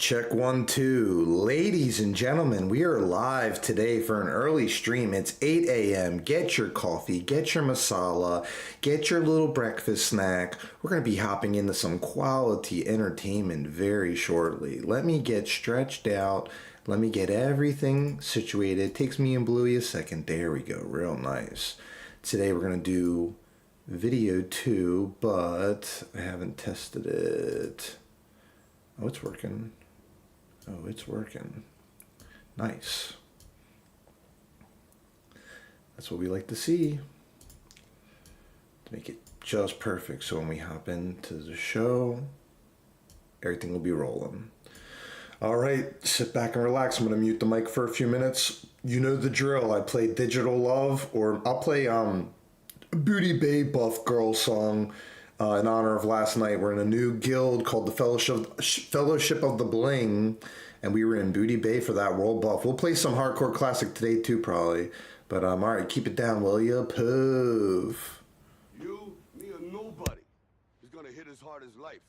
Check 1, 2. Ladies and gentlemen, we are live today for an early stream. It's 8 a.m. Get your coffee, get your masala, get your little breakfast snack. We're going to be hopping into some quality entertainment very shortly. Let me get stretched out. Let me get everything situated. It takes me and Bluey a second. There we go. Real nice. Today we're going to do video 2, but I haven't tested it. Oh, it's working. Oh, it's working. Nice. That's what we like to see. To make it just perfect. So when we hop into the show, everything will be rolling. All right, sit back and relax. I'm going to mute the mic for a few minutes. You know the drill. I play Digital Love, or I'll play Booty Bay Buff Girl song. In honor of last night. We're in a new guild called the Fellowship of the Bling, and we were in Booty Bay for that world buff. We'll play some hardcore classic today too, probably. But all right, keep it down, will ya? Poof. You, me, or nobody is gonna hit as hard as life.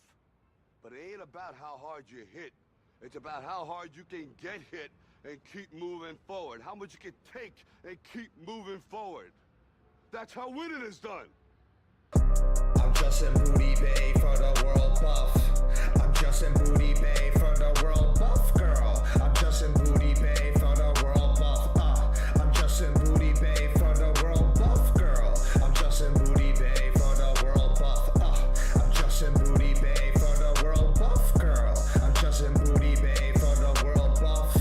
But it ain't about how hard you hit. It's about how hard you can get hit and keep moving forward. How much you can take and keep moving forward. That's how winning is done. I'm just in Booty Bay for the world buff. I'm just in Booty Bay for the world buff, girl. I'm just in Booty Bay for the world buff. I'm just in Booty Bay for the world buff, girl. I'm just in Booty Bay for the world buff. I'm just in Booty Bay for the world buff, girl. I'm just in Booty Bay for the world buff.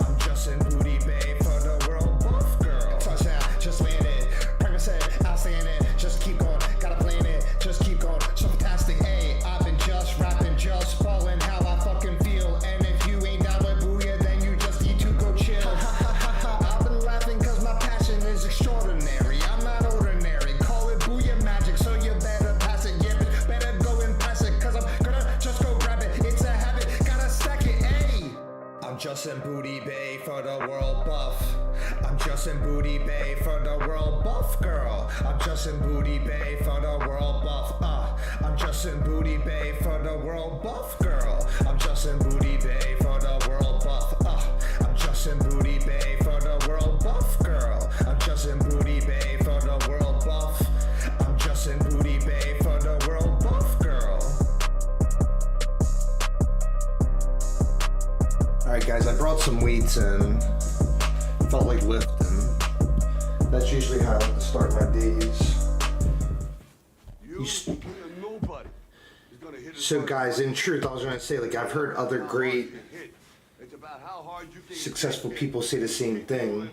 I'm just in Booty Bay for the world buff, girl. Touchdown, just landed. Practice it, outstanding. Just keep going. Just keep going, so fantastic, ayy. I've been just rapping, just ballin' how I fucking feel. And if you ain't down with Booyah, then you just need to go chill. I've been laughing cause my passion is extraordinary. I'm not ordinary, call it Booyah magic. So you better pass it, yeah, but better go and pass it. Cause I'm gonna just go grab it, it's a habit, gotta stack it, ayy. I'm just in Booty Bay for the world buff. I'm just in Booty Bay for the world buff, girl. I'm just in Booty Bay for the world buff. I'm just in Booty Bay for the world buff, girl. I'm just in Booty Bay for the world buff. I'm just in Booty Bay for the world buff, girl. I'm just in Booty Bay for the world buff. I'm just in Booty Bay for the world buff, girl. All right, guys, I brought some weights in. Felt like lifting. That's usually how I like to start my days. So guys, in truth, I was going to say, like, I've heard other great successful people say the same thing.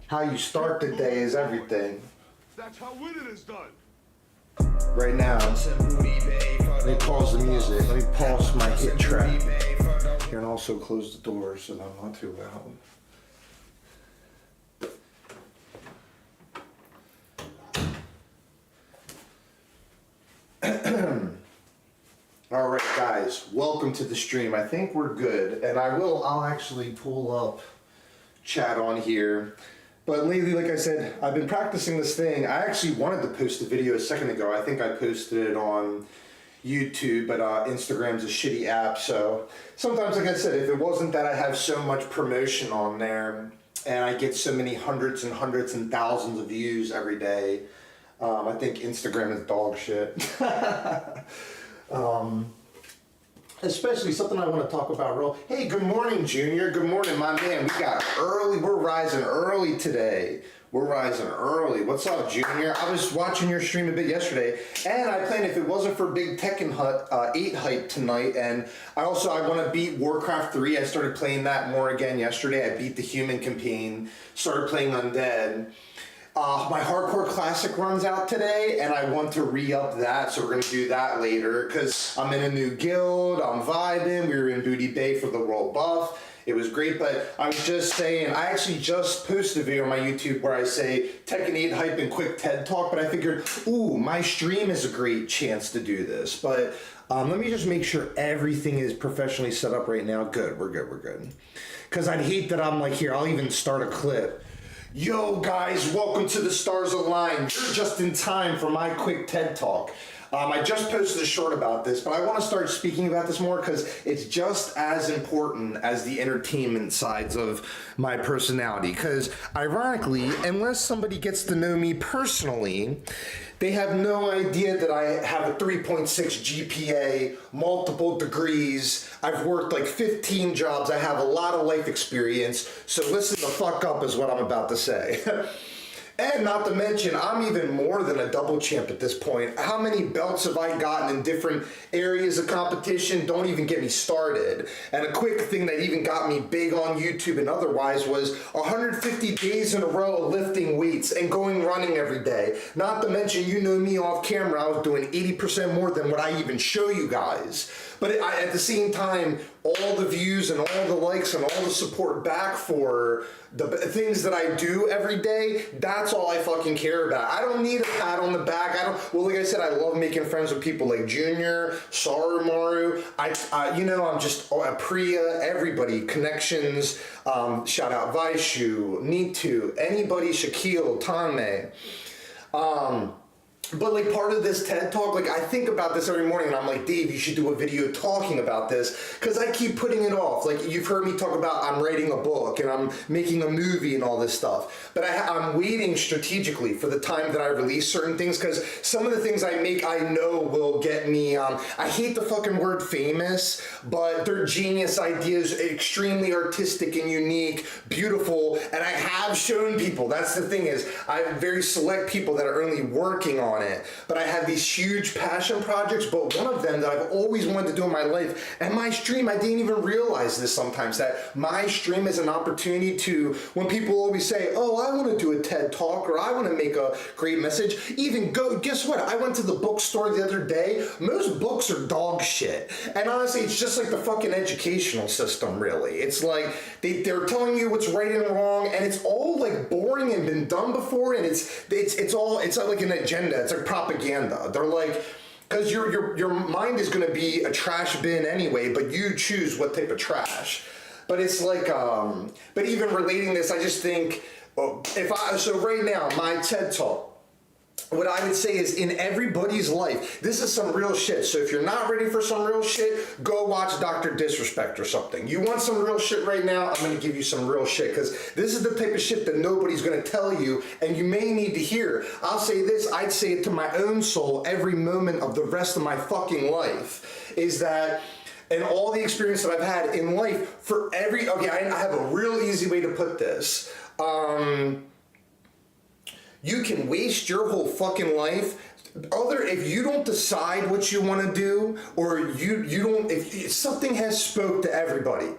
How you start the day is everything. That's how winning is done. Right now, let me pause the music. Let me pause my hit track here and also close the door so that I'm not too loud. All right, guys, welcome to the stream. I think we're good, and I'll actually pull up chat on here. But lately, like I said, I've been practicing this thing. I actually wanted to post a video a second ago. I think I posted it on YouTube, but Instagram's a shitty app. So sometimes, like I said, if it wasn't that I have so much promotion on there and I get so many hundreds and thousands of views every day, I think Instagram is dog shit. Especially something I want to talk about real. Hey, good morning, Junior. Good morning, my man. We got early. We're rising early today. We're rising early. What's up, Junior? I was watching your stream a bit yesterday, and I planned if it wasn't for big Tekken 8 hype tonight, and I want to beat Warcraft 3. I started playing that more again yesterday. I beat the human campaign, started playing Undead. My hardcore classic runs out today, and I want to re-up that, so we're going to do that later, because I'm in a new guild, I'm vibing, we were in Booty Bay for the world buff, it was great, but I was just saying, I actually just posted a video on my YouTube where I say Tekken 8 hype and quick TED Talk, but I figured, ooh, my stream is a great chance to do this, but let me just make sure everything is professionally set up right now. Good, we're good. Because I'd hate that I'm like, here, I'll even start a clip. Yo guys, welcome to the Stars Align. You're just in time for my quick TED Talk. I just posted a short about this, but I want to start speaking about this more because it's just as important as the entertainment sides of my personality. Because ironically, unless somebody gets to know me personally, they have no idea that I have a 3.6 GPA, multiple degrees. I've worked like 15 jobs. I have a lot of life experience. So listen the fuck up is what I'm about to say. And not to mention, I'm even more than a double champ at this point. How many belts have I gotten in different areas of competition? Don't even get me started. And a quick thing that even got me big on YouTube and otherwise was 150 days in a row of lifting weights and going running every day. Not to mention, you know me off camera, I was doing 80% more than what I even show you guys. But at the same time, all the views and all the likes and all the support back for the things that I do every day, that's all I fucking care about. I don't need a pat on the back. Well, like I said, I love making friends with people like Junior, Sarumaru, I'm just Priya, everybody, Connections, shout out Vaishu, Nitu, anybody, Shaquille, Tame. But like part of this TED Talk, like I think about this every morning and I'm like, Dave, you should do a video talking about this because I keep putting it off. Like you've heard me talk about I'm writing a book and I'm making a movie and all this stuff. But I'm waiting strategically for the time that I release certain things because some of the things I make I know will get me, I hate the fucking word famous, but they're genius ideas, extremely artistic and unique, beautiful. And I have shown people, that's the thing is, I have very select people that are only working on it, but I have these huge passion projects, but one of them that I've always wanted to do in my life, and my stream, I didn't even realize this sometimes, that my stream is an opportunity to, when people always say, oh, I want to do a TED Talk, or I want to make a great message, even guess what, I went to the bookstore the other day, most books are dog shit, and honestly, it's just like the fucking educational system, really. It's like, they're telling you what's right and wrong, and it's all like boring and been done before, and it's like an agenda. It's like propaganda. They're like, because your mind is going to be a trash bin anyway, but you choose what type of trash. But it's like, but even relating this, I just think, so right now, my TED Talk, what I would say is in everybody's life, this is some real shit. So if you're not ready for some real shit, go watch Dr. Disrespect or something. You want some real shit right now? I'm going to give you some real shit because this is the type of shit that nobody's going to tell you and you may need to hear. I'll say this, I'd say it to my own soul every moment of the rest of my fucking life is that and all the experience that I've had in life for I have a real easy way to put this. You can waste your whole fucking life. If you don't decide what you want to do, or you don't, if something has spoke to everybody,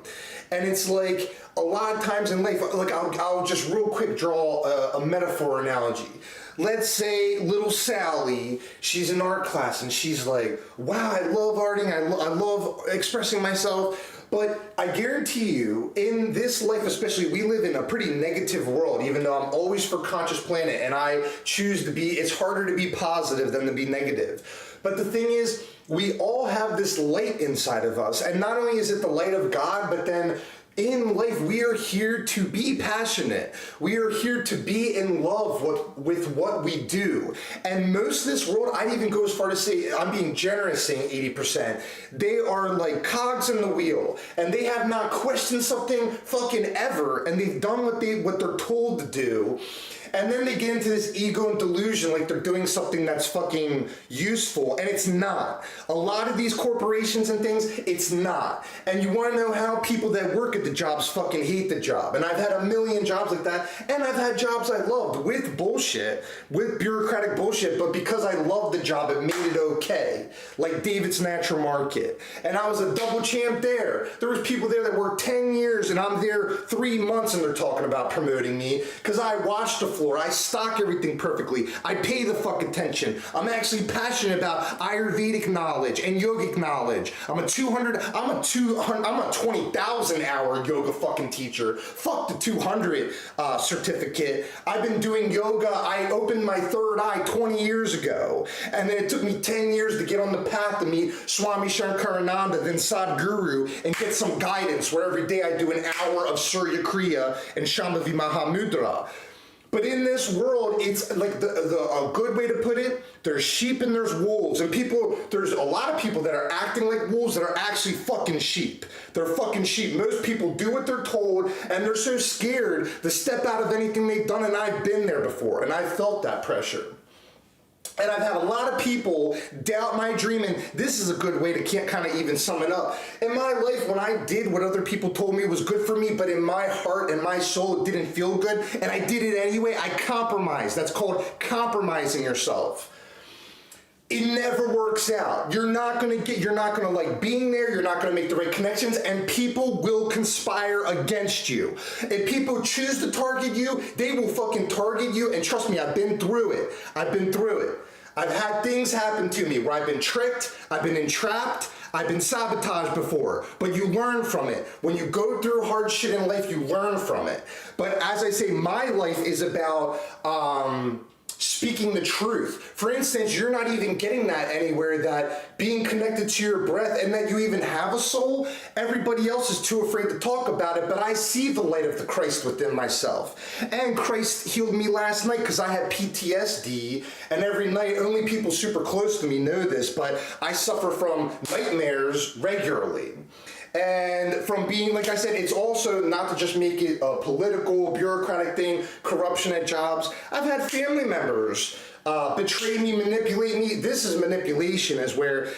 and it's like a lot of times in life, like I'll just real quick draw a metaphor analogy. Let's say little Sally, she's in art class and she's like, wow, I love arting, I love expressing myself. But I guarantee you, in this life especially, we live in a pretty negative world, even though I'm always for Conscious Planet, and I choose to be, it's harder to be positive than to be negative. But the thing is, we all have this light inside of us, and not only is it the light of God, but then in life, we are here to be passionate. We are here to be in love with what we do. And most of this world, I'd even go as far to say, I'm being generous saying 80%, they are like cogs in the wheel. And they have not questioned something fucking ever. And they've done what they're told to do. And then they get into this ego and delusion like they're doing something that's fucking useful, and it's not. A lot of these corporations and things, it's not. And you want to know how people that work at the jobs fucking hate the job. And I've had a million jobs like that, and I've had jobs I loved with bullshit, with bureaucratic bullshit, but because I loved the job, it made it okay. Like David's Natural Market. And I was a double champ there. There was people there that worked 10 years, and I'm there 3 months, and they're talking about promoting me, because I watched the floor. I stock everything perfectly. I pay the fuck attention. I'm actually passionate about Ayurvedic knowledge and yogic knowledge. I'm a 20,000 hour yoga fucking teacher. Fuck the 200 certificate. I've been doing yoga. I opened my third eye 20 years ago. And then it took me 10 years to get on the path to meet Swami Shankarananda, then Sadhguru, and get some guidance where every day I do an hour of Surya Kriya and Shambhavi Mahamudra. But in this world, it's like a good way to put it, there's sheep and there's wolves. And there's a lot of people that are acting like wolves that are actually fucking sheep. They're fucking sheep. Most people do what they're told, and they're so scared to step out of anything they've done, and I've been there before, and I've felt that pressure. And I've had a lot of people doubt my dream, and this is a good way to kind of even sum it up. In my life, when I did what other people told me was good for me, but in my heart and my soul, it didn't feel good, and I did it anyway, I compromised. That's called compromising yourself. It never works out. You're not gonna like being there, you're not gonna make the right connections, and people will conspire against you. If people choose to target you, they will fucking target you, and trust me, I've been through it. I've had things happen to me where I've been tricked, I've been entrapped, I've been sabotaged before, but you learn from it. When you go through hard shit in life, you learn from it. But as I say, my life is about speaking the truth. For instance, you're not even getting that anywhere, that being connected to your breath and that you even have a soul. Everybody else is too afraid to talk about it, but I see the light of the Christ within myself. And Christ healed me last night because I had PTSD, and every night, only people super close to me know this, but I suffer from nightmares regularly. And from being, like I said, it's also not to just make it a political, bureaucratic thing, corruption at jobs. I've had family members betray me, manipulate me. This is manipulation, is where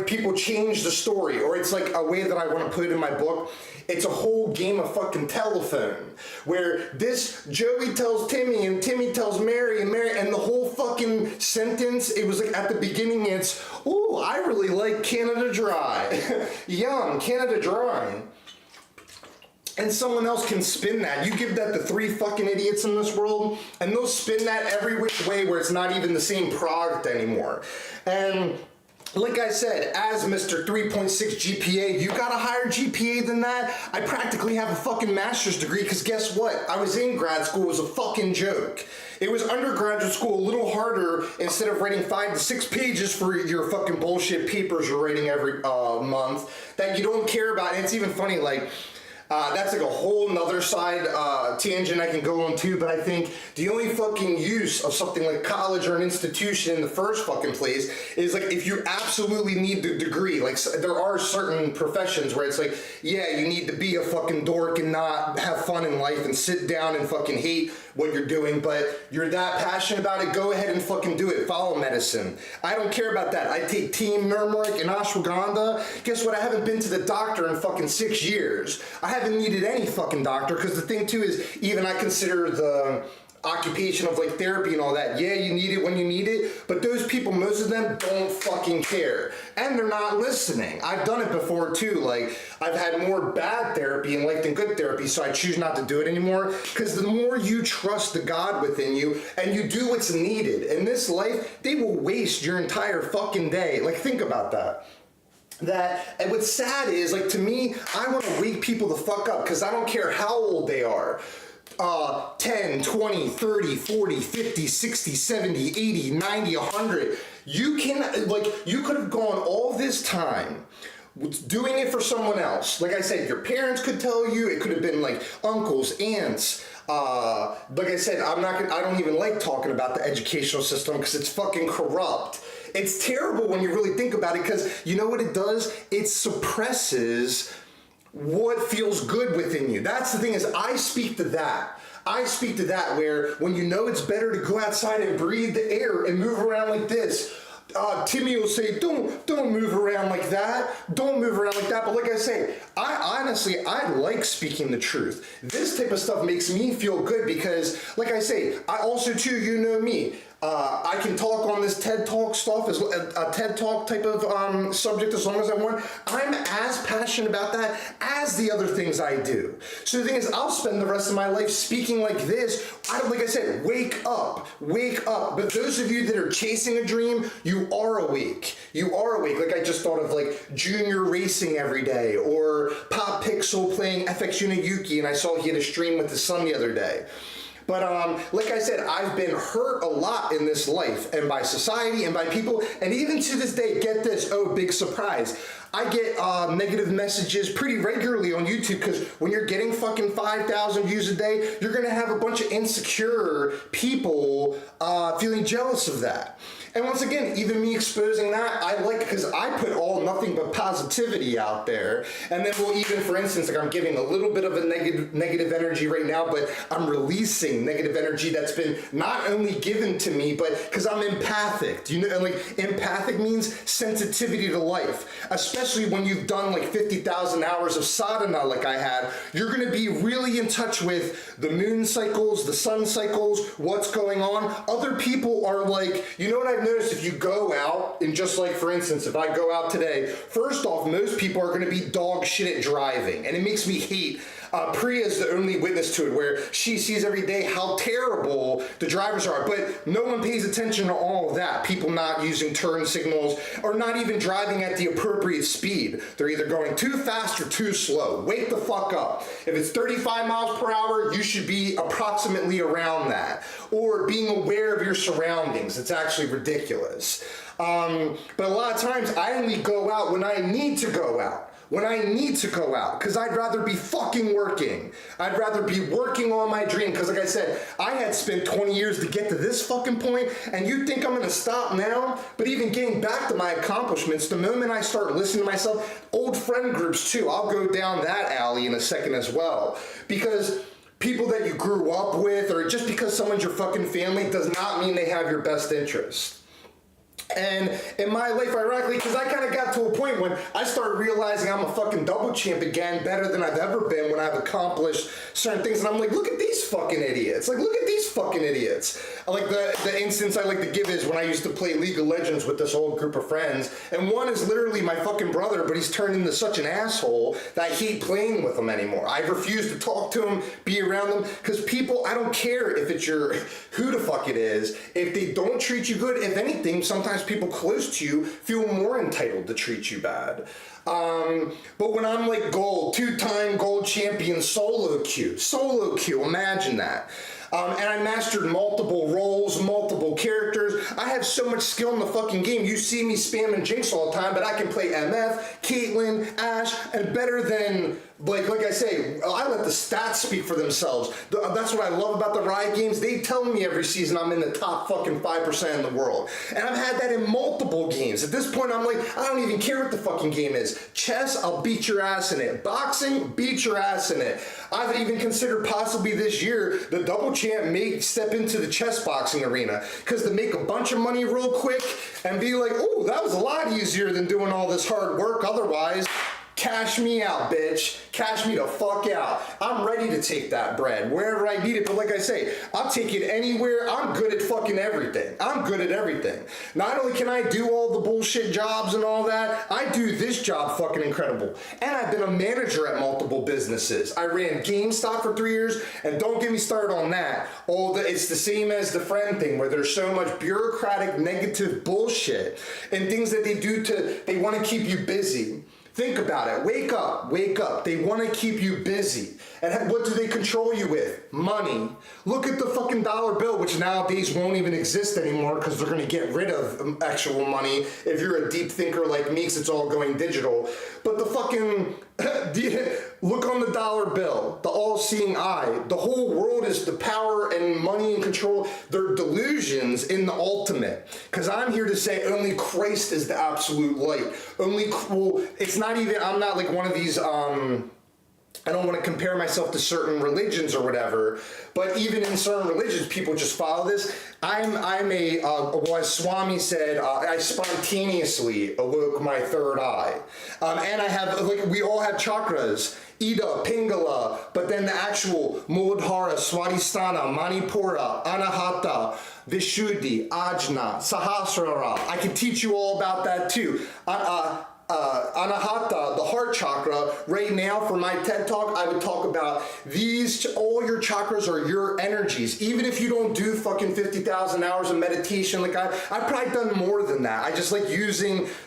people change the story, or it's like a way that I want to put it in my book. It's a whole game of fucking telephone, where this Joey tells Timmy and Timmy tells Mary and the whole fucking sentence, it was like at the beginning it's, ooh, I really like Canada Dry. Yum, Canada Dry. And someone else can spin that. You give that to 3 fucking idiots in this world, and they'll spin that every which way where it's not even the same product anymore. And like I said, as Mr. 3.6 GPA, you got a higher GPA than that? I practically have a fucking master's degree, because guess what? I was in grad school, it was a fucking joke. It was undergraduate school, a little harder. Instead of writing 5 to 6 pages for your fucking bullshit papers you're writing every month that you don't care about. And it's even funny, like, that's like a whole nother side tangent I can go on too, but I think the only fucking use of something like college or an institution in the first fucking place is like if you absolutely need the degree. Like there are certain professions where it's like, yeah, you need to be a fucking dork and not have fun in life and sit down and fucking hate what you're doing, but you're that passionate about it, go ahead and fucking do it. Follow medicine. I don't care about that. I take team turmeric and ashwagandha. Guess what? I haven't been to the doctor in fucking 6 years. I haven't needed any fucking doctor, because the thing too is, even I consider the occupation of like therapy and all that, yeah, you need it when you need it, but those people, most of them don't fucking care, and they're not listening. I've done it before too. Like, I've had more bad therapy in life than good therapy, so I choose not to do it anymore, because the more you trust the God within you and you do what's needed in this life, they will waste your entire fucking day. Like, think about that. And what's sad is, like, to me, I want to wake people the fuck up, because I don't care how old they are. 10, 20, 30, 40, 50, 60, 70, 80, 90, 100. You could have gone all this time doing it for someone else. Like I said, your parents could tell you, it could have been like uncles, aunts. Like I said, I don't even like talking about the educational system, because it's fucking corrupt. It's terrible when you really think about it, because you know what it does? It suppresses what feels good within you. That's the thing, is I speak to that. I speak to that, where when you know it's better to go outside and breathe the air and move around like this. Timmy will say, don't move around like that. Don't move around like that. But like I say, I like speaking the truth. This type of stuff makes me feel good, because like I say, I also too, you know me, I can talk on this TED Talk stuff, as a TED Talk type of subject, as long as I want. I'm as passionate about that as the other things I do. So the thing is, I'll spend the rest of my life speaking like this. Like I said, wake up, wake up. But those of you that are chasing a dream, you are awake. You are awake. Like I just thought of like Junior racing every day, or Pop Pixel playing FX Unit Yuki, and I saw he had a stream with his son the other day. But like I said, I've been hurt a lot in this life, and by society and by people, and even to this day, get this, oh, big surprise, I get negative messages pretty regularly on YouTube because when you're getting fucking 5,000 views a day, you're gonna have a bunch of insecure people feeling jealous of that. And once again, even me exposing that, I like, because I put all nothing but positivity out there. And then we'll even, for instance, like I'm giving a little bit of a negative energy right now, but I'm releasing negative energy that's been not only given to me, but because I'm empathic. Do you know, and like empathic means sensitivity to life, especially when you've done like 50,000 hours of sadhana like I had. You're gonna be really in touch with the moon cycles, the sun cycles, what's going on. Other people are like, you know what I've noticed, if you go out and just like, for instance, if I go out today, first off, most people are going to be dog shit at driving, and it makes me hate. Priya is the only witness to it, where she sees every day how terrible the drivers are, but no one pays attention to all of that. People not using turn signals or not even driving at the appropriate speed. They're either going too fast or too slow. Wake the fuck up. If it's 35 miles per hour, you should be approximately around that. Or being aware of your surroundings. It's actually ridiculous. But a lot of times I only go out when I need to go out. Because I'd rather be fucking working. I'd rather be working on my dream, because like I said, I had spent 20 years to get to this fucking point, and you think I'm gonna stop now? But even getting back to my accomplishments, the moment I start listening to myself, old friend groups too, I'll go down that alley in a second as well. Because people that you grew up with, or just because someone's your fucking family, does not mean they have your best interest. And in my life, ironically, because I kind of got to a point when I started realizing I'm a fucking double champ again, better than I've ever been when I've accomplished certain things. And I'm like, look at these fucking idiots. Like, look at these fucking idiots. Like the instance I like to give is when I used to play League of Legends with this whole group of friends. And one is literally my fucking brother, but he's turned into such an asshole that I hate playing with him anymore. I refuse to talk to him, be around them, because people, I don't care if it's who the fuck it is. If they don't treat you good, if anything, sometimes people close to you feel more entitled to treat you bad. But when I'm like two-time gold champion solo queue, imagine that. And I mastered multiple roles, multiple characters. I have so much skill in the fucking game. You see me spamming Jinx all the time, but I can play MF, Caitlyn, Ashe, and better than, like I say, I let the stats speak for themselves. That's what I love about the Riot games. They tell me every season I'm in the top fucking 5% in the world. And I've had that in multiple games. At this point, I'm like, I don't even care what the fucking game is. Chess, I'll beat your ass in it. Boxing, beat your ass in it. I've even considered possibly this year, the double champ may step into the chess boxing arena, because to make a bunch of money real quick and be like, oh, that was a lot easier than doing all this hard work otherwise. Cash me out, bitch. Cash me the fuck out. I'm ready to take that bread wherever I need it. But like I say, I'll take it anywhere. I'm good at fucking everything. Not only can I do all the bullshit jobs and all that, I do this job fucking incredible. And I've been a manager at multiple businesses. I ran GameStop for 3 years, and don't get me started on that. It's the same as the friend thing, where there's so much bureaucratic negative bullshit and things that they want to keep you busy. Think about it. Wake up. They want to keep you busy. And what do they control you with? Money. Look at the fucking dollar bill, which nowadays won't even exist anymore because they're going to get rid of actual money. If you're a deep thinker like me, 'cause it's all going digital. But the fucking, look on the dollar bill, the all-seeing eye. The whole world is the power and money and control. They're delusions in the ultimate. Because I'm here to say only Christ is the absolute light. I'm not like one of these, I don't want to compare myself to certain religions or whatever, but even in certain religions, people just follow this. As Swami said, I spontaneously awoke my third eye. And I have, we all have chakras. Ida, Pingala, but then the actual Muladhara, Swadhisthana, Manipura, Anahata, Vishuddhi, Ajna, Sahasrara. I can teach you all about that too. Anahata, the heart chakra. Right now for my TED Talk, I would talk about these all your chakras are your energies. Even if you don't do fucking 50,000 hours of meditation, like I've probably done more than that. I just like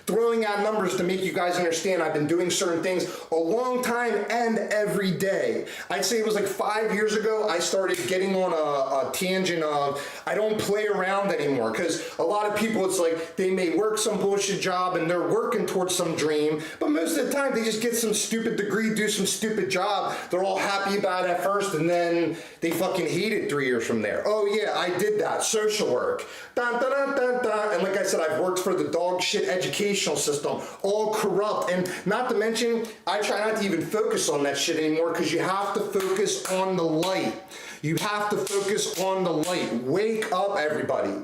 throwing out numbers to make you guys understand I've been doing certain things a long time and every day. I'd say it was like 5 years ago, I started getting on a tangent of I don't play around anymore, because a lot of people, it's like they may work some bullshit job and they're working towards some dream, but most of the time they just get some stupid degree, do some stupid job, they're all happy about it at first, and then they fucking hate it 3 years from there. Oh yeah, I did that, social work. Dun, dun, dun, dun, dun. And like I said, I've worked for the dog shit educational system, all corrupt, and not to mention, I try not to even focus on that shit anymore, because you have to focus on the light. You have to focus on the light. Wake up, everybody.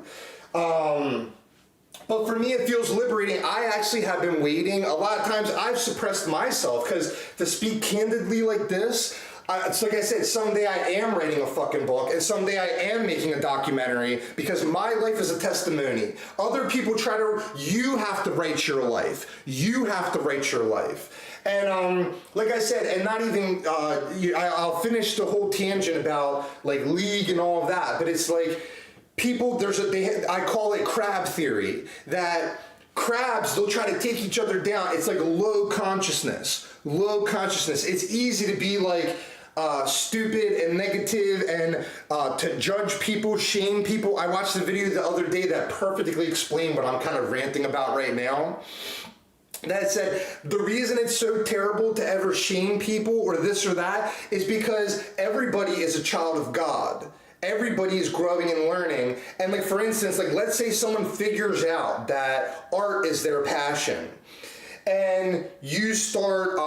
But for me, it feels liberating. I actually have been waiting. A lot of times I've suppressed myself, because to speak candidly like this, it's like I said, someday I am writing a fucking book, and someday I am making a documentary, because my life is a testimony. Other people you have to write your life. You have to write your life. And like I said, and not even, I'll finish the whole tangent about like League and all of that, but it's like people, I call it crab theory, that crabs, they'll try to take each other down. It's like low consciousness. It's easy to be like stupid and negative and to judge people, shame people. I watched a video the other day that perfectly explained what I'm kind of ranting about right now. That said, the reason it's so terrible to ever shame people or this or that is because everybody is a child of God. Everybody is growing and learning. And like, for instance, like let's say someone figures out that art is their passion, and you start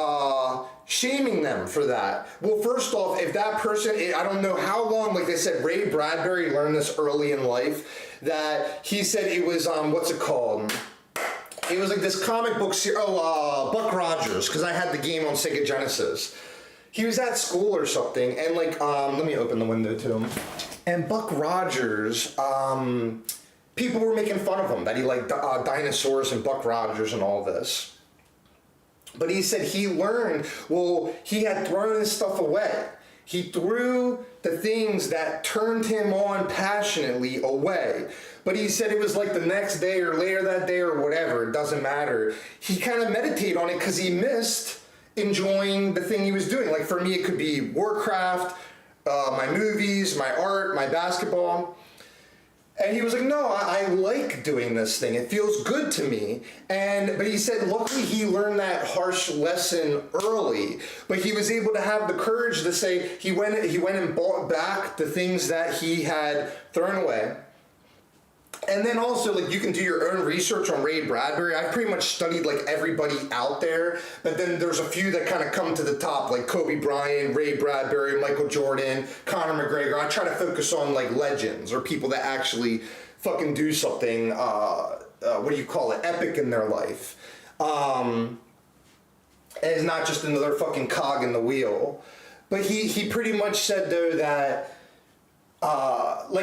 shaming them for that. Well, first off, if that person, I don't know how long, like I said, Ray Bradbury learned this early in life, that he said it was, what's it called? It was like this comic book series, Buck Rogers, because I had the game on Sega Genesis. He was at school or something, and like, let me open the window to him. And Buck Rogers, people were making fun of him, that he liked dinosaurs and Buck Rogers and all this. But he said he learned, well, he had thrown his stuff away. He threw the things that turned him on passionately away. But he said it was like the next day or later that day or whatever, it doesn't matter. He kind of meditated on it because he missed enjoying the thing he was doing. Like for me, it could be Warcraft, my movies, my art, my basketball. And he was like, no, I like doing this thing. It feels good to me. But he said, luckily he learned that harsh lesson early. But he was able to have the courage to say he went and bought back the things that he had thrown away. And then also, like, you can do your own research on Ray Bradbury. I've pretty much studied, like, everybody out there. But then there's a few that kind of come to the top, like Kobe Bryant, Ray Bradbury, Michael Jordan, Conor McGregor. I try to focus on, like, legends or people that actually fucking do something, epic in their life. And it's not just another fucking cog in the wheel. But he pretty much said, though, that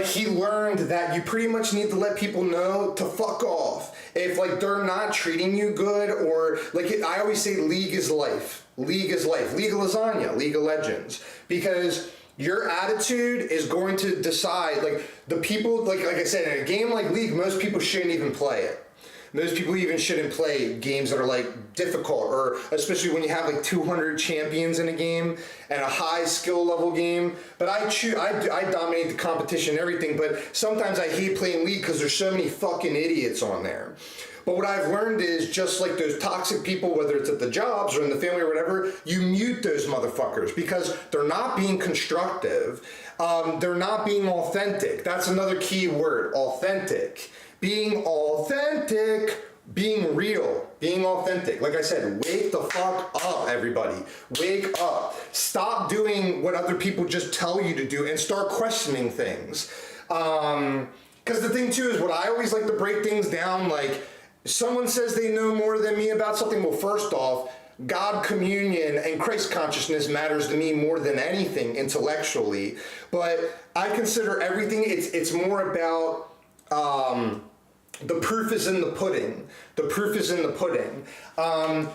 he learned that you pretty much need to let people know to fuck off. If, like, they're not treating you good, or, like, I always say League is life. League is life. League of Lasagna. League of Legends. Because your attitude is going to decide, like, the people, like I said, in a game like League, most people shouldn't even play it. Most people even shouldn't play games that are like difficult, or especially when you have like 200 champions in a game and a high skill level game. But I dominate the competition and everything, but sometimes I hate playing League because there's so many fucking idiots on there. But what I've learned is, just like those toxic people, whether it's at the jobs or in the family or whatever, you mute those motherfuckers because they're not being constructive. They're not being authentic. That's another key word, authentic. Being authentic, being real, being authentic. Like I said, wake the fuck up, everybody. Wake up. Stop doing what other people just tell you to do and start questioning things. Because the thing too is, what I always like to break things down, like, someone says they know more than me about something. Well, first off, God, communion, and Christ consciousness matters to me more than anything intellectually. But I consider everything, it's more about, the proof is in the pudding. The proof is in the pudding.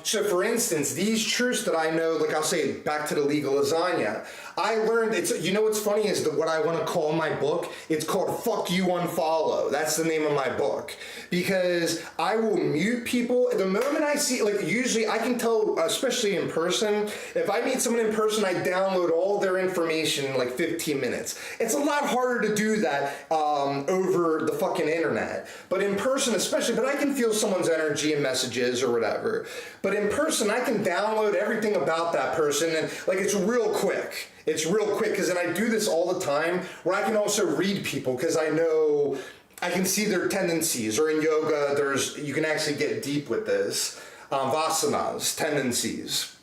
So for instance, these truths that I know, like I'll say back to the legal lasagna, I learned, you know what's funny is that what I want to call my book, it's called Fuck You Unfollow. That's the name of my book. Because I will mute people. The moment I see, like usually I can tell, especially in person, if I meet someone in person, I download all their information in like 15 minutes. It's a lot harder to do that over the fucking internet. But in person especially, but I can feel someone's energy and messages or whatever. But in person, I can download everything about that person and like it's real quick. It's real quick because then I do this all the time where I can also read people because I know I can see their tendencies. Or in yoga, you can actually get deep with this. Vasanas, tendencies.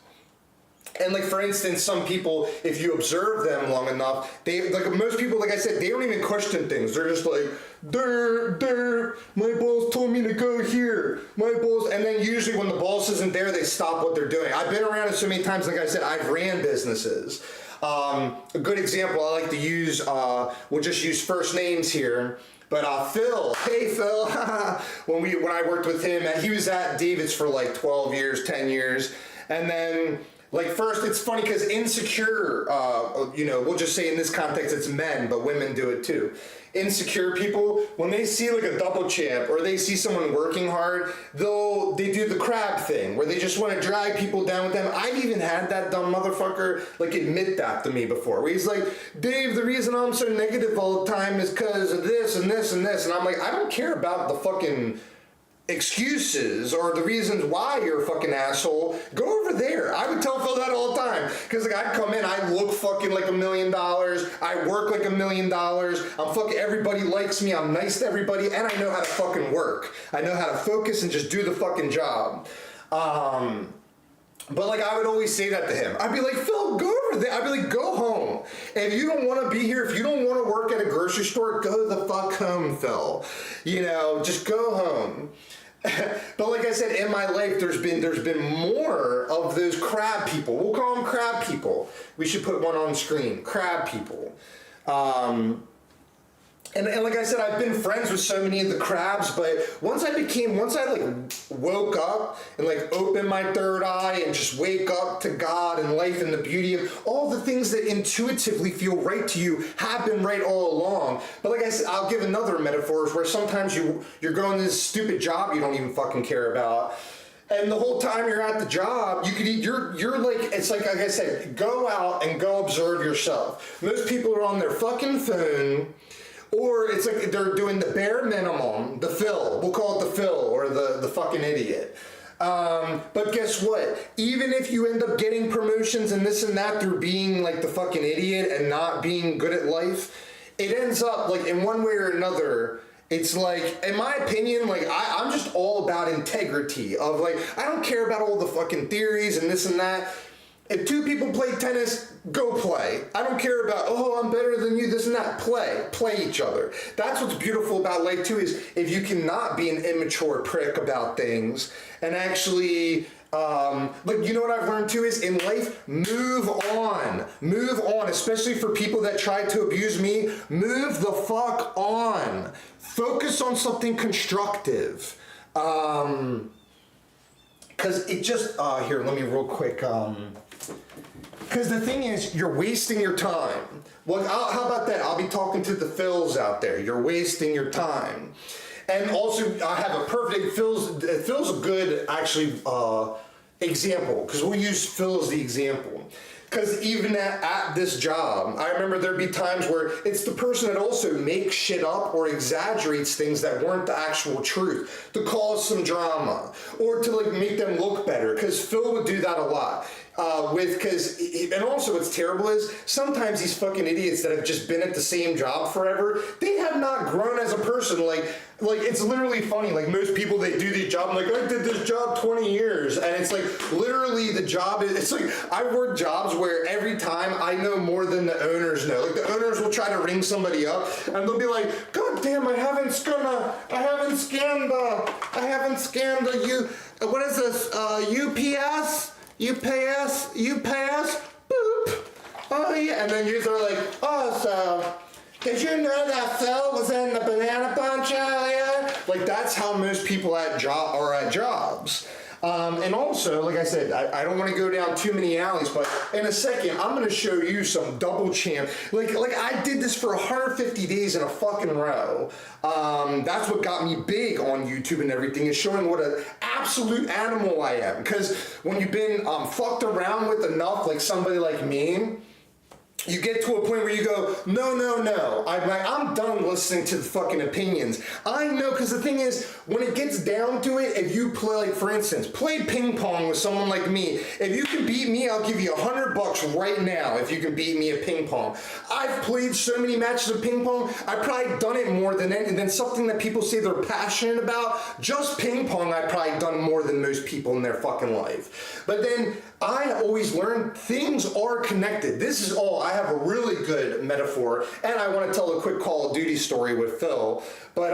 And like for instance, some people, if you observe them long enough, they like most people, like I said, they don't even question things. They're just like, my boss told me to go here. My boss, and then usually when the boss isn't there, they stop what they're doing. I've been around it so many times. Like I said, I've ran businesses. A good example I like to use, we'll just use first names here. But Phil, hey Phil, when I worked with him, he was at David's for like 12 years, 10 years, and then. Like first, it's funny because insecure, we'll just say in this context it's men, but women do it too. Insecure people, when they see like a double champ or they see someone working hard, they do the crab thing where they just want to drag people down with them. I've even had that dumb motherfucker like admit that to me before. Where he's like, Dave, the reason I'm so negative all the time is because of this and this and this. And I'm like, I don't care about the fucking excuses or the reasons why you're a fucking asshole. Go over there. I would tell Phil that all the time because like I'd come in, I look fucking like $1 million, I work like $1 million, I'm fucking, everybody likes me, I'm nice to everybody, and I know how to fucking work. I know how to focus and just do the fucking job. But like I would always say that to him. I'd be like, Phil, go over there. I'd be like, go home. If you don't want to be here, if you don't want to work at a grocery store, go the fuck home, Phil. Just go home. But like I said, in my life, there's been more of those crab people. We'll call them crab people. We should put one on screen. Crab people. And like I said, I've been friends with so many of the crabs, but once I like woke up and like opened my third eye and just wake up to God and life and the beauty of all the things that intuitively feel right to you have been right all along. But like I said, I'll give another metaphor where sometimes you're going to this stupid job you don't even fucking care about. And the whole time you're at the job, you're like, it's like I said, go out and go observe yourself. Most people are on their fucking phone. Or it's like they're doing the bare minimum, the Phil. We'll call it the Phil or the fucking idiot. But guess what? Even if you end up getting promotions and this and that through being like the fucking idiot and not being good at life, it ends up like in one way or another. It's like, in my opinion, like I'm just all about integrity of like, I don't care about all the fucking theories and this and that. If two people play tennis, go play. I don't care about, oh, I'm better than you, this and that. Play each other. That's what's beautiful about life too, is if you cannot be an immature prick about things and actually, like, you know what I've learned too is in life, move on, especially for people that try to abuse me, move the fuck on. Focus on something constructive. Cause it just, here, let me real quick, because the thing is, you're wasting your time. Well, how about that? I'll be talking to the Phils out there. You're wasting your time. And also, I have a perfect, Phil's a good, actually, example. Because we'll use Phil as the example. Because even at this job, I remember there'd be times where it's the person that also makes shit up or exaggerates things that weren't the actual truth to cause some drama or to like make them look better. Because Phil would do that a lot. And also what's terrible is sometimes these fucking idiots that have just been at the same job forever, they have not grown as a person. Like it's literally funny. Like most people, they do the job. I'm like, I did this job 20 years. And it's like literally the job is, it's like I've worked jobs where every time I know more than the owners know. Like the owners will try to ring somebody up and they'll be like, God damn, I haven't scanned the what is this, UPS? You pay us, boop. Oh yeah, and then you're like, oh, so, did you know that Phil was in the banana bunch earlier? Like, that's how most people are at jobs. And also, like I said, I don't want to go down too many alleys, but in a second, I'm going to show you some double champ. Like I did this for 150 days in a fucking row. That's what got me big on YouTube and everything, is showing what an absolute animal I am. Because when you've been fucked around with enough, like somebody like me, you get to a point where you go, no, I'm done listening to the fucking opinions. I know, because the thing is, when it gets down to it, if you play, like, for instance, play ping pong with someone like me, if you can beat me, I'll give you $100 right now if you can beat me at ping pong. I've played so many matches of ping pong, I've probably done it more than something that people say they're passionate about. Just ping pong, I've probably done more than most people in their fucking life. But then, I always learned things are connected. This is all, I have a really good metaphor, and I want to tell a quick Call of Duty story with Phil. But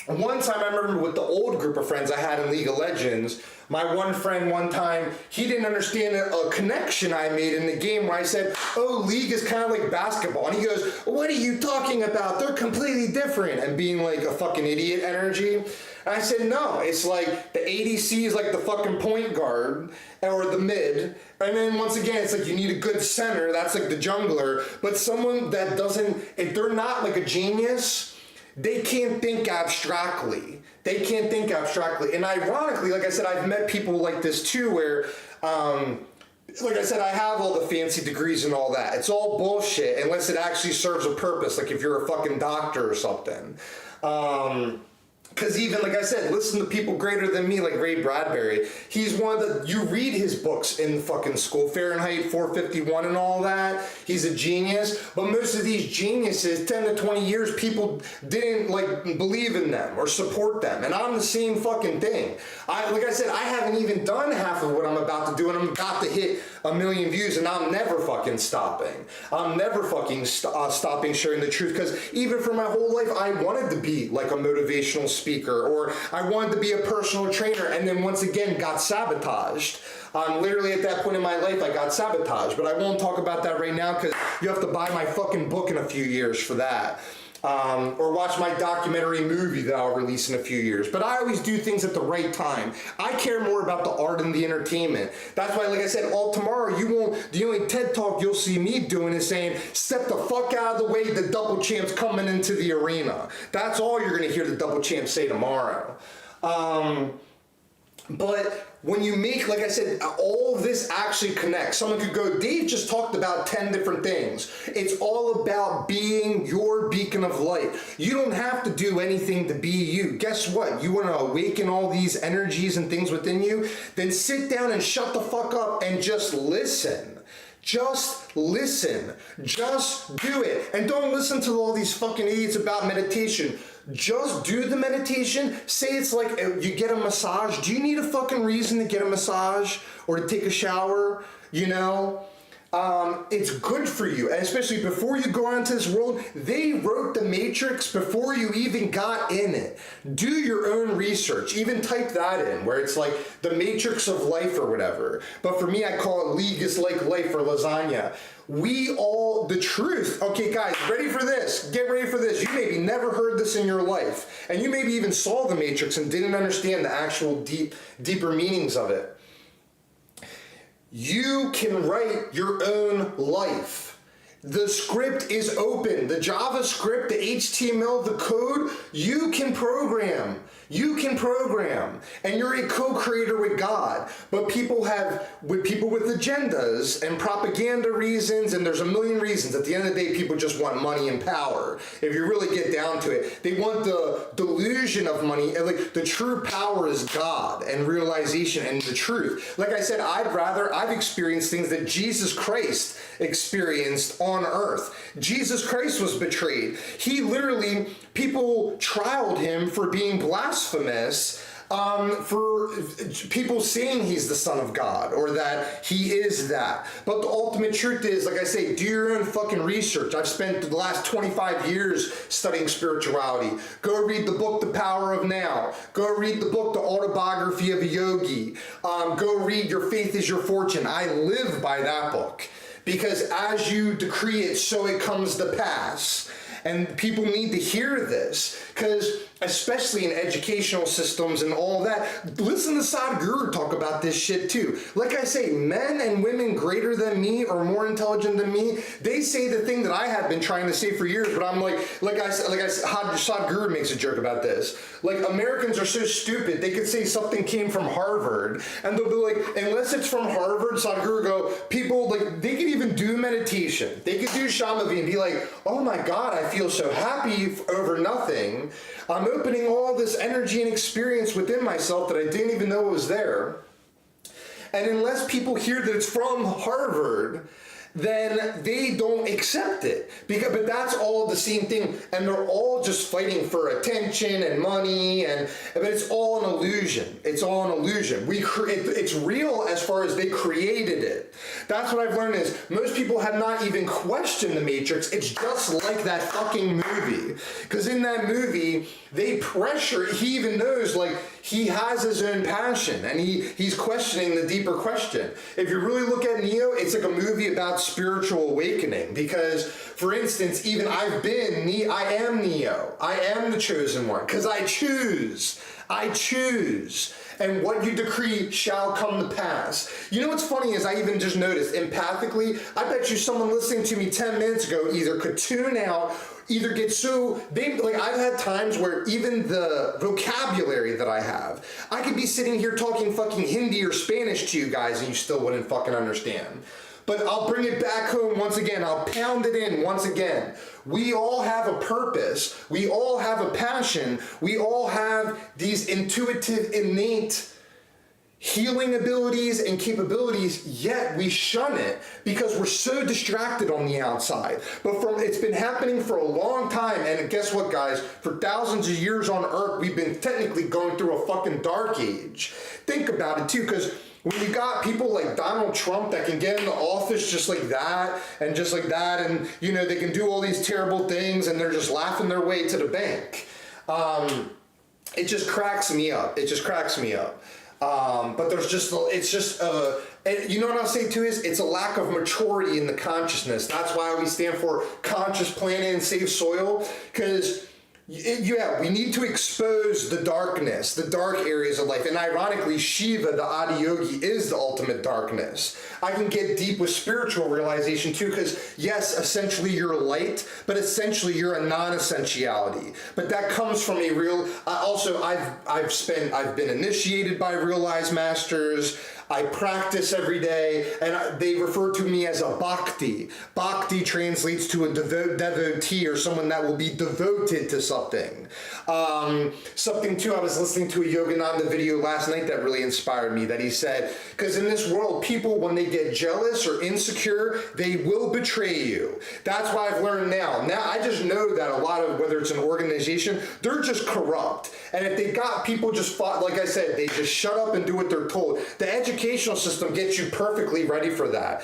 one time I remember with the old group of friends I had in League of Legends, my one friend one time, he didn't understand a connection I made in the game where I said, oh, League is kind of like basketball. And he goes, what are you talking about? They're completely different. And being like a fucking idiot energy. And I said, no, it's like the ADC is like the fucking point guard or the mid. And then once again, it's like you need a good center. That's like the jungler. But someone that doesn't, if they're not like a genius, they can't think abstractly. They can't think abstractly. And ironically, like I said, I've met people like this too where, like I said, I have all the fancy degrees and all that. It's all bullshit unless it actually serves a purpose, like if you're a fucking doctor or something. Because even, like I said, listen to people greater than me, like Ray Bradbury. He's one of the, you read his books in fucking school, Fahrenheit 451 and all that. He's a genius. But most of these geniuses, 10 to 20 years, people didn't, like, believe in them or support them. And I'm the same fucking thing. Like I said, I haven't even done half of what I'm about to do, and I'm about to hit 1 million views, and I'm never fucking stopping. I'm never fucking stopping sharing the truth, because even for my whole life, I wanted to be like a motivational speaker, or I wanted to be a personal trainer, and then once again got sabotaged. Literally at that point in my life, I got sabotaged, but I won't talk about that right now because you have to buy my fucking book in a few years for that. Or watch my documentary movie that I'll release in a few years. But I always do things at the right time. I care more about the art and the entertainment. That's why, like I said, tomorrow you won't, the only TED Talk you'll see me doing is saying, step the fuck out of the way, the double champ's coming into the arena. That's all you're gonna hear the double champ say tomorrow. But when you make, like I said, all of this actually connects. Someone could go, Dave just talked about 10 different things. It's all about being your beacon of light. You don't have to do anything to be you. Guess what? You want to awaken all these energies and things within you? Then sit down and shut the fuck up and just listen. Just listen. Just do it. And don't listen to all these fucking idiots about meditation. Just do the meditation. Say it's like you get a massage. Do you need a fucking reason to get a massage or to take a shower? You know? It's good for you. And especially before you go out into this world, they wrote the Matrix before you even got in it. Do your own research. Even type that in, where it's like the Matrix of life or whatever. But for me, I call it League is like life or lasagna. The truth. Okay, guys, ready for this? Get ready for this. You maybe never heard this in your life. And you maybe even saw the Matrix and didn't understand the actual deeper meanings of it. You can write your own life. The script is open. The JavaScript, the HTML, the code, you can program. You can program. And you're a co-creator with God. But people with agendas and propaganda reasons, and there's a million reasons. At the end of the day, people just want money and power. If you really get down to it, they want the delusion of money. And like the true power is God and realization and the truth. Like I said, I've experienced things that Jesus Christ experienced on earth. Jesus Christ was betrayed. He literally, people trialed him for being blasphemous, for people saying he's the Son of God or that he is that. But the ultimate truth is, like I say, do your own fucking research. I've spent the last 25 years studying spirituality. Go read the book, The Power of Now. Go read the book, The Autobiography of a Yogi. Go read Your Faith is Your Fortune. I live by that book. Because as you decree it, so it comes to pass. And people need to hear this. Because especially in educational systems and all that. Listen to Sadhguru talk about this shit too. Like I say, men and women greater than me or more intelligent than me, they say the thing that I have been trying to say for years, but I'm like Sadhguru makes a joke about this. Like, Americans are so stupid, they could say something came from Harvard, and they'll be like, unless it's from Harvard, Sadhguru go, people, like, they could even do meditation. They could do Shamavi and be like, oh my God, I feel so happy over nothing. I'm opening all this energy and experience within myself that I didn't even know was there. And unless people hear that it's from Harvard, then they don't accept it. But that's all the same thing, and they're all just fighting for attention and money, but it's all an illusion. It's all an illusion. It's real as far as they created it. That's what I've learned is most people have not even questioned the Matrix. It's just like that fucking movie. Because in that movie, they pressure, he even knows, like, he has his own passion, and he's questioning the deeper question. If you really look at Neo, it's like a movie about spiritual awakening. Because, for instance, even I am Neo. I am the chosen one. Because I choose. I choose. And what you decree shall come to pass. You know what's funny is I even just noticed, empathically, I bet you someone listening to me 10 minutes ago either could tune out, either get so, like, I've had times where even the vocabulary that I have, I could be sitting here talking fucking Hindi or Spanish to you guys and you still wouldn't fucking understand. But I'll bring it back home once again. I'll pound it in once again. We all have a purpose. We all have a passion. We all have these intuitive, innate healing abilities and capabilities, yet we shun it because we're so distracted on the outside. But it's been happening for a long time, and guess what, guys? For thousands of years on Earth, we've been technically going through a fucking dark age. Think about it, too, because when you got people like Donald Trump that can get into office just like that, and you know, they can do all these terrible things, and they're just laughing their way to the bank. It just cracks me up. It just cracks me up. But you know what I'll say too is, it's a lack of maturity in the consciousness. That's why we stand for Conscious Planet and Save Soil, because we need to expose the darkness, the dark areas of life. And ironically, Shiva, the Adiyogi, is the ultimate darkness. I can get deep with spiritual realization too, because yes, essentially you're light, but essentially you're a non-essentiality. But that comes from a real, I've been initiated by realized masters. I practice every day, and they refer to me as a bhakti. Bhakti translates to a devotee, or someone that will be devoted to something. Something too, I was listening to a Yogananda video last night that really inspired me, that he said, because in this world, people, when they get jealous or insecure, they will betray you. That's why I've learned now. Now, I just know that a lot of, whether it's an organization, they're just corrupt. And if they got people just, like I said, they just shut up and do what they're told. The educational system gets you perfectly ready for that.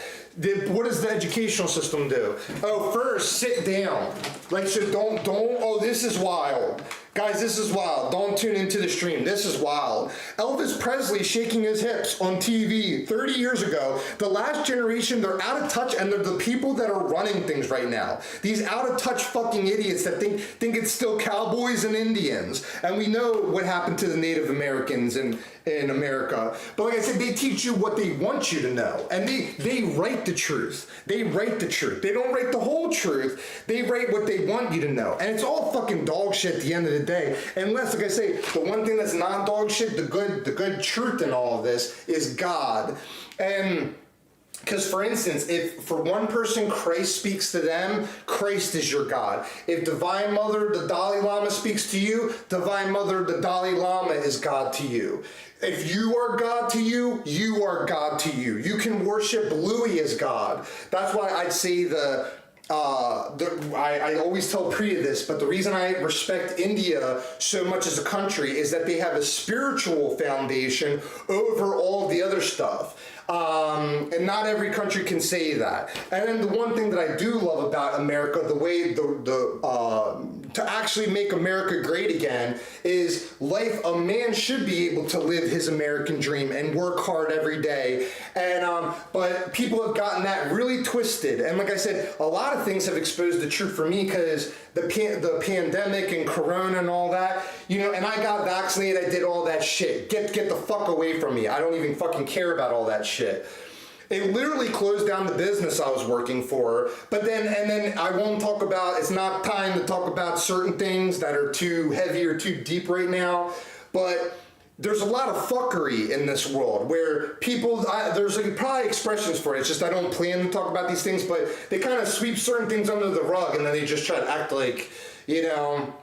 What does the educational system do? Oh, first, sit down. Like, so don't, oh, this is wild. Guys, this is wild. Don't tune into the stream. This is wild. Elvis Presley shaking his hips on TV 30 years ago. The last generation, they're out of touch, and they're the people that are running things right now. These out of touch fucking idiots that think it's still cowboys and Indians. And we know what happened to the Native Americans in America. But like I said, they teach you what they want you to know. And they write the truth. They write the truth. They don't write the whole truth. They write what they want you to know. And it's all fucking dog shit at the end of the day. Unless, like I say, the one thing that's not dog shit, the good truth in all of this is God. And because, for instance, if for one person Christ speaks to them, Christ is your God. If Divine Mother, the Dalai Lama, speaks to you, Divine Mother, the Dalai Lama is God to you. If you are God to you, you are God to you. You can worship Louis as God. That's why I'd say I always tell Priya this, but the reason I respect India so much as a country is that they have a spiritual foundation over all the other stuff. And not every country can say that. And then the one thing that I do love about America, the way the to actually make America great again is life. A man should be able to live his American dream and work hard every day. And but people have gotten that really twisted. And like I said, a lot of things have exposed the truth for me because the pandemic and Corona and all that, you know. And I got vaccinated. I did all that shit. Get the fuck away from me. I don't even fucking care about all that shit. It literally closed down the business I was working for. But then I won't talk about, it's not time to talk about certain things that are too heavy or too deep right now. But there's a lot of fuckery in this world where people, there's like probably expressions for it. It's just I don't plan to talk about these things, but they kind of sweep certain things under the rug and then they just try to act like, you know.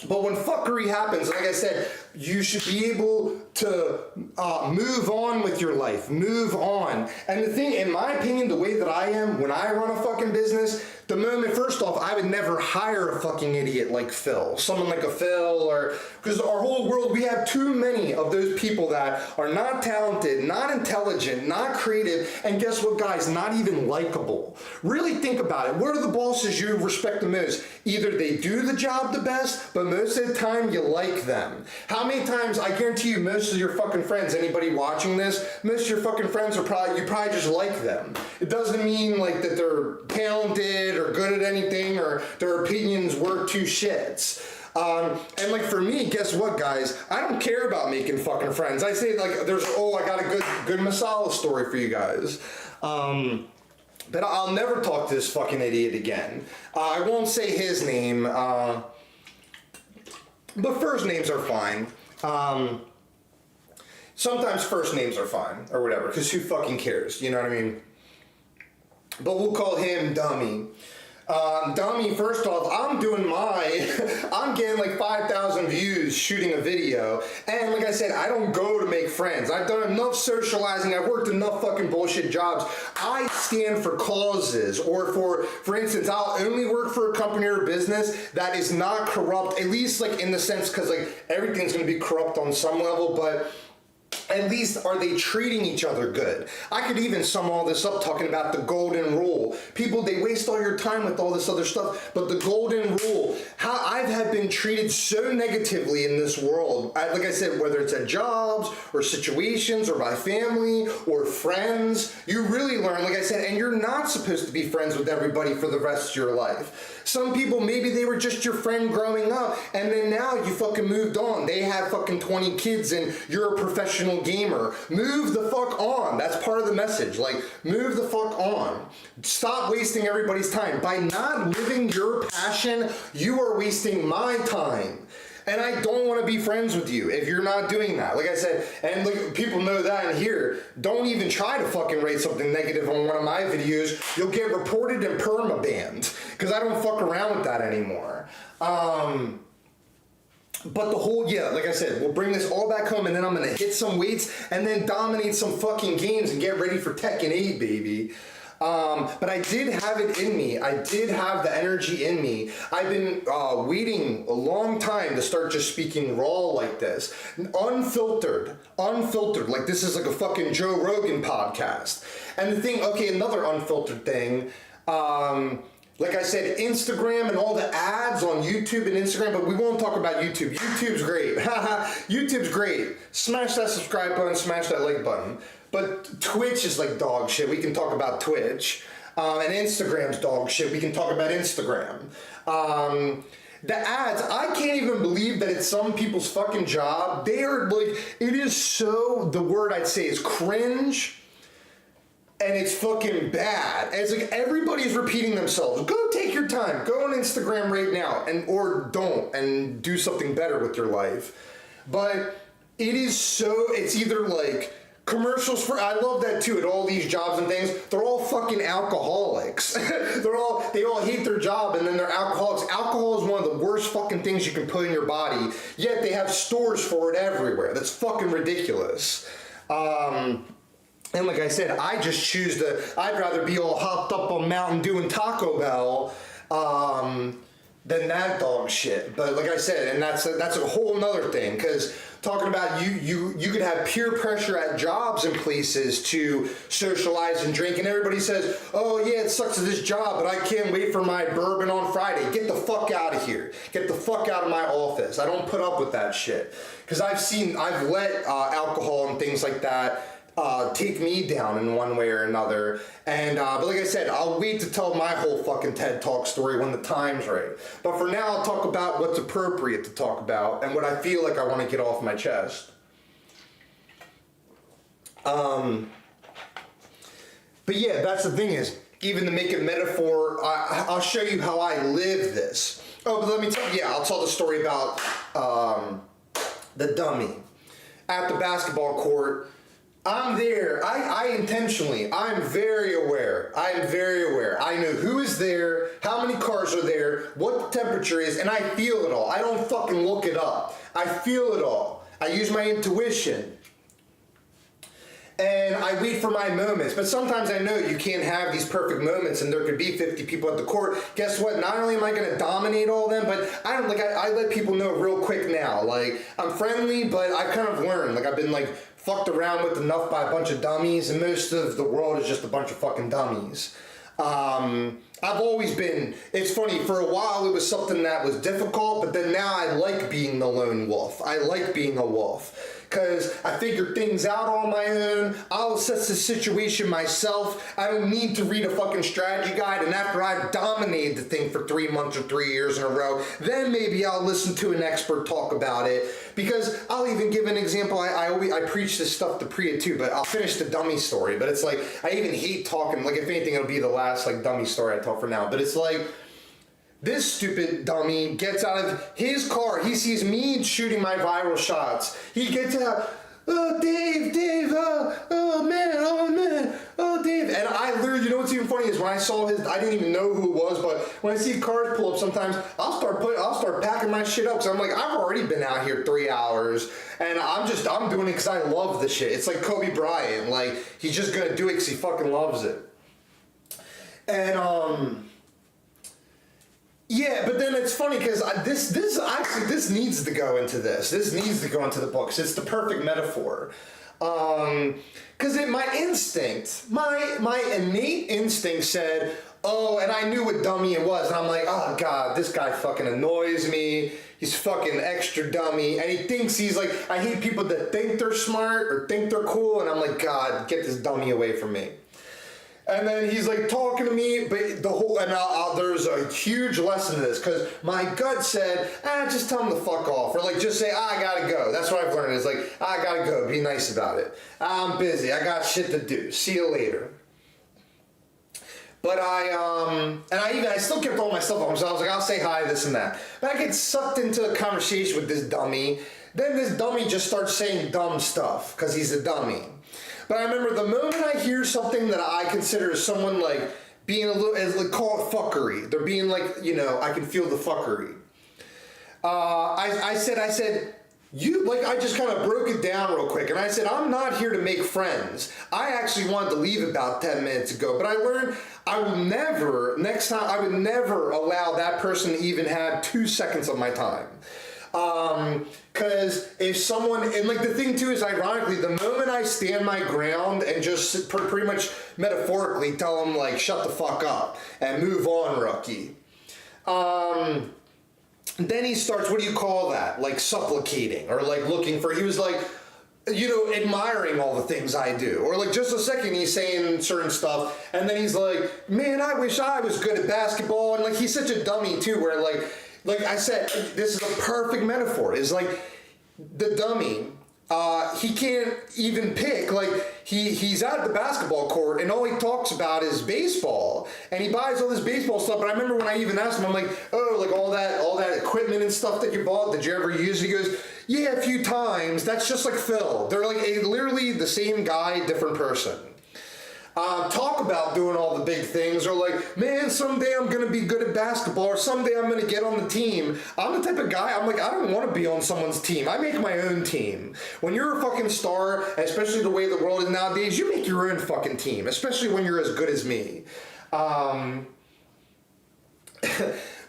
But when fuckery happens, like I said, you should be able to move on with your life. Move on. And the thing, in my opinion, the way that I am, when I run a fucking business, the moment, first off, I would never hire a fucking idiot like Phil. Someone like a Phil, or, because our whole world, we have too many of those people that are not talented, not intelligent, not creative, and guess what, guys, not even likable. Really think about it. What are the bosses you respect the most? Either they do the job the best, but most of the time you like them. How many times, I guarantee you, most of your fucking friends, anybody watching this, most of your fucking friends are probably, you probably just like them. It doesn't mean like that they're talented or good at anything or their opinions worth two shits. And like for me, guess what, guys? I don't care about making fucking friends. I say like there's, I got a good masala story for you guys. But I'll never talk to this fucking idiot again. I won't say his name, but first names are fine. Sometimes first names are fine, or whatever, because who fucking cares, you know what I mean? But we'll call him Dummy. Dummy, first off, I'm getting like 5,000 views shooting a video. And like I said, I don't go to make friends. I've done enough socializing. I've worked enough fucking bullshit jobs. I stand for causes, or for instance, I'll only work for a company or business that is not corrupt, at least like in the sense, because like everything's going to be corrupt on some level, but at least are they treating each other good? I could even sum all this up talking about the golden rule. People, they waste all your time with all this other stuff, but the golden rule, how I've been treated so negatively in this world. Like I said, whether it's at jobs or situations or by family or friends, you really learn, like I said, and you're not supposed to be friends with everybody for the rest of your life. Some people, maybe they were just your friend growing up, and then now you fucking moved on. They have fucking 20 kids and you're a professional gamer. Move the fuck on. That's part of the message. Like, move the fuck on. Stop wasting everybody's time. By not living your passion, you are wasting my time. And I don't want to be friends with you if you're not doing that. Like I said, and like, people know that in here, don't even try to fucking write something negative on one of my videos. You'll get reported and perma-banned because I don't fuck around with that anymore. But the whole, like I said, we'll bring this all back home and then I'm going to hit some weights and then dominate some fucking games and get ready for Tekken 8, baby. But I did have it in me. I did have the energy in me. I've been waiting a long time to start just speaking raw like this. Unfiltered. Like this is like a fucking Joe Rogan podcast. And the thing, okay, another unfiltered thing, like I said, Instagram and all the ads on YouTube and Instagram, but we won't talk about YouTube. YouTube's great. YouTube's great. Smash that subscribe button, smash that like button. But Twitch is like dog shit. We can talk about Twitch. And Instagram's dog shit. We can talk about Instagram. The ads, I can't even believe that it's some people's fucking job. They are like, it is so, the word I'd say is cringe. And it's fucking bad. And it's like everybody's repeating themselves. Go take your time. Go on Instagram right now. Or don't. And do something better with your life. But it is so, it's either like commercials for, I love that too, at all these jobs and things, they're all fucking alcoholics. They all hate their job and then they're alcoholics. Alcohol is one of the worst fucking things you can put in your body, yet they have stores for it everywhere. That's fucking ridiculous. And like I said, I just choose I'd rather be all hopped up on Mountain Dew and Taco Bell, than that dog shit. But like I said, and that's a whole nother thing, because talking about you could have peer pressure at jobs and places to socialize and drink, and everybody says, oh yeah, it sucks at this job, but I can't wait for my bourbon on Friday. Get the fuck out of here. Get the fuck out of my office. I don't put up with that shit. Because I've let alcohol and things like that take me down in one way or another. And but like I said, I'll wait to tell my whole fucking TED Talk story when the time's right. But for now, I'll talk about what's appropriate to talk about and what I feel like I want to get off my chest. But yeah, that's the thing is, even to make a metaphor, I'll show you how I live this. Oh, but let me tell you, I'll tell the story about the dummy. At the basketball court, I'm there. I'm very aware. I know who is there, how many cars are there, what the temperature is, and I feel it all. I don't fucking look it up. I feel it all. I use my intuition. And I wait for my moments. But sometimes I know you can't have these perfect moments and there could be 50 people at the court. Guess what? Not only am I going to dominate all of them, but I let people know real quick now. Like, I'm friendly, but I kind of learned. Like, I've been like fucked around with enough by a bunch of dummies, and most of the world is just a bunch of fucking dummies. I've always been, it's funny, for a while it was something that was difficult, but then now I like being the lone wolf. I like being a wolf. Because I figure things out on my own. I'll assess the situation myself. I don't need to read a fucking strategy guide. And after I've dominated the thing for 3 months or 3 years in a row, then maybe I'll listen to an expert talk about it. Because I'll even give an example. I preach this stuff to Priya too, but I'll finish the dummy story. But it's like, I even hate talking. Like, if anything, it'll be the last like dummy story I tell for now. But it's like, this stupid dummy gets out of his car. He sees me shooting my viral shots. He gets out. Oh, Dave, oh man, oh, Dave. And I literally, you know what's even funny is when I saw his, I didn't even know who it was, but when I see cars pull up sometimes, I'll start packing my shit up. Because I'm like, I've already been out here 3 hours. And I'm doing it because I love the shit. It's like Kobe Bryant. Like, he's just going to do it because he fucking loves it. And, yeah, but then it's funny because this needs to go into this. This needs to go into the books. It's the perfect metaphor. Because my instinct, my innate instinct said, oh, and I knew what dummy it was. And I'm like, oh, God, this guy fucking annoys me. He's fucking extra dummy. And he thinks he's like, I hate people that think they're smart or think they're cool. And I'm like, God, get this dummy away from me. And then he's like talking to me, but there's a huge lesson to this because my gut said, just tell him to fuck off, or like just say, I gotta go. That's what I've learned is like, I gotta go. Be nice about it. I'm busy. I got shit to do. See you later. But I still kept all my stuff on, so I was like, I'll say hi, this and that. But I get sucked into a conversation with this dummy. Then this dummy just starts saying dumb stuff because he's a dummy. But I remember the moment I hear something that I consider someone like being a little, like call it fuckery. They're being like, I can feel the fuckery. I said, you, like, I just kind of broke it down real quick. And I said, I'm not here to make friends. I actually wanted to leave about 10 minutes ago. But I learned I would never allow that person to even have 2 seconds of my time. Because if someone, and like the thing too is ironically, the moment I stand my ground and just pretty much metaphorically tell them like, shut the fuck up and move on, rookie. Then he starts, what do you call that? Like supplicating or like looking for, he was like, admiring all the things I do. Or like just a second he's saying certain stuff and then he's like, man, I wish I was good at basketball. And like, he's such a dummy too, where like I said, this is a perfect metaphor. It's like the dummy, he can't even pick. Like he's at the basketball court and all he talks about is baseball. And he buys all this baseball stuff. But I remember when I even asked him, I'm like, oh, like all that equipment and stuff that you bought, did you ever use it? He goes, yeah, a few times. That's just like Phil. They're like literally the same guy, different person. Talk about doing all the big things, or like, man, someday I'm going to be good at basketball, or someday I'm going to get on the team. I'm the type of guy, I'm like, I don't want to be on someone's team. I make my own team. When you're a fucking star, especially the way the world is nowadays, you make your own fucking team, especially when you're as good as me.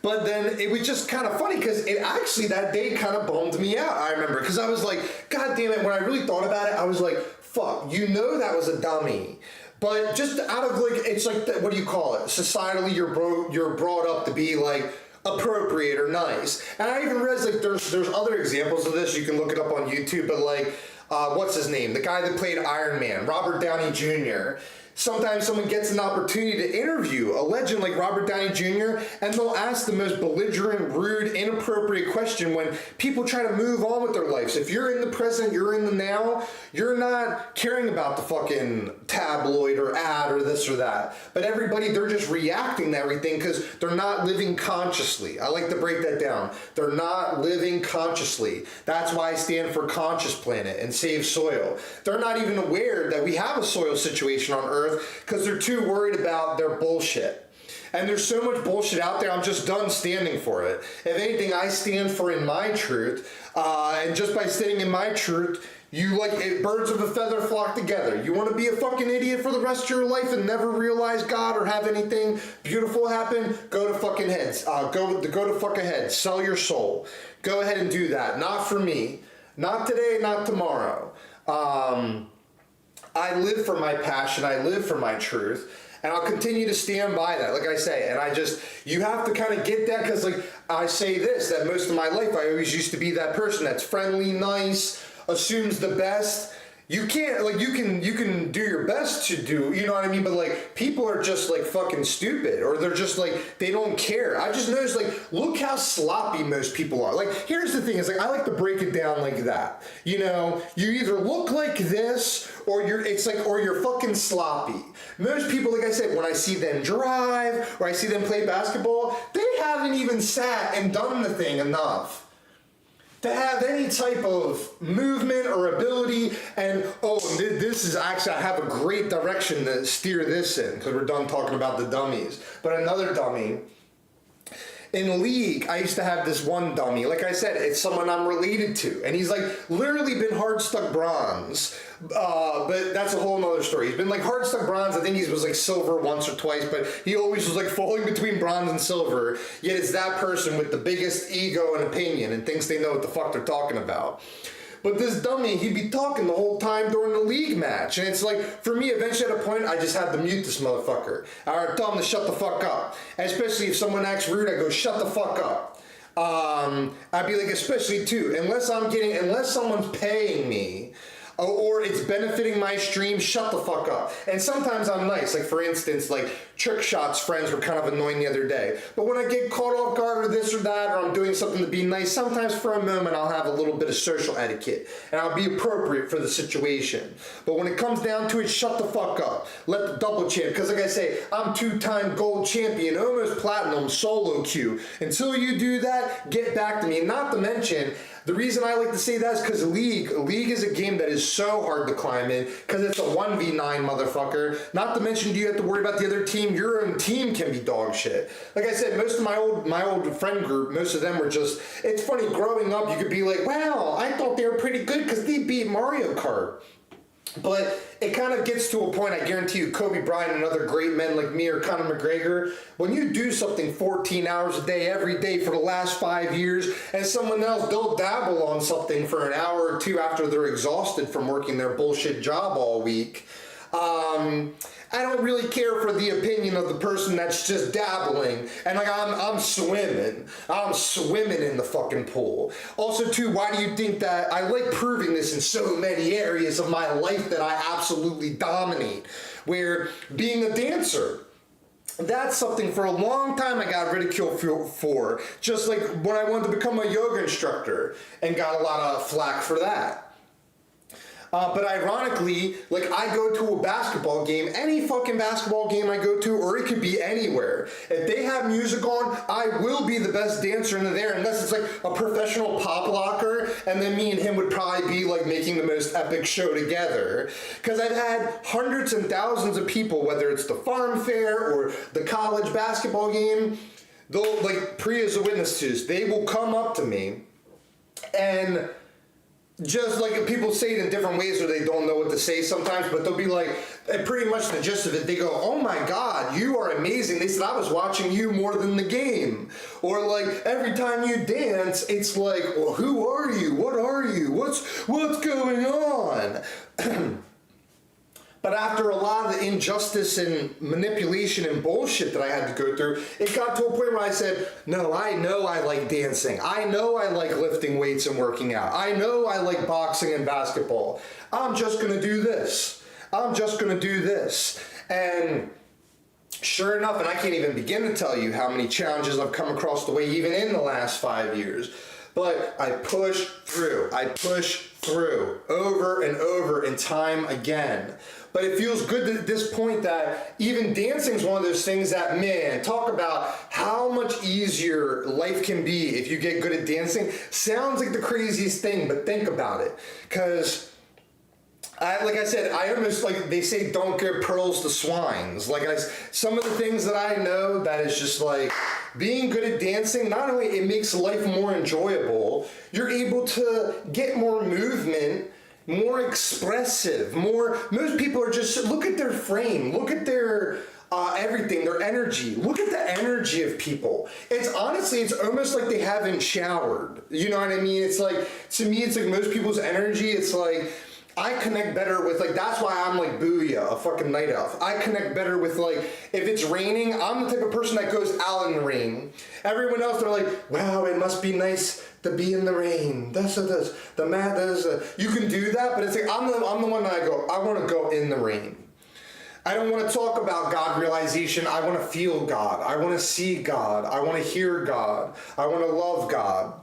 But then it was just kind of funny because it actually that day kind of bummed me out. I remember because I was like, God damn it. When I really thought about it, I was like, fuck, that was a dummy. But just out of like, it's like, what do you call it? Societally, you're brought up to be like appropriate or nice. And I even realized like there's other examples of this. You can look it up on YouTube. But like, what's his name? The guy that played Iron Man, Robert Downey Jr. Sometimes someone gets an opportunity to interview a legend like Robert Downey Jr. and they'll ask the most belligerent, rude, inappropriate question when people try to move on with their lives. If you're in the present, you're in the now, you're not caring about the fucking tabloid or ad or this or that. But everybody, they're just reacting to everything because they're not living consciously. I like to break that down. They're not living consciously. That's why I stand for Conscious Planet and Save Soil. They're not even aware that we have a soil situation on Earth because they're too worried about their bullshit. And there's so much bullshit out there, I'm just done standing for it. If anything, I stand for in my truth. And just by standing in my truth, birds of a feather flock together. You want to be a fucking idiot for the rest of your life and never realize God or have anything beautiful happen? Go to fucking heads. Go to fucking heads. Sell your soul. Go ahead and do that. Not for me. Not today, not tomorrow. I live for my passion, I live for my truth, and I'll continue to stand by that, like I say, and you have to kind of get that, because like, I say this, that most of my life, I always used to be that person that's friendly, nice, assumes the best. You can't, like, you can do your best to do, you know what I mean? But, like, people are just, like, fucking stupid. Or they're just, like, they don't care. I just noticed, like, look how sloppy most people are. Like, here's the thing. Is like, I like to break it down like that. You know, you either look like this, or you're fucking sloppy. Most people, like I said, when I see them drive, or I see them play basketball, they haven't even sat and done the thing enough to have any type of movement or ability. And this is actually, I have a great direction to steer this in, because we're done talking about the dummies. But another dummy, in League, I used to have this one dummy. Like I said, it's someone I'm related to. And he's like literally been hard stuck bronze. But that's a whole nother story. He's been like hard stuck bronze. I think he was like silver once or twice, but he always was like falling between bronze and silver. Yet it's that person with the biggest ego and opinion and thinks they know what the fuck they're talking about. But this dummy, he'd be talking the whole time during the League match. And it's like, for me, eventually at a point, I just had to mute this motherfucker. I tell him to shut the fuck up. And especially if someone acts rude, I go, shut the fuck up. I'd be like, especially too, unless someone's paying me, or it's benefiting my stream, shut the fuck up. And sometimes I'm nice. Like, for instance, like, Trick Shot's friends were kind of annoying the other day. But when I get caught off guard or this or that, or I'm doing something to be nice, sometimes for a moment I'll have a little bit of social etiquette. And I'll be appropriate for the situation. But when it comes down to it, shut the fuck up. Let the double champ, because like I say, I'm 2-time gold champion, almost platinum solo queue. Until you do that, get back to me. And not to mention, the reason I like to say that is because League is a game that is so hard to climb in, because it's a 1v9 motherfucker. Not to mention, do you have to worry about the other team? Your own team can be dog shit. Like I said, most of my old friend group, most of them were just, it's funny, growing up, you could be like, wow, I thought they were pretty good because they beat Mario Kart. But it kind of gets to a point, I guarantee you, Kobe Bryant and other great men like me or Conor McGregor, when you do something 14 hours a day, every day for the last 5 years, and someone else, they'll dabble on something for an hour or two after they're exhausted from working their bullshit job all week. I don't really care for the opinion of the person that's just dabbling. And like, I'm swimming in the fucking pool. Also too, why do you think that I like proving this in so many areas of my life that I absolutely dominate? Where being a dancer, that's something for a long time I got ridiculed for. Just like when I wanted to become a yoga instructor and got a lot of flack for that. But ironically, like, I go to a basketball game, any fucking basketball game I go to, or it could be anywhere. If they have music on, I will be the best dancer in there, unless it's like a professional pop locker, and then me and him would probably be like making the most epic show together. Because I've had hundreds and thousands of people, whether it's the farm fair or the college basketball game, they'll, like, Priya's a witness to this, they will come up to me and just like people say it in different ways or they don't know what to say sometimes, but they'll be like, pretty much the gist of it, they go, oh my God, you are amazing. They said, I was watching you more than the game. Or like, every time you dance, it's like, well, who are you? What are you? What's going on? But after a lot of the injustice and manipulation and bullshit that I had to go through, it got to a point where I said, no, I know I like dancing. I know I like lifting weights and working out. I know I like boxing and basketball. I'm just going to do this. I'm just going to do this. And sure enough, and I can't even begin to tell you how many challenges I've come across the way, even in the last 5 years. But I push through over and over and time again. But it feels good at this point that even dancing is one of those things that, man, talk about how much easier life can be if you get good at dancing. Sounds like the craziest thing, but think about it. Because, like I said, I almost, like they say, don't give pearls to swines. Some of the things that I know that is just like, being good at dancing, not only it makes life more enjoyable, you're able to get more movement, more expressive, most people are just, look at their frame, look at their everything, their energy, look at the energy of people. It's honestly, it's almost like they haven't showered. You know what I mean? It's like, to me, it's like most people's energy, it's like, I connect better with, like, that's why I'm like Booyah, a fucking night elf. I connect better with, like, if it's raining, I'm the type of person that goes out in the rain. Everyone else, they're like, wow, it must be nice to be in the rain. You can do that, but it's like, I'm the one that I want to go in the rain. I don't want to talk about God realization. I want to feel God. I want to see God. I want to hear God. I want to love God.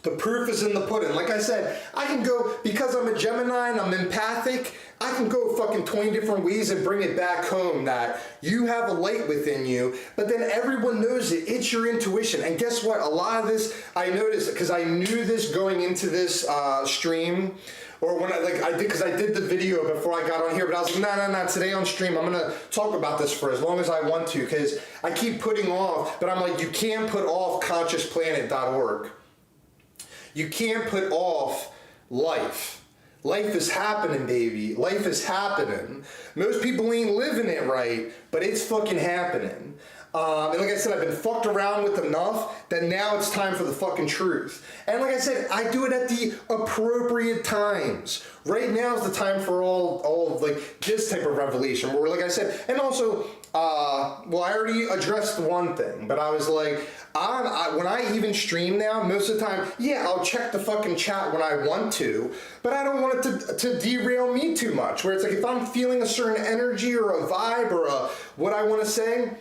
The proof is in the pudding. Like I said, I can go, because I'm a Gemini and I'm empathic, I can go fucking 20 different ways and bring it back home that you have a light within you, but then everyone knows it. It's your intuition. And guess what? A lot of this, I noticed, because I knew this going into this stream, or when I did the video before I got on here, but I was like, no, today on stream, I'm going to talk about this for as long as I want to, because I keep putting off, but I'm like, you can't put off consciousplanet.org. You can't put off life. Life is happening, baby. Life is happening. Most people ain't living it right, but it's fucking happening. And like I said, I've been fucked around with enough that now it's time for the fucking truth. And like I said, I do it at the appropriate times. Right now is the time for all of like this type of revelation where, like I said, and also, well, I already addressed one thing, but I was like, when I even stream now, most of the time, yeah, I'll check the fucking chat when I want to, but I don't want it to derail me too much, where it's like, if I'm feeling a certain energy or a vibe or what I want to say,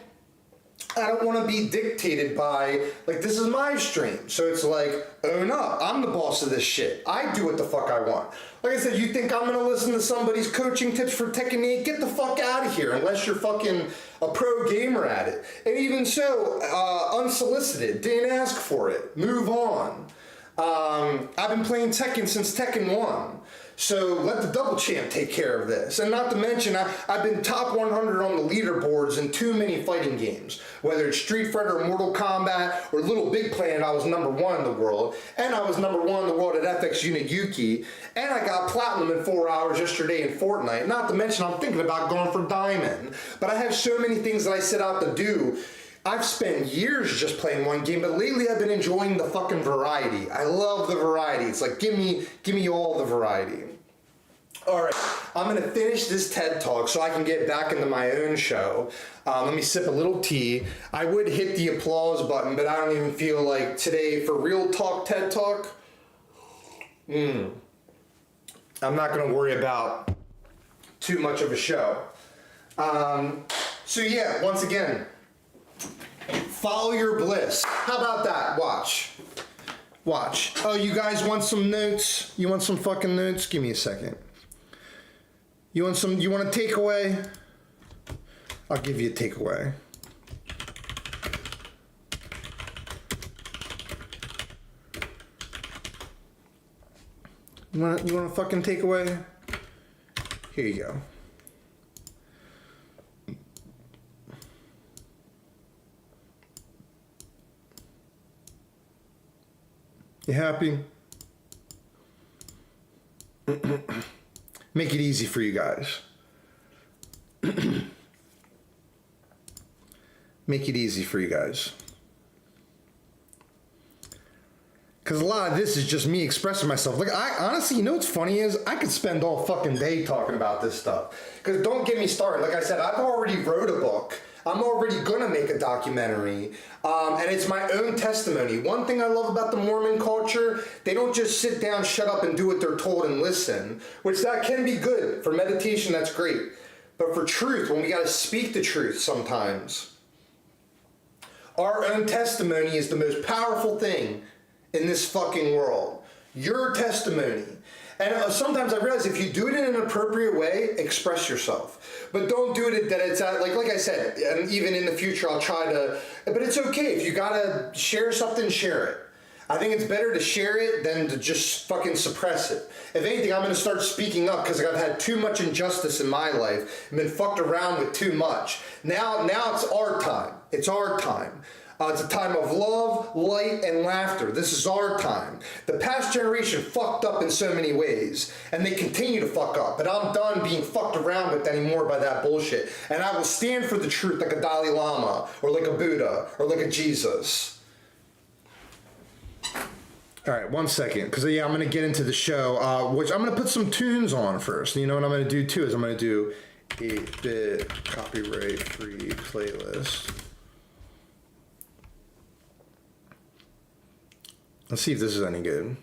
I don't want to be dictated by, like, this is my stream. So it's like, own up. I'm the boss of this shit. I do what the fuck I want. Like I said, you think I'm going to listen to somebody's coaching tips for Tekken 8? Get the fuck out of here, unless you're fucking a pro gamer at it. And even so, unsolicited. Didn't ask for it. Move on. I've been playing Tekken since Tekken 1. So let the double champ take care of this. And not to mention, I've been top 100 on the leaderboards in too many fighting games. Whether it's Street Fighter or Mortal Kombat or Little Big Planet, I was #1 in the world. And I was #1 in the world at FX Unit Yuki. And I got Platinum in 4 hours yesterday in Fortnite. Not to mention, I'm thinking about going for Diamond. But I have so many things that I set out to do. I've spent years just playing one game, but lately I've been enjoying the fucking variety. I love the variety. It's like, give me all the variety. All right, I'm gonna finish this TED Talk so I can get back into my own show. Let me sip a little tea. I would hit the applause button, but I don't even feel like today for Real Talk TED Talk. I'm not gonna worry about too much of a show. So yeah, once again, follow your bliss. How about that? Watch. Oh, you guys want some notes? You want some fucking notes? Give me a second. You want a takeaway? I'll give you a takeaway. You want a fucking takeaway? Here you go. You happy? make it easy for you guys. Make it easy for you guys. Because a lot of this is just me expressing myself. Like, I honestly, you know what's funny is I could spend all fucking day talking about this stuff. Because don't get me started. Like I said, I've already wrote a book. I'm already gonna make a documentary. And it's my own testimony. One thing I love about the Mormon culture, they don't just sit down, shut up, and do what they're told and listen. Which that can be good. For meditation, that's great. But for truth, when we gotta speak the truth sometimes, our own testimony is the most powerful thing in this fucking world. Your testimony. And sometimes I realize if you do it in an appropriate way, express yourself. But don't do it that it's at, like I said, and even in the future I'll try to, but it's okay. If you gotta share something, share it. I think it's better to share it than to just fucking suppress it. If anything, I'm gonna start speaking up because I've had too much injustice in my life. I've been fucked around with too much. Now it's our time. It's our time. It's a time of love, light, and laughter. This is our time. The past generation fucked up in so many ways, and they continue to fuck up. But I'm done being fucked around with anymore by that bullshit. And I will stand for the truth like a Dalai Lama, or like a Buddha, or like a Jesus. All right, 1 second, because yeah, I'm gonna get into the show, which I'm gonna put some tunes on first. You know what I'm gonna do too is I'm gonna do 8-bit copyright-free playlist. Let's see if this is any good.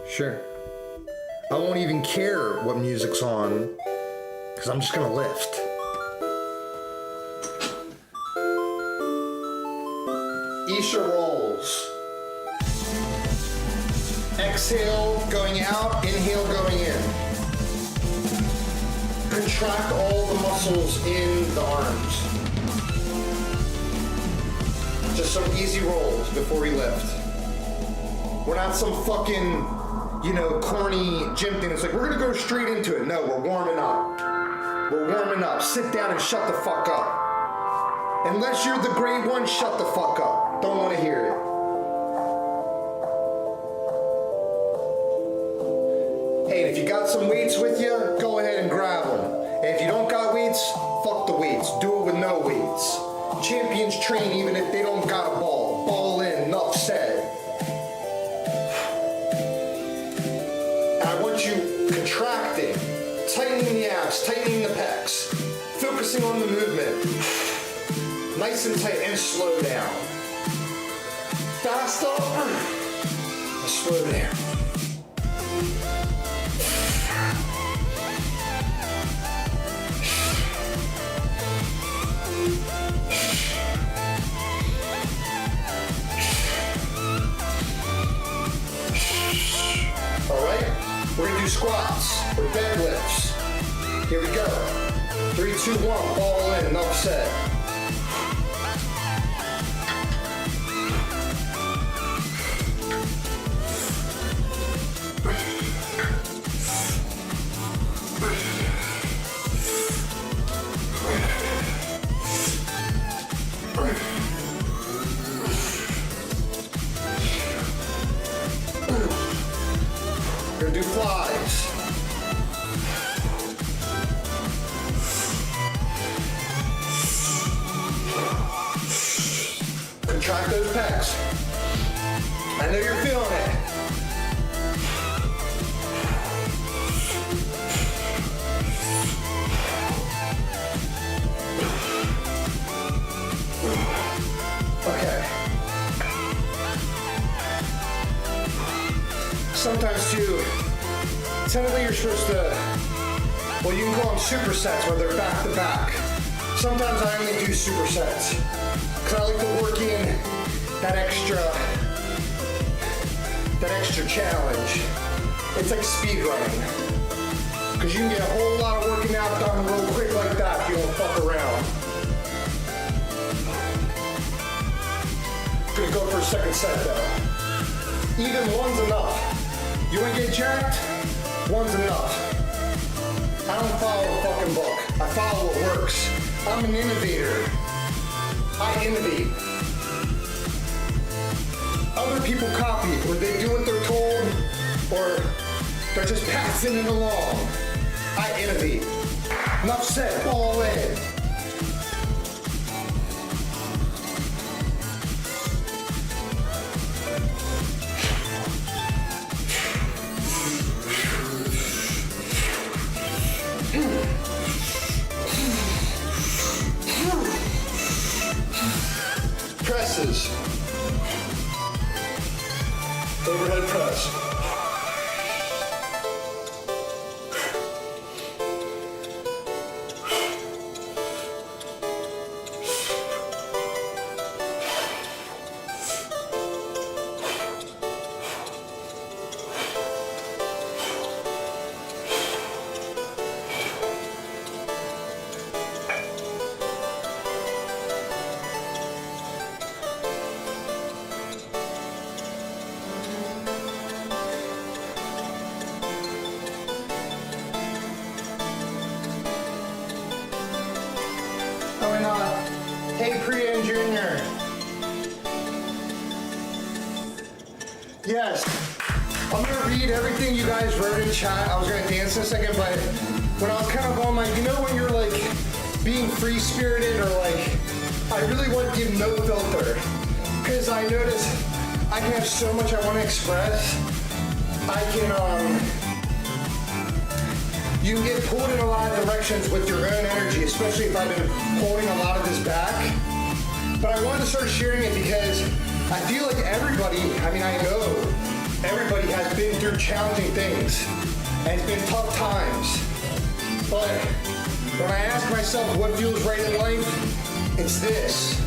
Sure. I won't even care what music's on, because I'm just gonna lift. Isha rolls. Exhale going out, inhale going in. Contract all the muscles in the arms. Just some easy rolls before we lift. We're not some fucking, corny gym thing. It's like, we're gonna go straight into it. No, we're warming up. We're warming up. Sit down and shut the fuck up. Unless you're the great one, shut the fuck up. Don't want to hear it. Hey, and if you got some weights with you, go ahead and grab them. And if you don't got weights, fuck the weights. Do it with no weights. Champions train even if they don't got a ball. Ball in, enough said. And I want you contracting, tightening the abs, tightening the pecs, focusing on the movement. Nice and tight and slow down. Fast up and slow down. We're gonna do squats or deadlifts. Here we go. 3, 2, 1, ball in, enough said. We're gonna do flies. Contract those pecs. I know you're feeling it. Okay. Sometimes too, technically you're supposed to, well, you can call them supersets where they're back to back. Sometimes I only do supersets because I like to work in that extra challenge. It's like speed running because you can get a whole lot of working out done real quick like that if you don't fuck around. Gonna go for a second set though. Even one's enough. You wanna get jacked? One's enough. I don't follow a fucking book. I follow what works. I'm an innovator. I innovate. Other people copy, or they do what they're told, or they're just passing it along. I innovate. Enough said, all in. Presses. Overhead press. Hey, Priya and Junior. Yes, I'm gonna read everything you guys wrote in chat. I was gonna dance in a second, but when I was kind of on my, you know when you're like being free-spirited or like, I really want to give no filter. Because I notice I can have so much I want to express. You can get pulled in a lot of directions with your own energy, especially if I've been holding a lot of this back. But I wanted to start sharing it because I feel like everybody, I know everybody has been through challenging things and it's been tough times. But when I ask myself what feels right in life, it's this.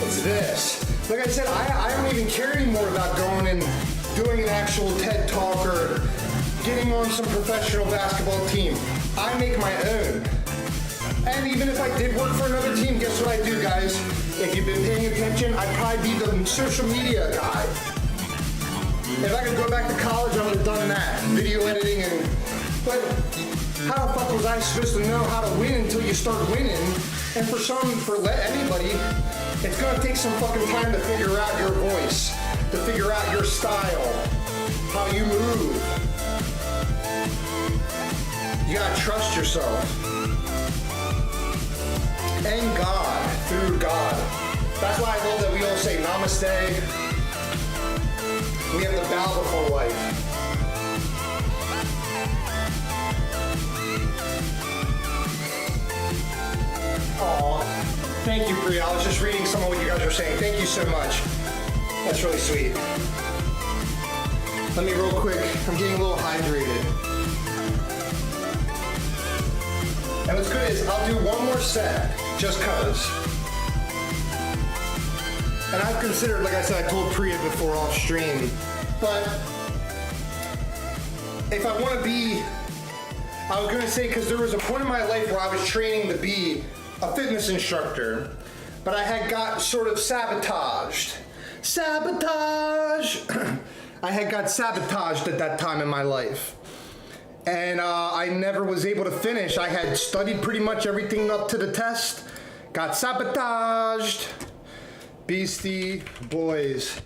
It's this. Like I said, I don't even care anymore about going and doing an actual TED Talk or getting on some professional basketball team. I make my own. And even if I did work for another team, guess what I do, guys? If you've been paying attention, I'd probably be the social media guy. If I could go back to college, I would have done that. Video editing but how the fuck was I supposed to know how to win until you start winning? And for anybody, it's gonna take some fucking time to figure out your voice, to figure out your style, how you move. You gotta trust yourself. And God, through God. That's why I love that we all say namaste. We have to bow before life. Aw, thank you, Priya. I was just reading some of what you guys were saying. Thank you so much. That's really sweet. Let me real quick, I'm getting a little hydrated. And what's good is I'll do one more set, just cause. And I've considered, like I said, I told Priya before off stream, but if I want to be, I was gonna say, because there was a point in my life where I was training to be a fitness instructor, but I had got sort of sabotaged. Sabotage! I had got sabotaged at that time in my life. And I never was able to finish. I had studied pretty much everything up to the test, got sabotaged. Beastie Boys.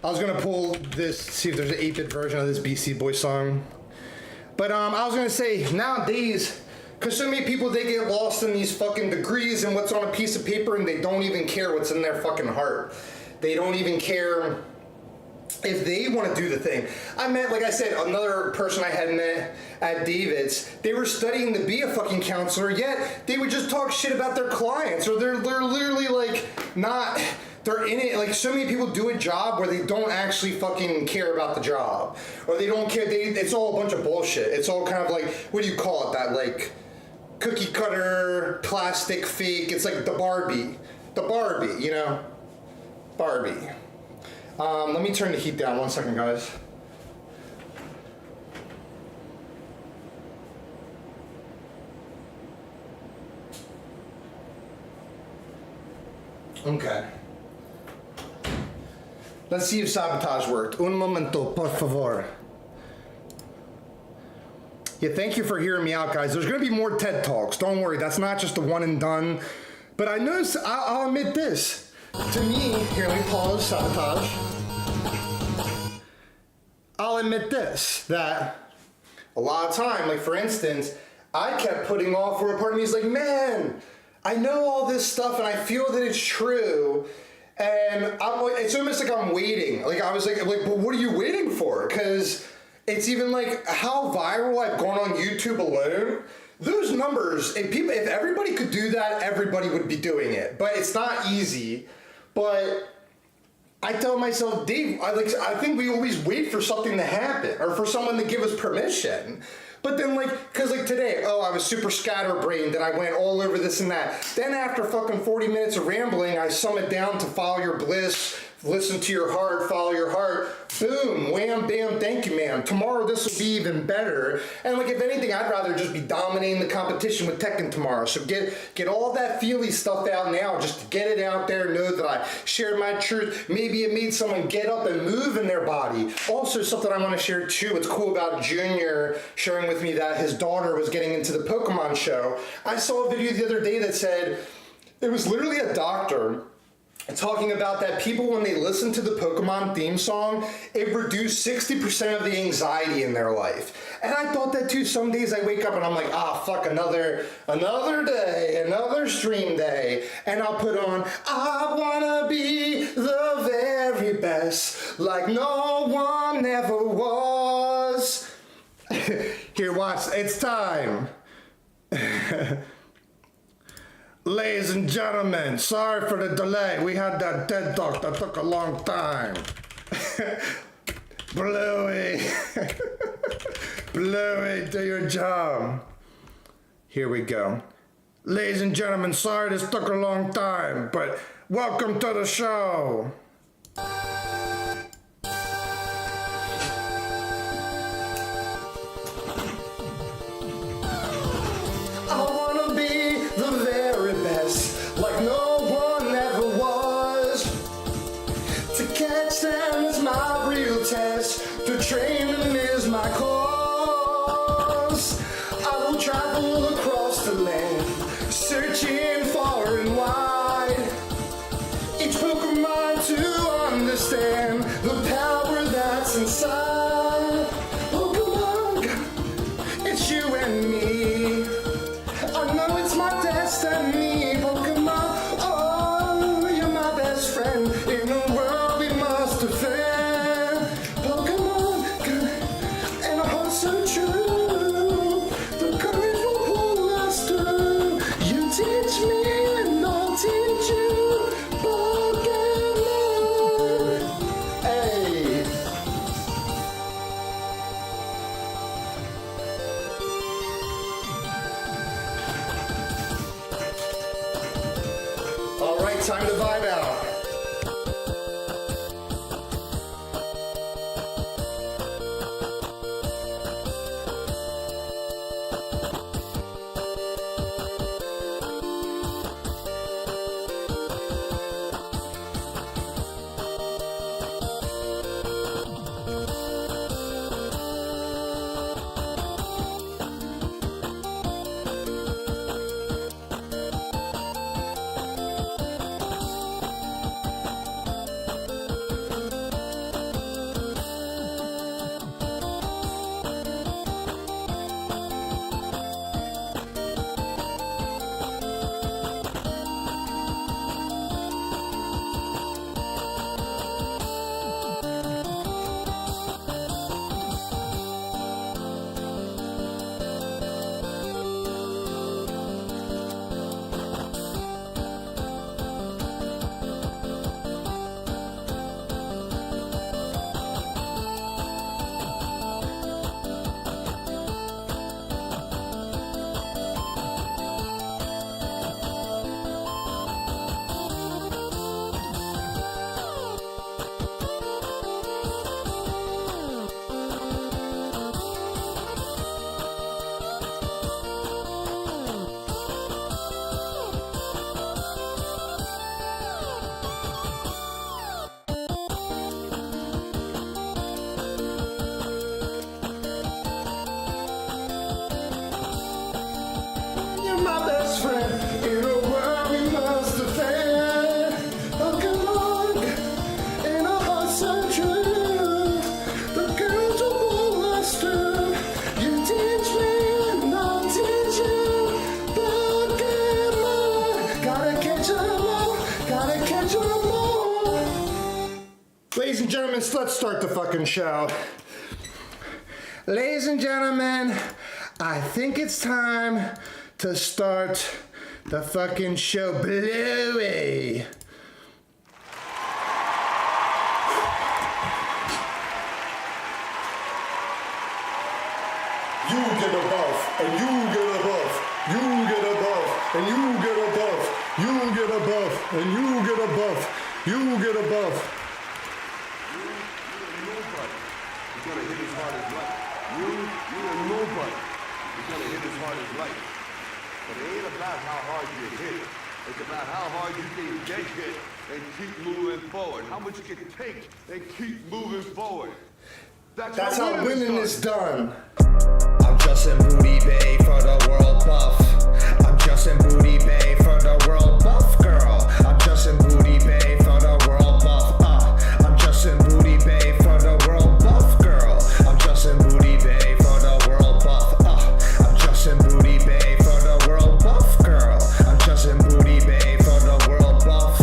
I was gonna pull this, see if there's an 8-bit version of this Beastie Boys song. But I was gonna say, nowadays, because so many people, they get lost in these fucking degrees and what's on a piece of paper, and they don't even care what's in their fucking heart. They don't even care if they want to do the thing. I met, like I said, another person I had met at David's. They were studying to be a fucking counselor, yet they would just talk shit about their clients, or they're literally like not, they're in it, like so many people do a job where they don't actually fucking care about the job. Or they don't care, it's all a bunch of bullshit. It's all kind of like, what do you call it, that like cookie cutter, plastic, fake, it's like the Barbie, you know? Barbie. Let me turn the heat down 1 second, guys. Okay. Let's see if sabotage worked. Un momento, por favor. Yeah, thank you for hearing me out, guys. There's going to be more TED Talks. Don't worry, that's not just a one and done. But I noticed, I'll admit this. To me, here, let me pause, sabotage. I'll admit this, that a lot of time, like for instance, I kept putting off where a part of me is like, man, I know all this stuff and I feel that it's true. And I'm like, it's almost like I'm waiting. Like I was like, but what are you waiting for? Because it's even like how viral I've gone on YouTube alone. Those numbers, if everybody could do that, everybody would be doing it. But it's not easy. But I tell myself, Dave, I think we always wait for something to happen or for someone to give us permission. But then cause today, I was super scatterbrained and I went all over this and that. Then after fucking 40 minutes of rambling, I sum it down to follow your bliss, listen to your heart, follow your heart. Boom, wham, bam, thank you, ma'am. Tomorrow this will be even better. And if anything, I'd rather just be dominating the competition with Tekken tomorrow. So get all that feely stuff out now, just to get it out there, know that I shared my truth. Maybe it made someone get up and move in their body. Also, something I want to share too, what's cool about Junior sharing with me that his daughter was getting into the Pokemon show. I saw a video the other day that said, it was literally a doctor talking about that people, when they listen to the Pokemon theme song, it reduced 60% of the anxiety in their life. And I thought that too. Some days I wake up and I'm like, fuck, another day, another stream day. And I'll put on, I wanna be the very best, like no one ever was. Here, watch, it's time. Ladies and gentlemen, sorry for the delay. We had that TED Talk that took a long time. Bluey. Bluey, do your job. Here we go. Ladies and gentlemen, sorry this took a long time, but welcome to the show. Like no one ever was. To catch them is my real test. To train them is my cause. I will travel across the land, searching far and wide. Each Pokemon to understand the power that's inside. Pokemon, it's you and me. I know it's my destiny. Time to vibe out. gentlemen, let's start the fucking show. Ladies and gentlemen, I think it's time to start the fucking show. Bluey. You get a buff, and you get a buff. You get a buff, and you get a buff. You get a buff, and you get a buff. You get a buff. You're gonna hit as hard as life. You are nobody. You're gonna hit as hard as life. But it ain't about how hard you hit. It's about how hard you can get hit and keep moving forward. How much you can take and keep moving forward. That's how winning is done. I'm just in Booty Bay for the world buff. I'm just in Booty Bay for the world buff, girl. I'm just in Booty Bay for the world buff. I'm just in Booty Bay for the world buff, girl. I'm just in Booty Bay for the world buff. I'm just in Booty Bay for the world buff, girl. I'm just in Booty Bay for the world buff.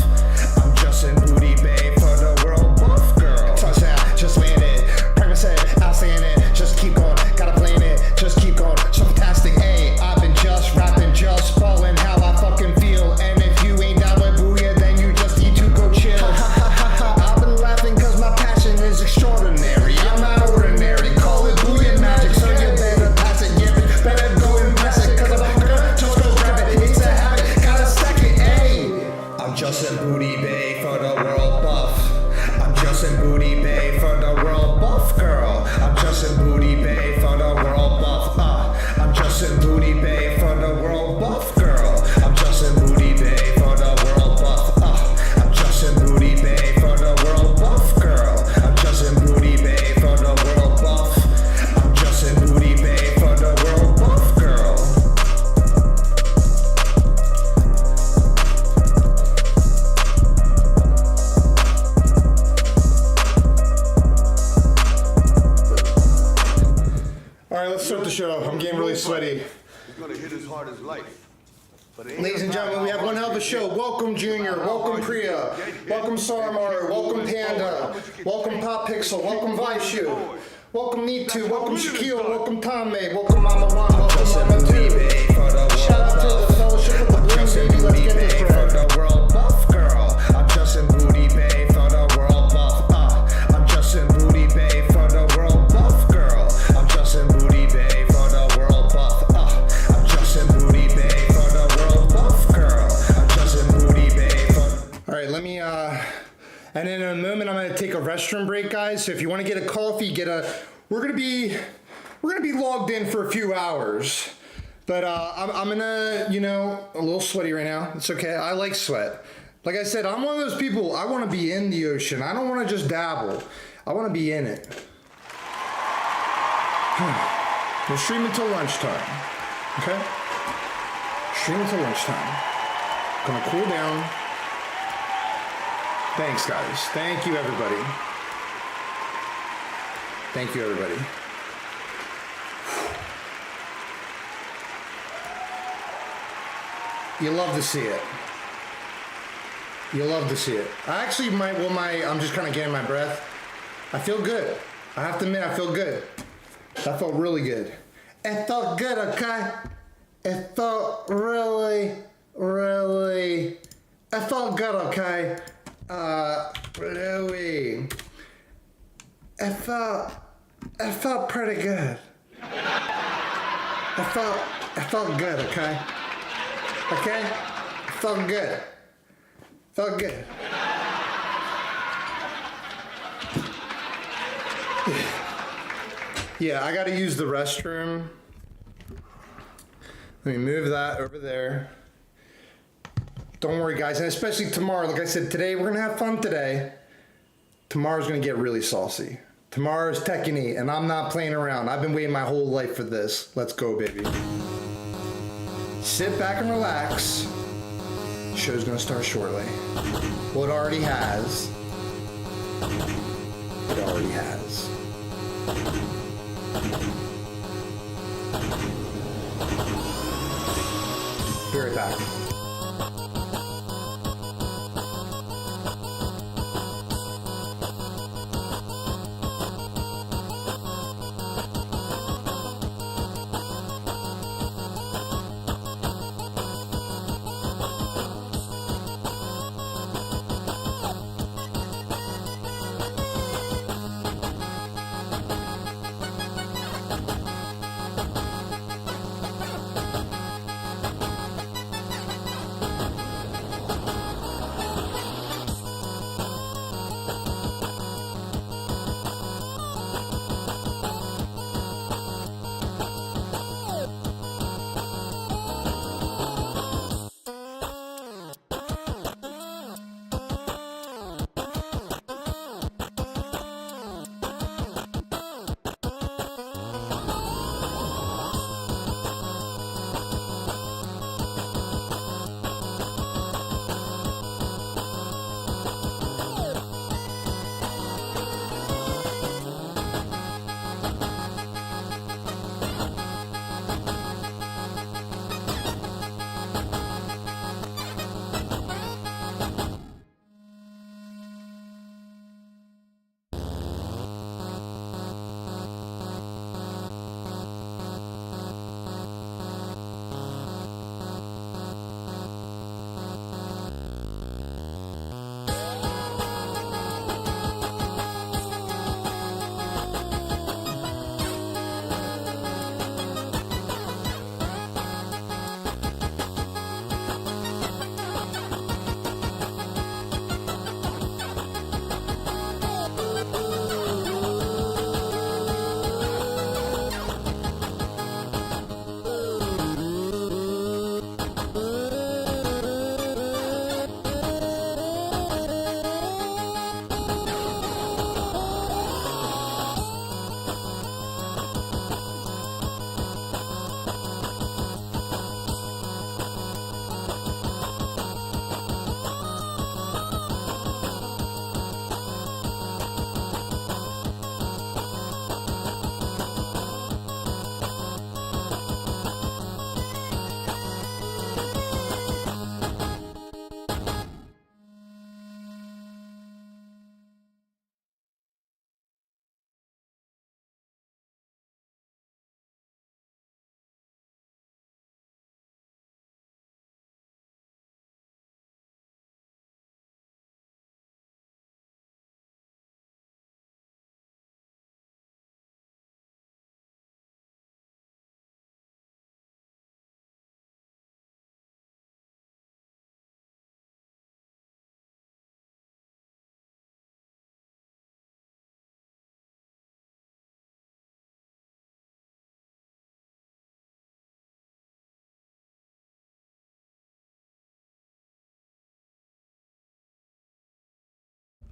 I'm just in Booty Bay for the world buff, girl. Touchdown, just landed. Premise it, outstanding. Just keep going, gotta plan it. Just keep going, so fantastic. Ayy, I've been just rapping, just ballin' how I fucking feel. And if you ain't down with Booyah, then you just need to go chill. I've been laughing cause my passion is extraordinary. I'm not ordinary, call it Booyah magic. So you better pass it, yeah, but better go and pass it. Cause I'm gonna just go grab it, it's a habit, gotta stack it, ayy. I'm just in Booty Bay for the world buff. I'm just in Booty Bay for the world buff, girl. I'm just in Booty Bay for the world buff. I'm just in Booty Bay for the world buff, girl. I'm just in Booty Bay for the world buff. I'm just in Booty Bay for the world buff, girl. I'm just in Booty Bay for the world buff. I'm just in Booty Bay for the world buff, girl. All right, let's start the show. I'm getting really sweaty. He's gonna hit as hard as life. But it ain't Ladies and about gentlemen, we how have one hard hell of a you show. hit. Welcome Junior, welcome Priya, welcome Sarmar, welcome Panda, welcome Pop Pixel, welcome Vaishu, welcome Neetu, welcome Shaquille, welcome Tom May, welcome Mama One, welcome Mama Two. Shout out to the Fellowship of the Blue, baby, let's get this bread. The world buff, girl. I'm just in Booty Bay for the world buff. I'm just in Booty Bay for the world buff, girl. I'm just in Booty Bay for the world buff. I'm just in Booty Bay for the world buff, girl. I'm just in Booty Bay for. All right, let me, and in a moment I'm gonna take a restroom break, guys. So if you want to get a coffee, we're gonna be logged in for a few hours. But I'm gonna, a little sweaty right now. It's okay. I like sweat. Like I said, I'm one of those people. I want to be in the ocean. I don't want to just dabble. I want to be in it. We'll stream until lunchtime. Okay? Stream until lunchtime. Gonna cool down. Thanks, guys. Thank you, everybody. Thank you, everybody. You love to see it. You love to see it. I actually I'm just kind of getting my breath. I feel good. I have to admit, I feel good. That felt really good. It felt good, okay? It felt really, it felt good, okay? Really. It felt pretty good. It felt good, okay? Okay? It felt good. Felt good. Yeah, I gotta use the restroom. Let me move that over there. Don't worry, guys, and especially tomorrow. Like I said, today we're gonna have fun today. Tomorrow's gonna get really saucy. Tomorrow's Tekken, and I'm not playing around. I've been waiting my whole life for this. Let's go, baby. Sit back and relax. Show's gonna start shortly. Well, it already has. It already has. Be right back.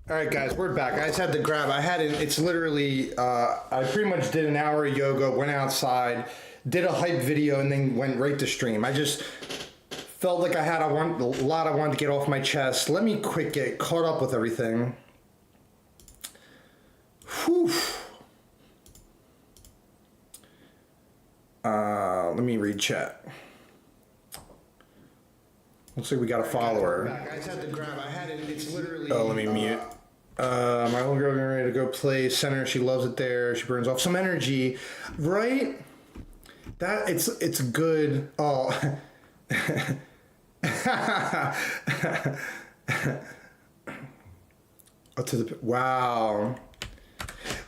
All right, guys, we're back. I just had to grab. It's literally. I pretty much did an hour of yoga, went outside, did a hype video, and then went right to stream. I just felt like I had a lot I wanted to get off my chest. Let me quick get caught up with everything. Whew. Let me read chat. Looks like we got a follower. I just had to grab. It's literally. Oh, let me mute. My little girl getting ready to go play center. She loves it there. She burns off some energy, right? That it's good. Oh. Wow.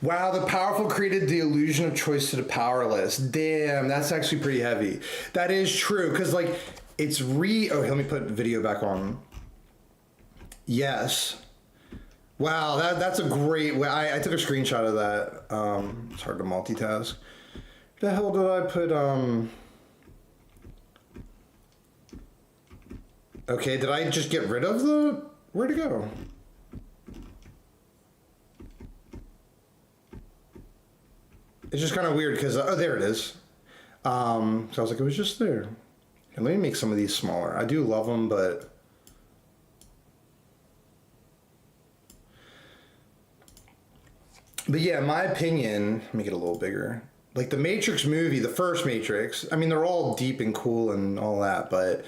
Wow, the powerful created the illusion of choice to the powerless. Damn, that's actually pretty heavy. That is true, because, like, it's oh, let me put video back on. Yes. Wow, that's a great way. I took a screenshot of that. It's hard to multitask. The hell did I put, Okay, did I just get rid of where'd it go? It's just kind of weird because, oh, there it is. So I was like, it was just there. And let me make some of these smaller. I do love them, but. But yeah, in my opinion, let me get a little bigger. Like the Matrix movie, the first Matrix, I mean, they're all deep and cool and all that, but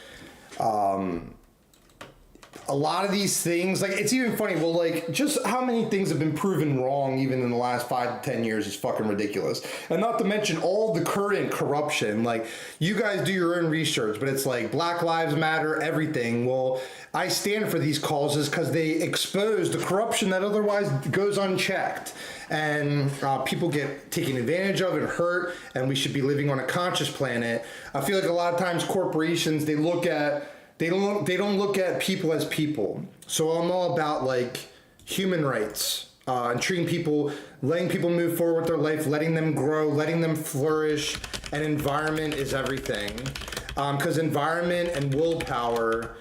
a lot of these things, like, it's even funny, well, like, just how many things have been proven wrong even in the last 5 to 10 years is fucking ridiculous. And not to mention all the current corruption. Like, you guys do your own research, but it's like Black Lives Matter, everything. Well, I stand for these causes because they expose the corruption that otherwise goes unchecked. And people get taken advantage of and hurt, and we should be living on a conscious planet. I feel like a lot of times corporations, they don't look at people as people. So I'm all about, like, human rights and treating people, letting people move forward with their life, letting them grow, letting them flourish, and environment is everything. Because environment and willpower,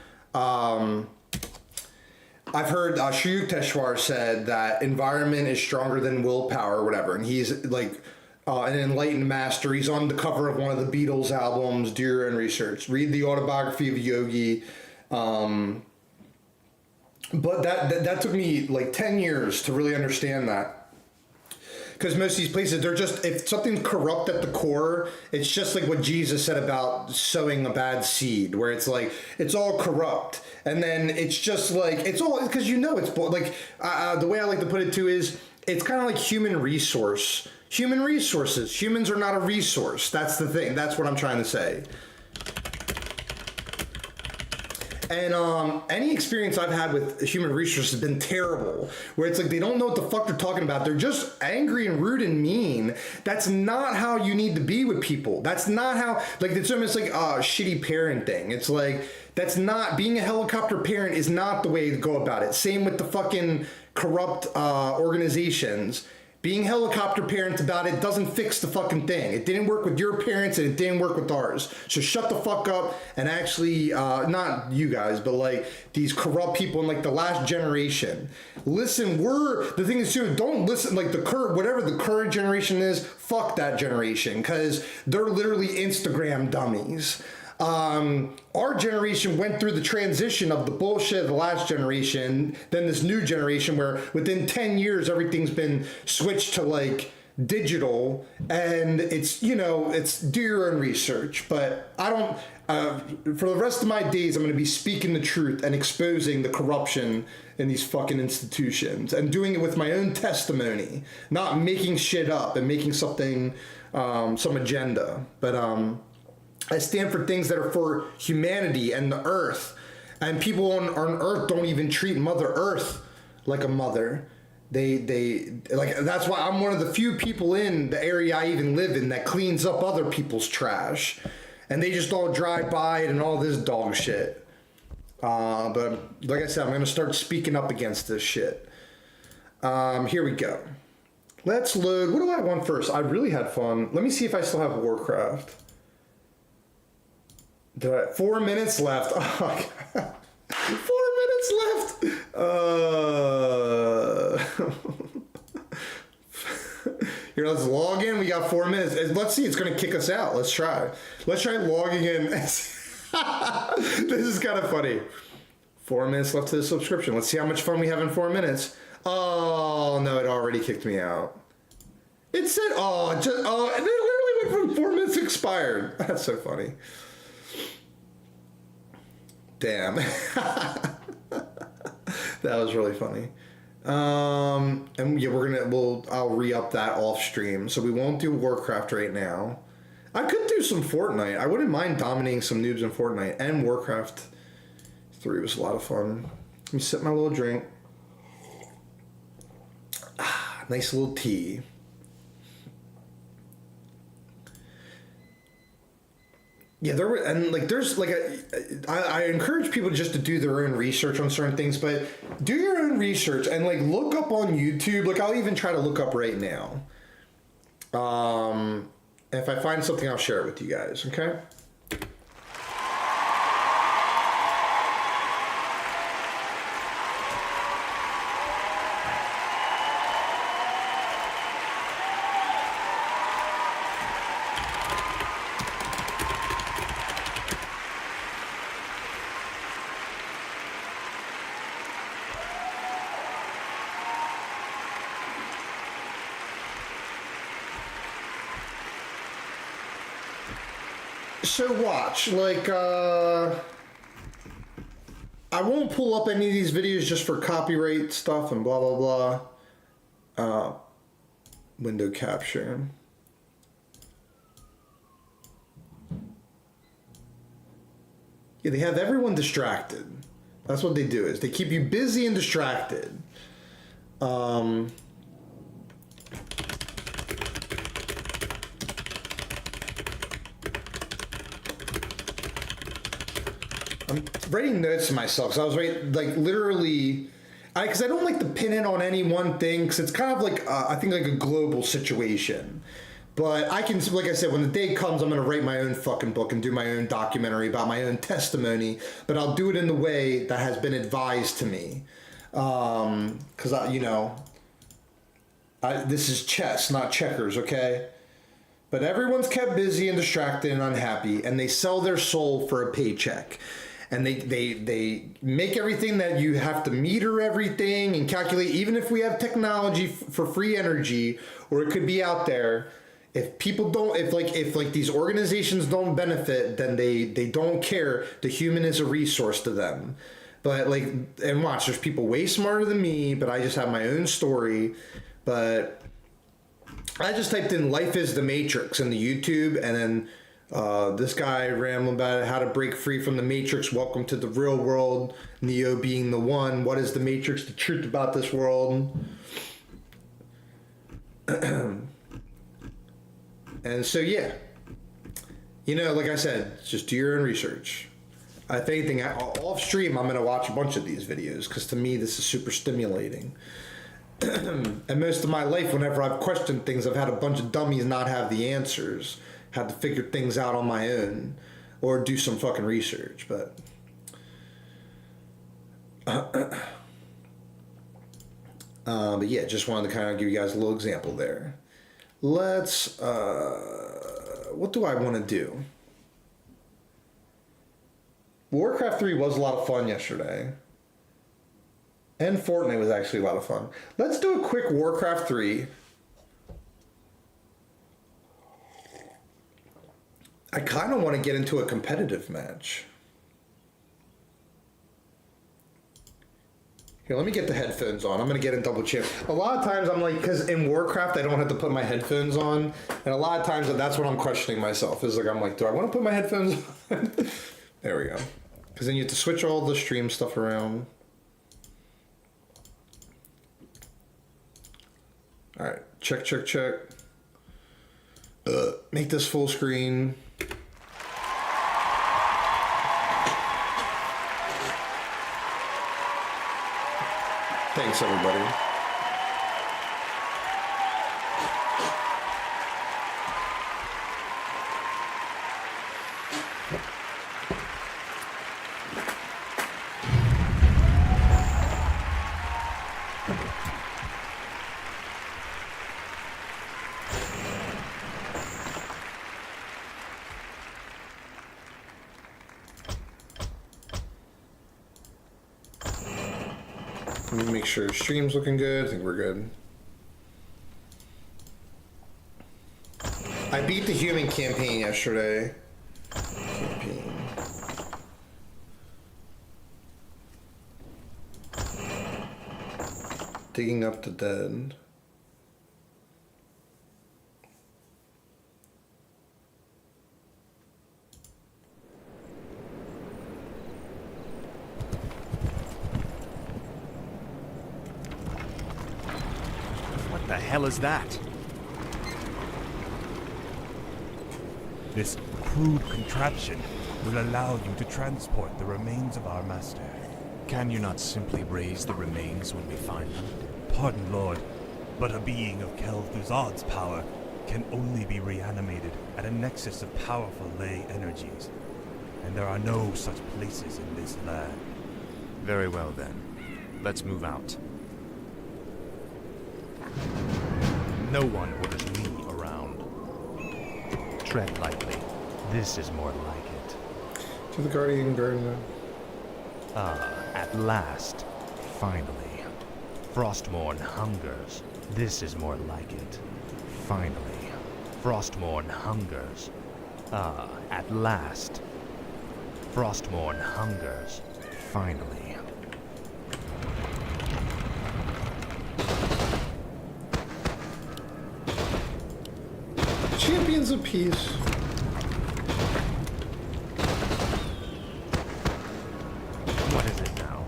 I've heard Sri Yukteswar said that environment is stronger than willpower or whatever, and he's like an enlightened master. He's on the cover of one of the Beatles albums. Do your own research. Read the autobiography of Yogi. But that took me like 10 years to really understand that. Because most of these places, they're just, if something's corrupt at the core, it's just like what Jesus said about sowing a bad seed, where it's like, it's all corrupt. And then it's just like, it's all, because you know it's, like, the way I like to put it too is, it's kind of like human resources. Humans are not a resource. That's the thing. That's what I'm trying to say. And any experience I've had with human resources has been terrible, where it's like they don't know what the fuck they're talking about. They're just angry and rude and mean. That's not how you need to be with people. That's not how, like, it's almost like a shitty parenting. It's like, that's not, being a helicopter parent is not the way to go about it. Same with the fucking corrupt organizations. Being helicopter parents about it doesn't fix the fucking thing. It didn't work with your parents and it didn't work with ours. So shut the fuck up and actually, not you guys, but like these corrupt people in like the last generation. Listen, the thing is too, don't listen, like whatever the current generation is, fuck that generation, because they're literally Instagram dummies. Our generation went through the transition of the bullshit of the last generation, then this new generation where within 10 years everything's been switched to like digital, and it's, you know, it's do your own research. But I don't, for the rest of my days, I'm going to be speaking the truth and exposing the corruption in these fucking institutions and doing it with my own testimony, not making shit up and making something, some agenda. But, I stand for things that are for humanity and the earth. And people on earth don't even treat Mother Earth like a mother. They like, that's why I'm one of the few people in the area I even live in that cleans up other people's trash. And they just all drive by it and all this dog shit. But like I said, I'm going to start speaking up against this shit. Here we go. Let's load. What do I want first? I really had fun. Let me see if I still have Warcraft. 4 minutes left. Oh, God. 4 minutes left. Here, let's log in. We got 4 minutes. Let's see. It's going to kick us out. Let's try. Let's try logging in. This is kind of funny. 4 minutes left to the subscription. Let's see how much fun we have in 4 minutes. Oh, no, it already kicked me out. It said, it literally went from 4 minutes expired. That's so funny. Damn. That was really funny. And yeah, I'll re-up that off stream. So we won't do Warcraft right now. I could do some Fortnite. I wouldn't mind dominating some noobs in Fortnite. And Warcraft 3 was a lot of fun. Let me sip my little drink. Nice little tea. Yeah, I encourage people just to do their own research on certain things, but do your own research and like look up on YouTube. Like I'll even try to look up right now. If I find something, I'll share it with you guys. Okay. So watch, like, I won't pull up any of these videos just for copyright stuff and blah, blah, blah. Window capture. Yeah, they have everyone distracted. That's what they do, is they keep you busy and distracted. I'm writing notes to myself, so I was literally, because I don't like to pin it on any one thing, because it's kind of like, I think like a global situation. But I can, like I said, when the day comes, I'm going to write my own fucking book and do my own documentary about my own testimony, but I'll do it in the way that has been advised to me. Because, this is chess, not checkers, okay? But everyone's kept busy and distracted and unhappy, and they sell their soul for a paycheck. And they make everything that you have to meter everything and calculate, even if we have technology for free energy, or it could be out there. If people don't, if these organizations don't benefit, then they don't care. The human is a resource to them. But and watch, there's people way smarter than me, but I just have my own story. But I just typed in "Life is the Matrix" in the YouTube, and then this guy rambling about how to break free from the Matrix. Welcome to the real world. Neo being the one. What is the Matrix? The truth about this world. And so, yeah. Like I said, just do your own research. If anything, off stream, I'm going to watch a bunch of these videos, because to me, this is super stimulating. And most of my life, whenever I've questioned things, I've had a bunch of dummies not have the answers. Had to figure things out on my own, or do some fucking research, but yeah, just wanted to kind of give you guys a little example there. Let's, what do I want to do? Warcraft 3 was a lot of fun yesterday. And Fortnite was actually a lot of fun. Let's do a quick Warcraft 3. I kind of want to get into a competitive match. Here, let me get the headphones on. I'm going to get in double champ. A lot of times I'm like, because in Warcraft I don't have to put my headphones on. And a lot of times that's what I'm questioning myself. Is I'm like, do I want to put my headphones on? There we go. Because then you have to switch all the stream stuff around. All right, check. Make this full screen. Thanks, everybody. Let me make sure stream's looking good. I think we're good. I beat the human campaign yesterday. Campaign. Digging up the dead. What the hell is that? This crude contraption will allow you to transport the remains of our master. Can you not simply raise the remains when we find them? Pardon, Lord, but a being of Kel'Thuzad's power can only be reanimated at a nexus of powerful ley energies. And there are no such places in this land. Very well then. Let's move out. No one orders me around. Tread lightly. This is more like it. To the Guardian Garden. At last. Finally. Frostmourne hungers. This is more like it. Finally. Frostmourne hungers. At last. Frostmourne hungers. Finally. Champions of Peace. What is it now?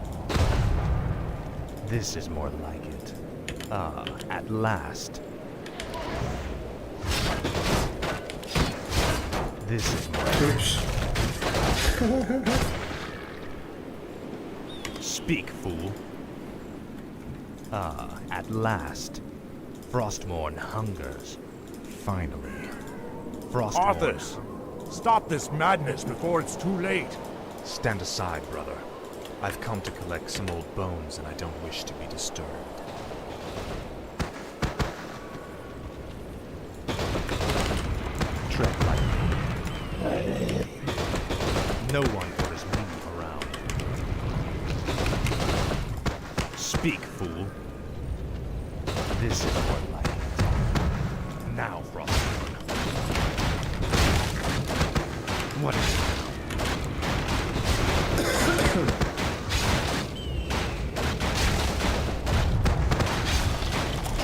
This is more like it. At last. This is more like Oops. Speak, fool. At last. Frostmourne hungers. Finally. Frostmourne. Arthas! Stop this madness before it's too late! Stand aside, brother. I've come to collect some old bones and I don't wish to be disturbed. Tread lightly. No one orders me around. Speak, fool. This is more like it. Now, Frostmourne. What is it?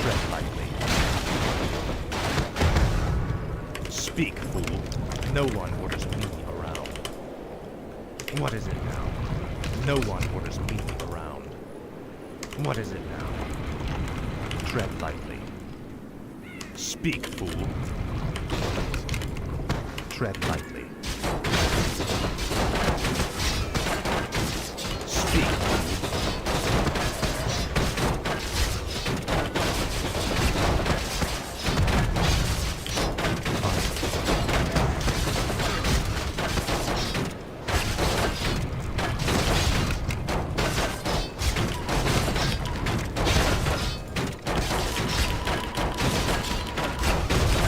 Tread lightly. Speak, fool. No one orders me around. What is it now? No one orders me around. What is it now? Tread lightly. Speak, fool. Tread lightly. Speak.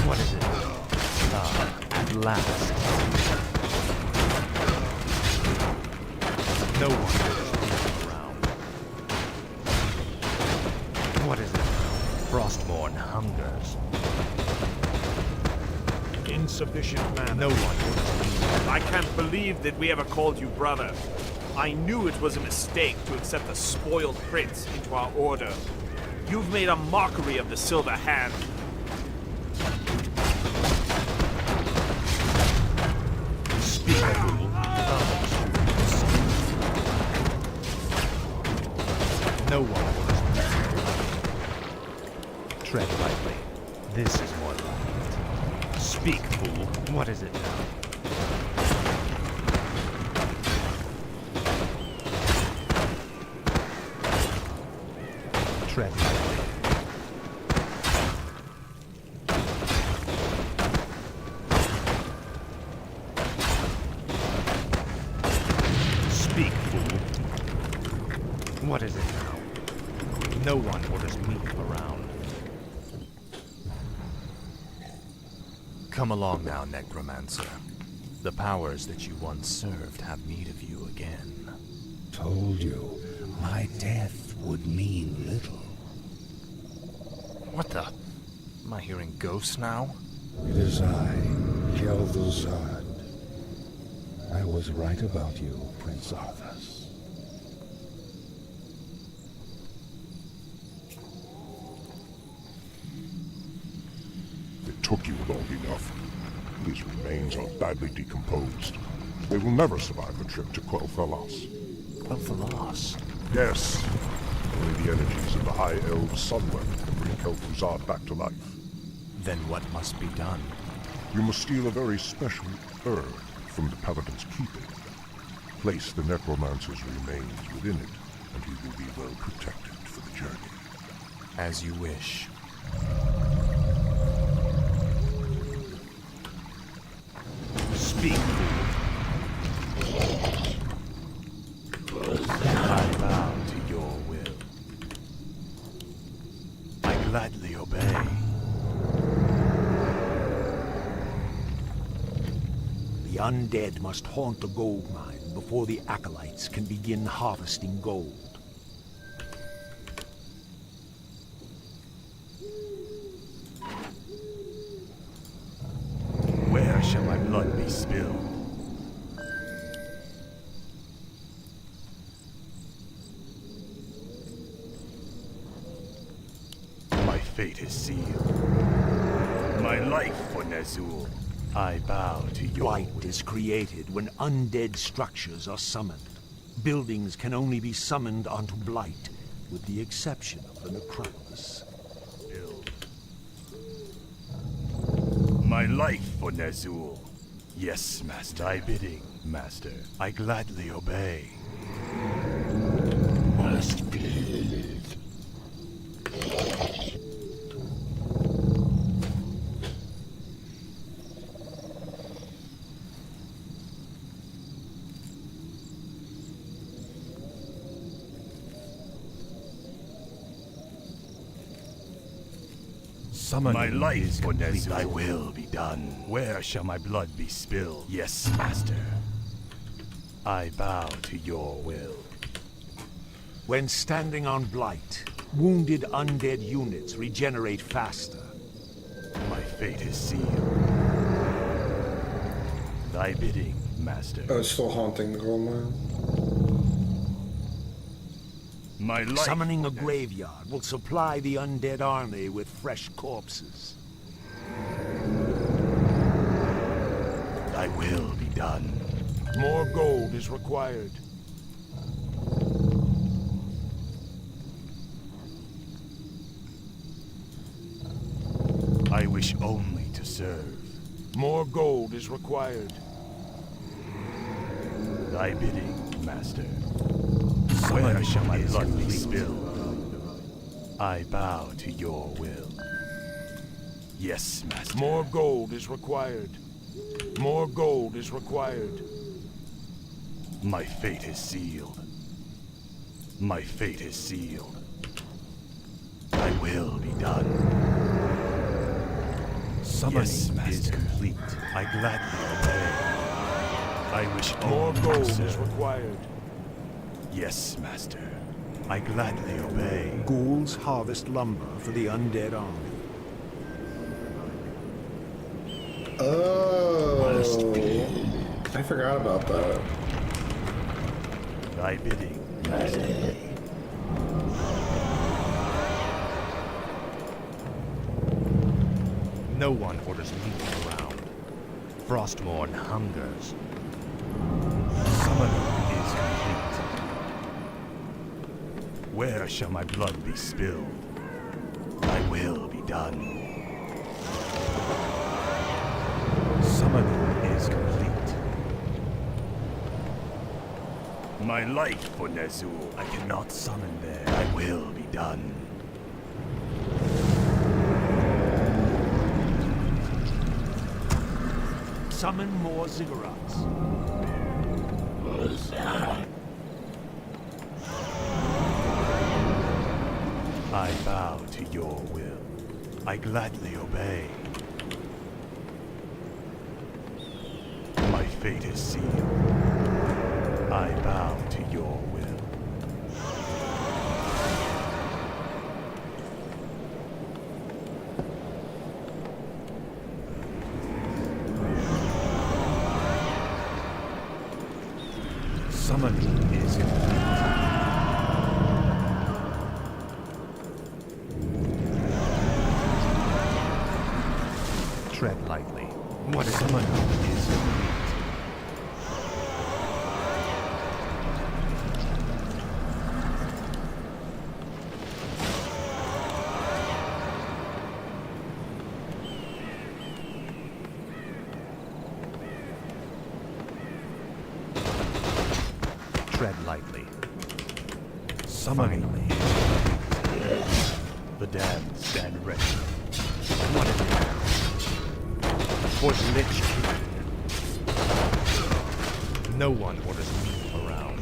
What is it? At last. No one orders me around. What is it? Frostmourne hungers. Insufficient man. No one orders me. I can't believe that we ever called you brother. I knew it was a mistake to accept a spoiled prince into our order. You've made a mockery of the Silver Hand. Speak, fool. No one orders me. Tread lightly. This is more like it. Speak, fool. What is it now? Tread lightly. Speak, fool. What is it now? No one orders me around. Come along now, Necromancer. The powers that you once served have need of you again. told you, my death would mean little. What the? Am I hearing ghosts now? It is I, Kel'Thuzad. I was right about you, Prince Arthas. It took you long enough. These remains are badly decomposed. They will never survive the trip to Quel'Thalas. Quel'Thalas? Yes. Only the energies of the High Elves' Sunland can bring Kel'Thuzad back to life. Then what must be done? You must steal a very special herb from the Paladin's keeping. Place the Necromancer's remains within it, and he will be well protected for the journey. As you wish. Speak, fool. I bow to your will. I gladly obey. The undead must haunt the gold mine before the acolytes can begin harvesting gold. Where shall my blood be spilled? My fate is sealed. My life for Ner'zhul. I bow to your Blight will. is created when undead structures are summoned. Buildings can only be summoned onto Blight, with the exception of the necropolis. My life for Ner'zhul. Yes, Master. Thy bidding, Master. I gladly obey. Must be. Summon my life for Ner'zhul. Thy will be done. Where shall my blood be spilled? Yes, Master. I bow to your will. When standing on Blight, wounded undead units regenerate faster. My fate is sealed. Thy bidding, Master. Oh, it's still haunting the gold mine. My life. Summoning a graveyard will supply the undead army with fresh corpses. Thy will be done. More gold is required. I wish only to serve. More gold is required. Thy bidding, Master. Where shall my blood be spilled? I bow to your will. Yes, Master. More gold is required. More gold is required. My fate is sealed. My fate is sealed. Thy will be done. Summoning is complete. I gladly obey. I wish More only gold to is serve. required. Yes, Master. I gladly obey. Ghouls harvest lumber for the undead army. Oh, I forgot about that. Thy bidding, Master. No one orders me around. Frostmourne hungers. Summoning is complete. Where shall my blood be spilled? Thy will be done. Summoning is complete. My life for Ner'zhul. I cannot summon there. Thy will be done. Summon more ziggurats. I bow to your will. I gladly obey. My fate is sealed. I bow to your will. Summoning is complete. Tread lightly. What is Summoning is complete. Tread lightly. Summoning Finally. is complete. The damned stand ready. What is it now? For the Lich King. No one orders me around.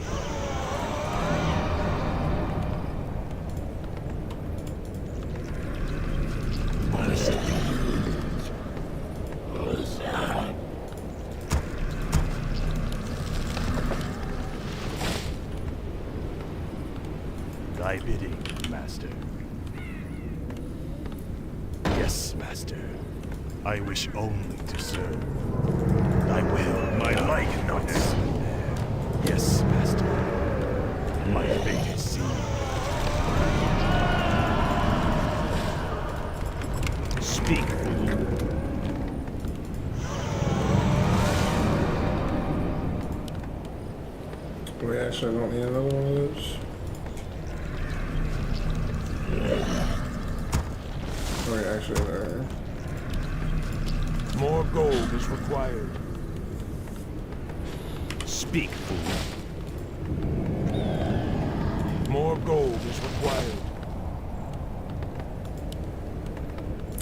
Thy bidding, Master. Yes, Master. I wish only to serve. Thy will, my like not. Yes, Master. My fate is sealed. Speak, fool. We actually don't need another one of those. Wait, actually there. More gold is required. Speak, fool. More gold is required.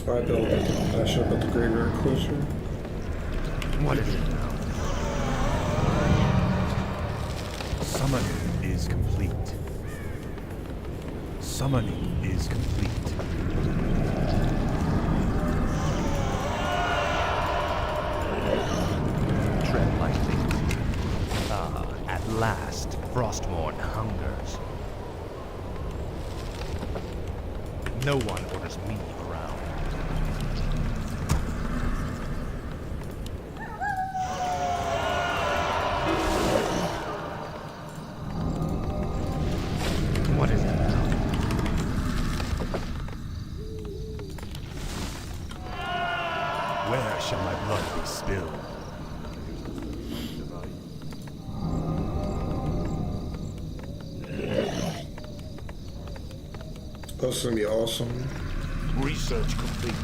I should have put the graveyard closer. What is it now? Summoning is complete. Summoning is complete. Tread lightly. Ah, at last, Frostmourne hungers. No one orders me around. What is it now? Where shall my blood be spilled? This is gonna be awesome. Research complete.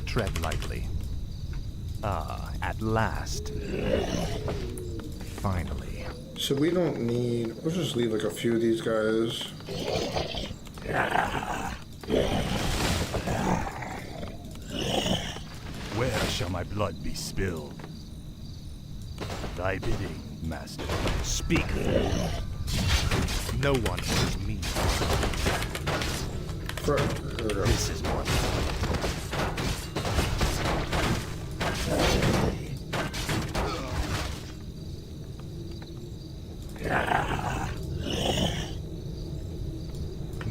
Tread lightly. Ah, at last. Finally. So we don't need. We'll just leave like a few of these guys. Where shall my blood be spilled? Thy bidding, Master. Speak, fool. No one orders me. Here we go. This is more.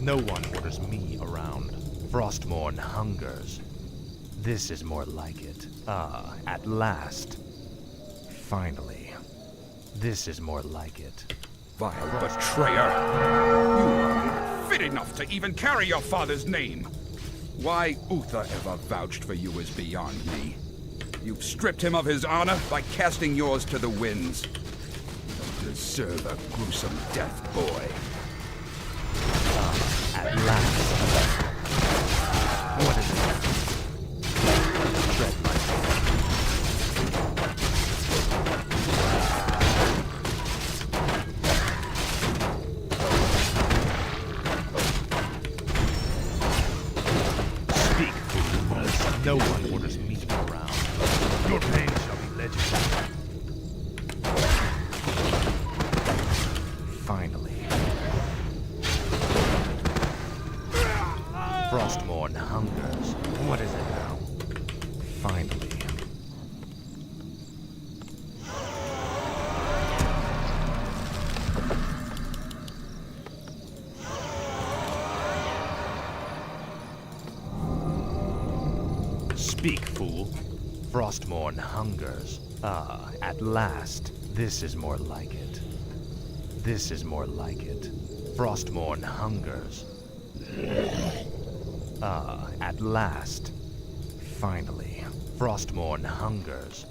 No one orders me around. Frostmourne hungers. This is more like it. Ah, at last. Finally. This is more like it. Vile betrayer! You are fit enough to even carry your father's name! Why Uther ever vouched for you is beyond me. You've stripped him of his honor by casting yours to the winds. You deserve a gruesome death, boy. At last. What is it? Tread lightly. Speak, fool. No one orders me around. Your pain shall be legendary. Finally. Frostmourne hungers. What is it now? Finally. Speak, fool. Frostmourne hungers. Ah, at last. This is more like it. This is more like it. Frostmourne hungers. Ah, at last. Finally. Frostmourne hungers.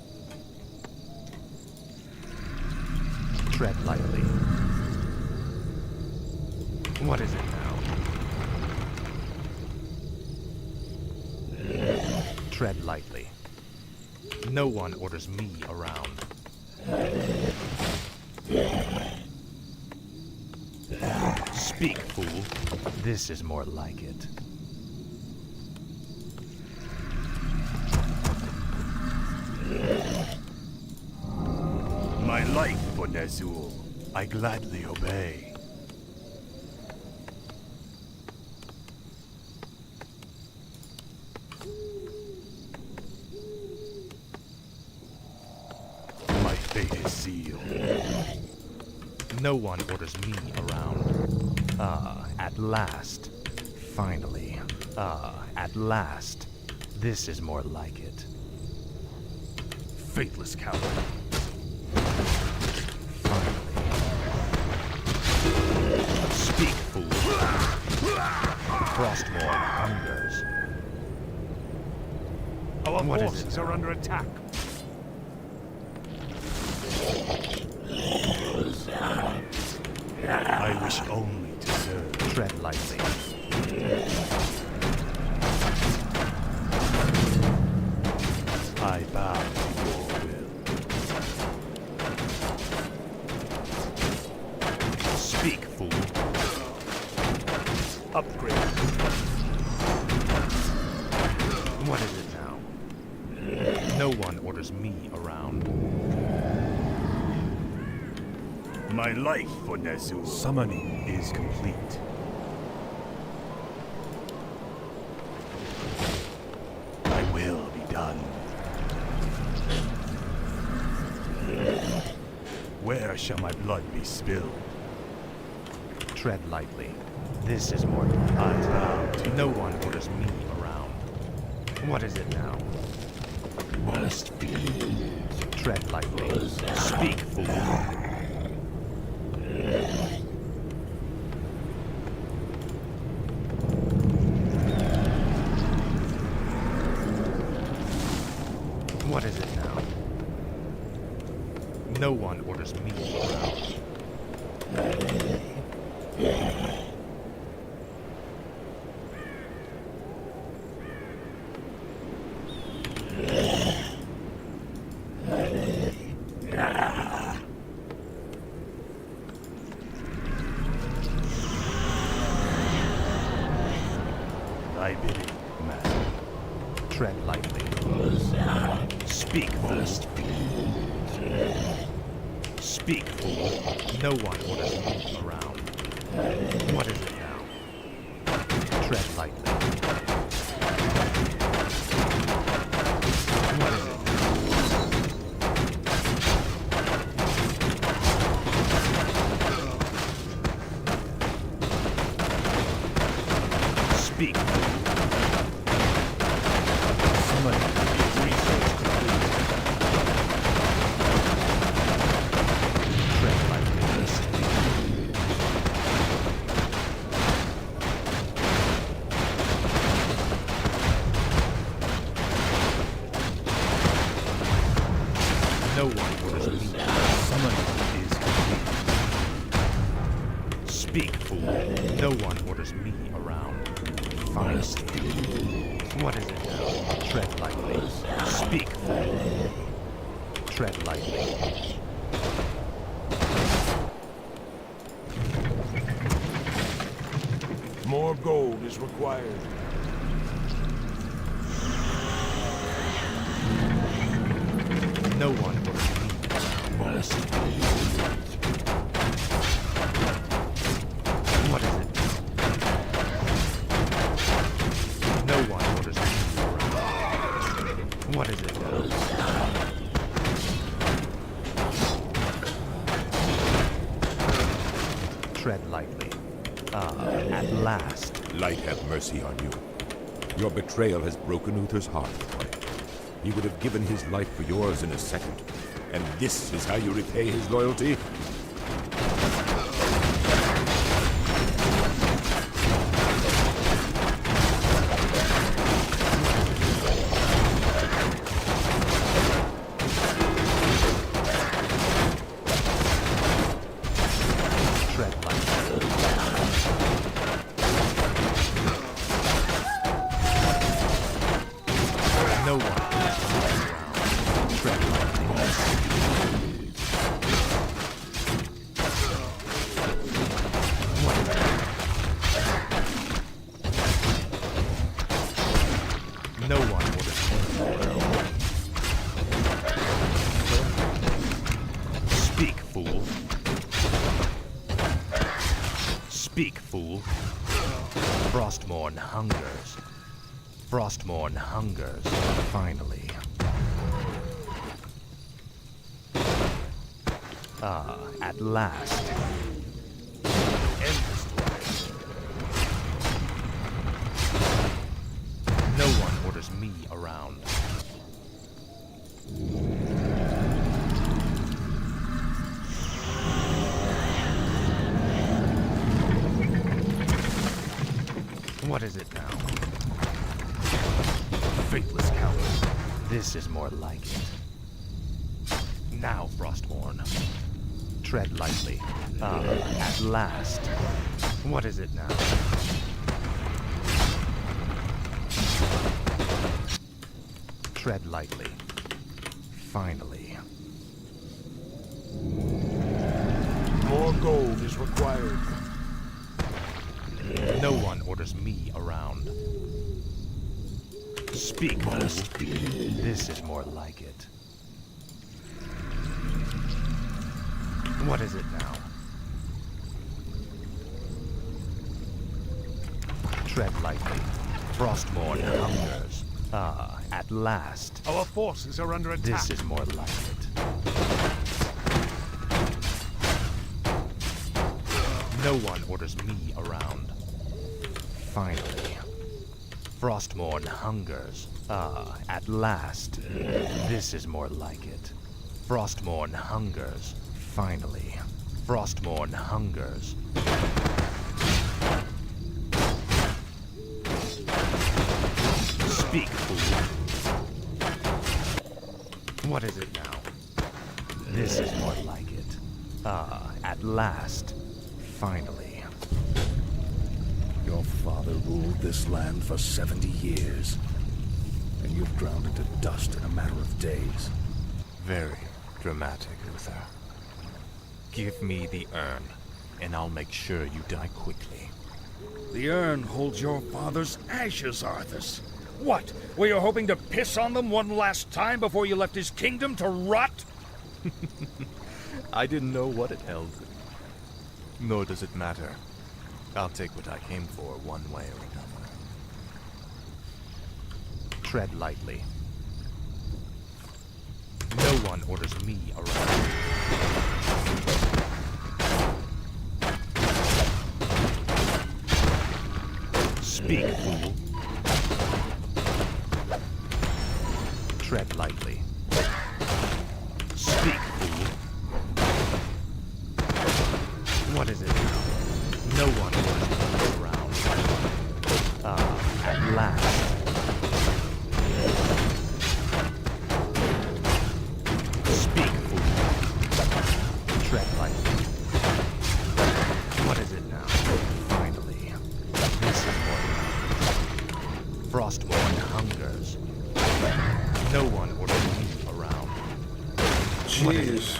Tread lightly. What is it now? Tread lightly. No one orders me around. Speak, fool. This is more like it. My life for Ner'zhul. I gladly obey. My fate is sealed. No one orders me around. Ah, at last. Finally. Ah, at last. This is more like it. Faithless coward. Speak, fool. Frostmourne hungers. Our What is forces it? are under attack. I wish only to serve. Tread lightly. I bow to your will. Speak, fool. Upgrade. What is it now? No one orders me around. My life for Ner'zhul. Summoning is complete. I will be done. Where shall my blood be spilled? Tread lightly. This is more. I bow to No one orders me around. What is it now? Must be. Tread lightly. Speak, fool. What is it now? No one orders me around. thy bidding, master. Tread lightly. Speak, fool. Speak, fool. No one orders me around. What is it now? Tread lightly. What is it now? Speak, fool. Somebody is research complete. Tread lightly. No one orders me. Summoning is complete. Speak, fool. No one orders me around. Fine. What is it now? Tread lightly. Speak, fool. Tread lightly. More gold is required. No one orders me around. What is it? No one orders me around. What is it now? Tread lightly. Ah, at last. Light have mercy on you. Your betrayal has broken Uther's heart, boy. He would have given his life for yours in a second. And this is how you repay his loyalty? Speak, fool. Frostmourne hungers. Frostmourne hungers, finally. Ah, at last. End this place. No one orders me around. What is it now? Faithless coward. This is more like it. Now, Frostmourne. Tread lightly. Ah, at last. What is it now? Tread lightly. Finally. More gold is required. No one orders me around. Speak, fool. This is more like it. What is it now? Tread lightly. Frostmourne hungers. Ah, at last. Our forces are under attack. This is more like it. No one orders me around. Finally. Frostmourne hungers. Ah, at last. This is more like it. Frostmourne hungers. Finally. Frostmourne hungers. Speak, fool. What is it now? This is more like it. Ah, at last. Finally. Your father ruled this land for 70 years, and you've ground it to dust in a matter of days. Very dramatic, Uther. Give me the urn, and I'll make sure you die quickly. The urn holds your father's ashes, Arthas. What? Were you hoping to piss on them one last time before you left his kingdom to rot? I didn't know what it held. Nor does it matter. I'll take what I came for one way or another. Tread lightly. No one orders me around. Speak, fool. Tread lightly. Speak, fool. What is it now? No one orders me around. Ah, at last. Speak, fool. Tread lightly. What is it now? Finally. This is more. Frostmourne hungers. No one orders me around. Jeez.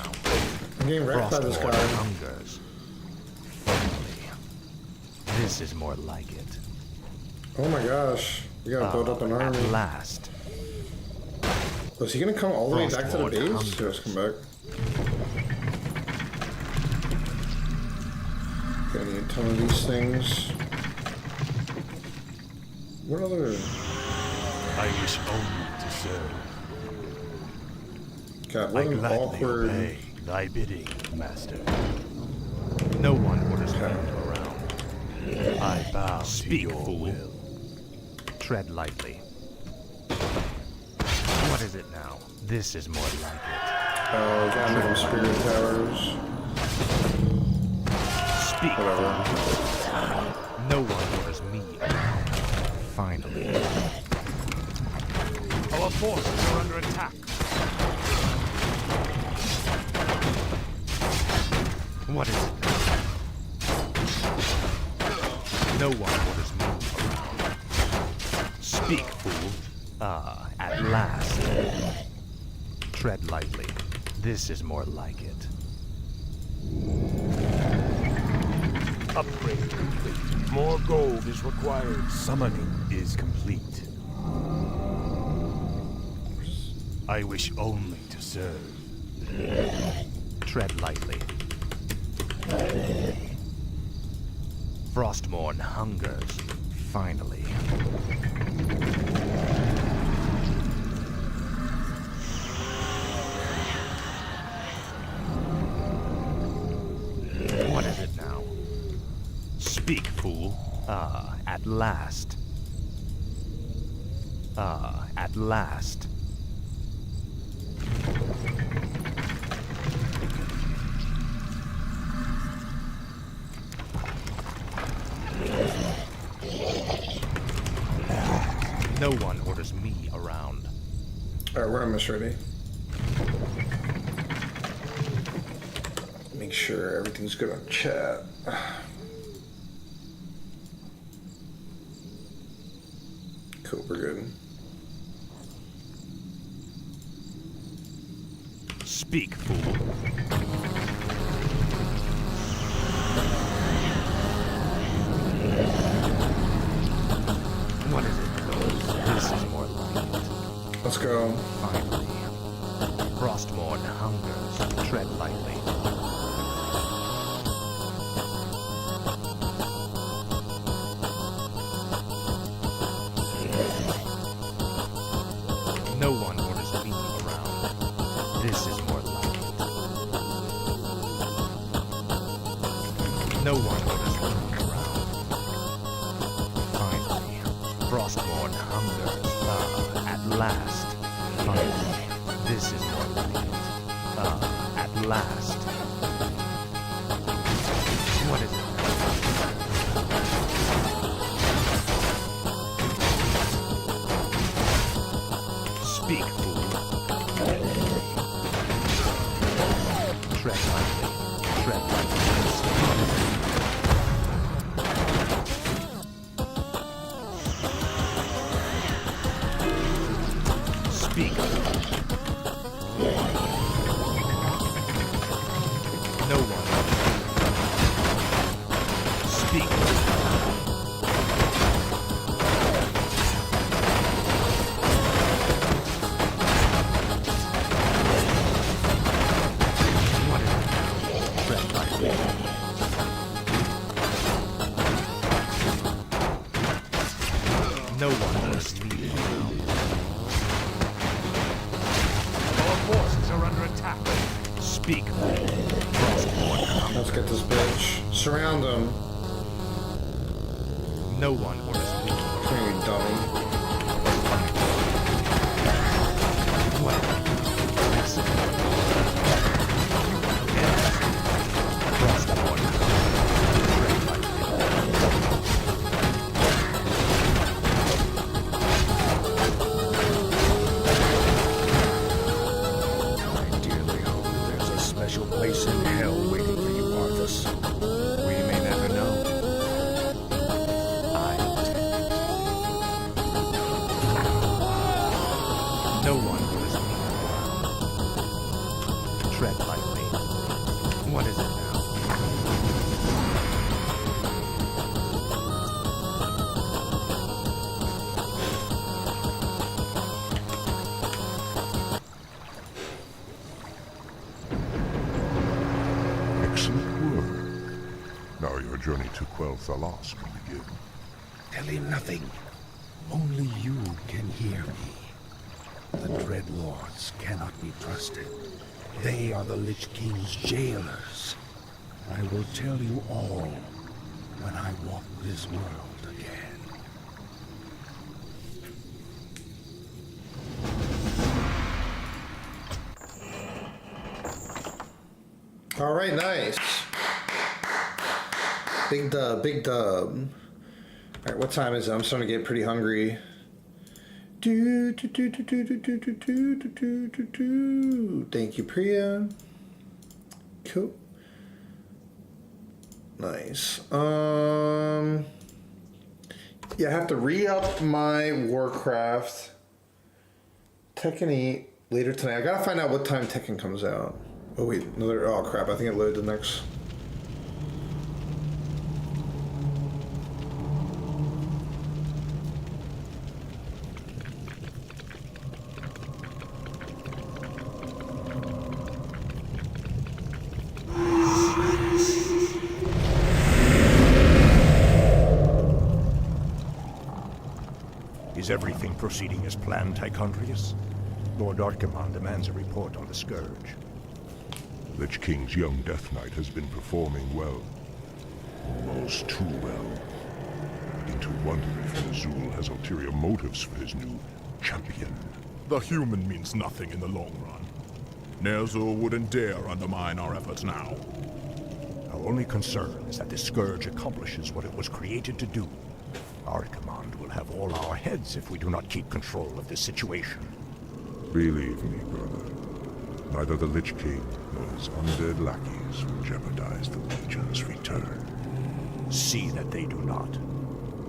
I'm getting wrecked by this Frostmourne guy. hungers. Finally. This is more like it. Oh my gosh. We gotta build up an army. At last. Was he gonna come all the way back to the Frostmourne base? hungers. Let's come back. Gonna need a ton of these things. What other... I wish only to serve. God, I what an gladly awkward... obey thy bidding, master. No one orders me around. I bow Speak, to your fool. will. Tread lightly. What is is it now? This is more like it. Oh, gotta make them spirit towers. Speak. Whatever. No one orders me around. Finally. Our forces are under attack. What is it? No one orders me around. Speak, fool. Ah, at last. Tread lightly. This is more like it. Upgrade complete. More gold is required. Summoning is complete. I wish only to serve. Tread lightly. Frostmourne hungers. Finally. What is it now? Speak, fool. Ah, at last. Ah, at last. No one orders me around. Alright, we're almost ready. Make sure everything's good on chat. Cool, we're good. Speak, fool. What is it? This is more like it. Let's go. Finally. Frostmourne hungers. Tread lightly. No one orders me around. This is more like it. No one orders me around. Finally. Frostmourne hungers. Ah, at last. Finally. This is more like it. Ah, at last. What is it? Speak, fool. Tread lightly. Tread lightly. Speak. No one. Speak. What is it? Tread lightly. No one is needed around. Our forces are under attack. Speak. Frostmourne. Let's get this bitch. Surround him. No one orders me. Come here, you dummy. What? This is Frostmourne. Tread lightly. I dearly hope there's a special place in hell waiting for you, Arthas. We may never know. No one orders me. Tread lightly. What is it now? Excellent work. Now your journey to Quell Thalas can begin. Tell him nothing. Only you can hear me. The Dread Lords cannot be trusted. They are the Lich King's jailers. I will tell you all when I walk this world again. All right, nice. Big dub, big dub. All right, what time is it? I'm starting to get pretty hungry. Thank you, Priya. Cool. Nice. Yeah, I have to re-up my Warcraft. Tekken 8 later tonight. I gotta find out what time Tekken comes out. Oh wait, another. Oh crap! I think it loaded the next. Is everything proceeding as planned, Tychondrius? Lord Archimonde demands a report on the Scourge. Lich King's young Death Knight has been performing well. Almost too well. Begin to wonder if Azul has ulterior motives for his new champion. The human means nothing in the long run. Ner'zhul wouldn't dare undermine our efforts now. Our only concern is that the Scourge accomplishes what it was created to do. Archimonde will have all our heads if we do not keep control of this situation. Believe me, brother. Neither the Lich King nor his undead lackeys will jeopardize the Legion's return. See that they do not.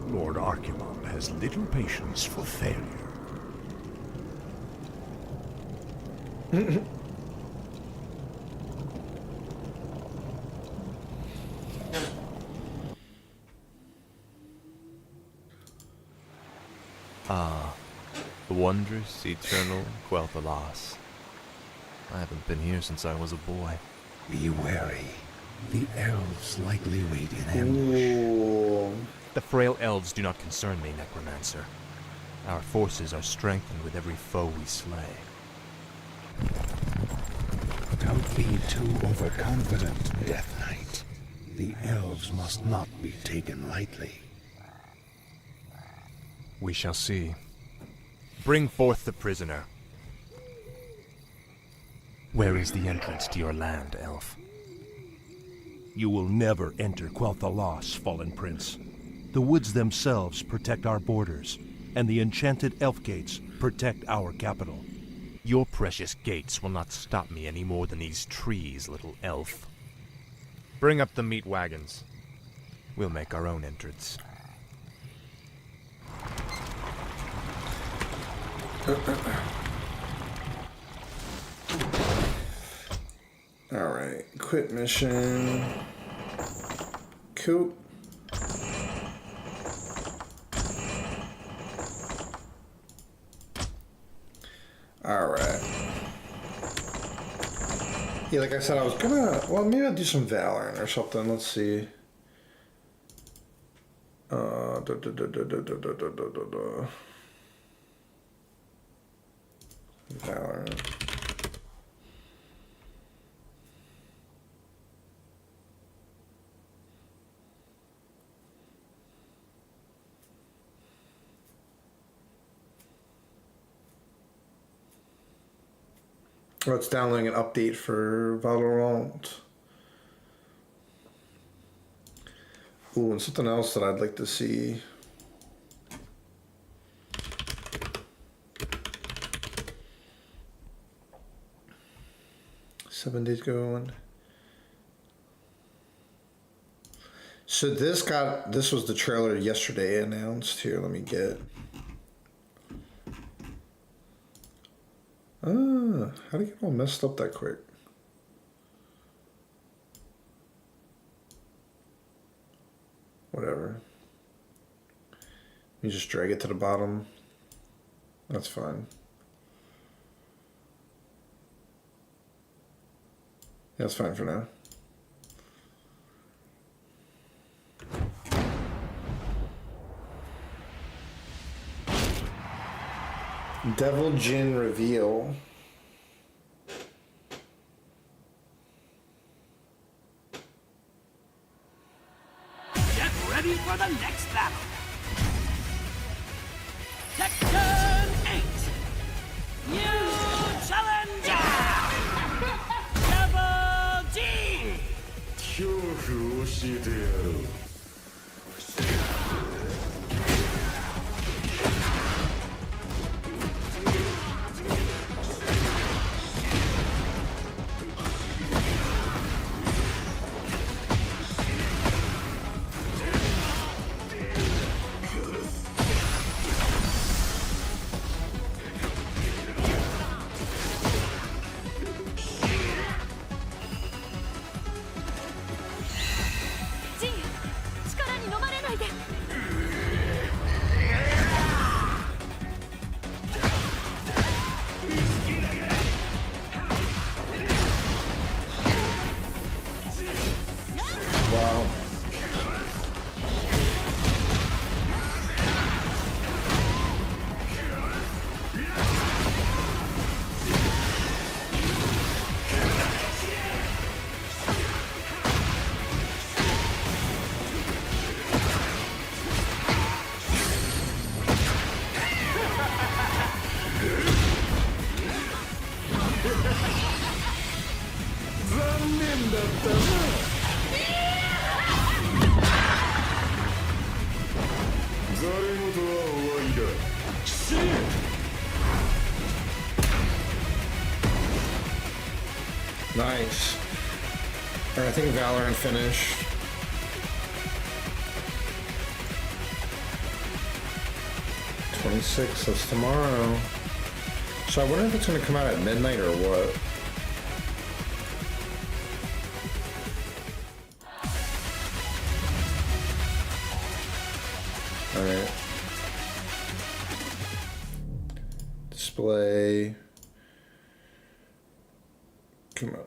Lord Archimonde has little patience for failure. The wondrous, eternal Quel'Thalas. I haven't been here since I was a boy. Be wary. The elves likely wait in ambush. Ooh. The frail elves do not concern me, Necromancer. Our forces are strengthened with every foe we slay. Don't be too overconfident, Death Knight. The elves must not be taken lightly. We shall see. Bring forth the prisoner. Where is the entrance to your land, elf? You will never enter Quel'Thalas, Fallen Prince. The woods themselves protect our borders, and the enchanted elf gates protect our capital. Your precious gates will not stop me any more than these trees, little elf. Bring up the meat wagons. We'll make our own entrance. Alright, quit mission. Cool. Alright. Yeah, like I said, I was gonna... Well, maybe I'll do some Valorant or something. Let's see. Valorant. Oh, it's downloading an update for Valorant. Ooh, and something else that I'd like to see. Seven days ago. So this was the trailer yesterday announced. Here, let me get. How did it get all messed up that quick? Whatever. You just drag it to the bottom. That's fine. That's fine for now. Devil Jin reveal. Get ready for the next battle. Tekken 8. New challenger. Double G. Nice. Alright, I think Valorant finished. '26, that's tomorrow. So I wonder if it's gonna come out at midnight or what. Alright. Display. Come on.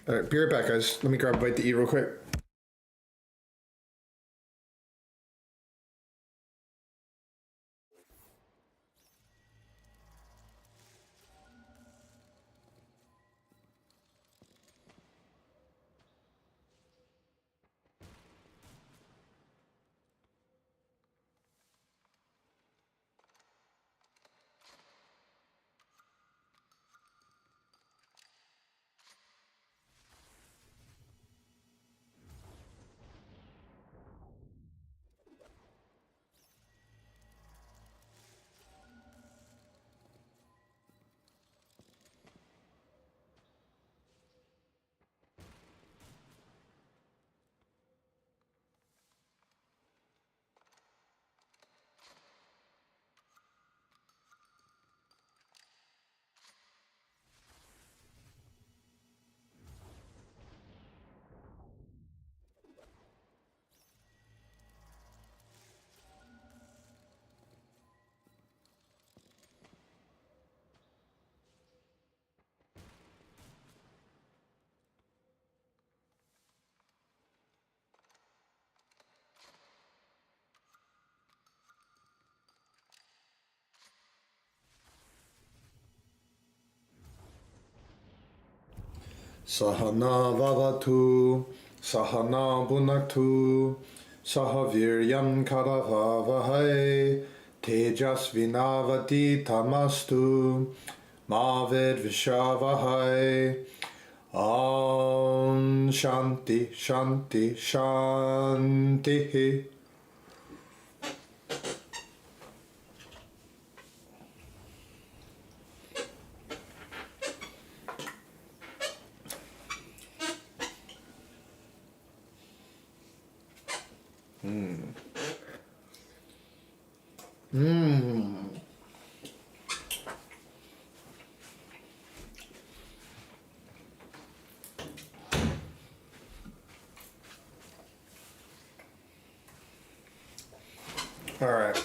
Alright, be right back, guys. Let me grab a bite to eat real quick. Sahana vavatu, sahana bunaktu, sahaviryam karavavahai, tejas vinavati tamastu, mavid vishavahai, Om Shanti Shanti Shanti. All right.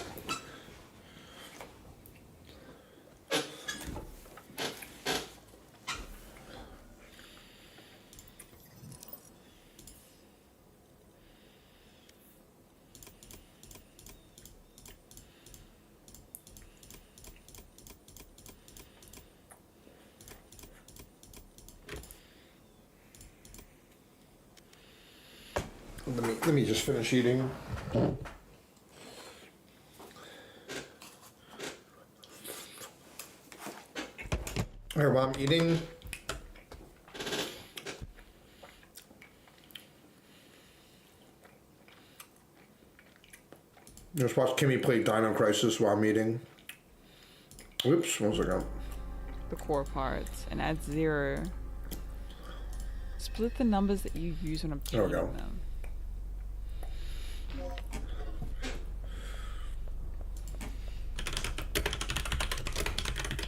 Let me just finish eating. Alright, while I'm eating, just watch Kimmy play Dino Crisis while I'm eating. Whoops, 1 second. The core parts and add 0. Split the numbers that you use when obtaining them.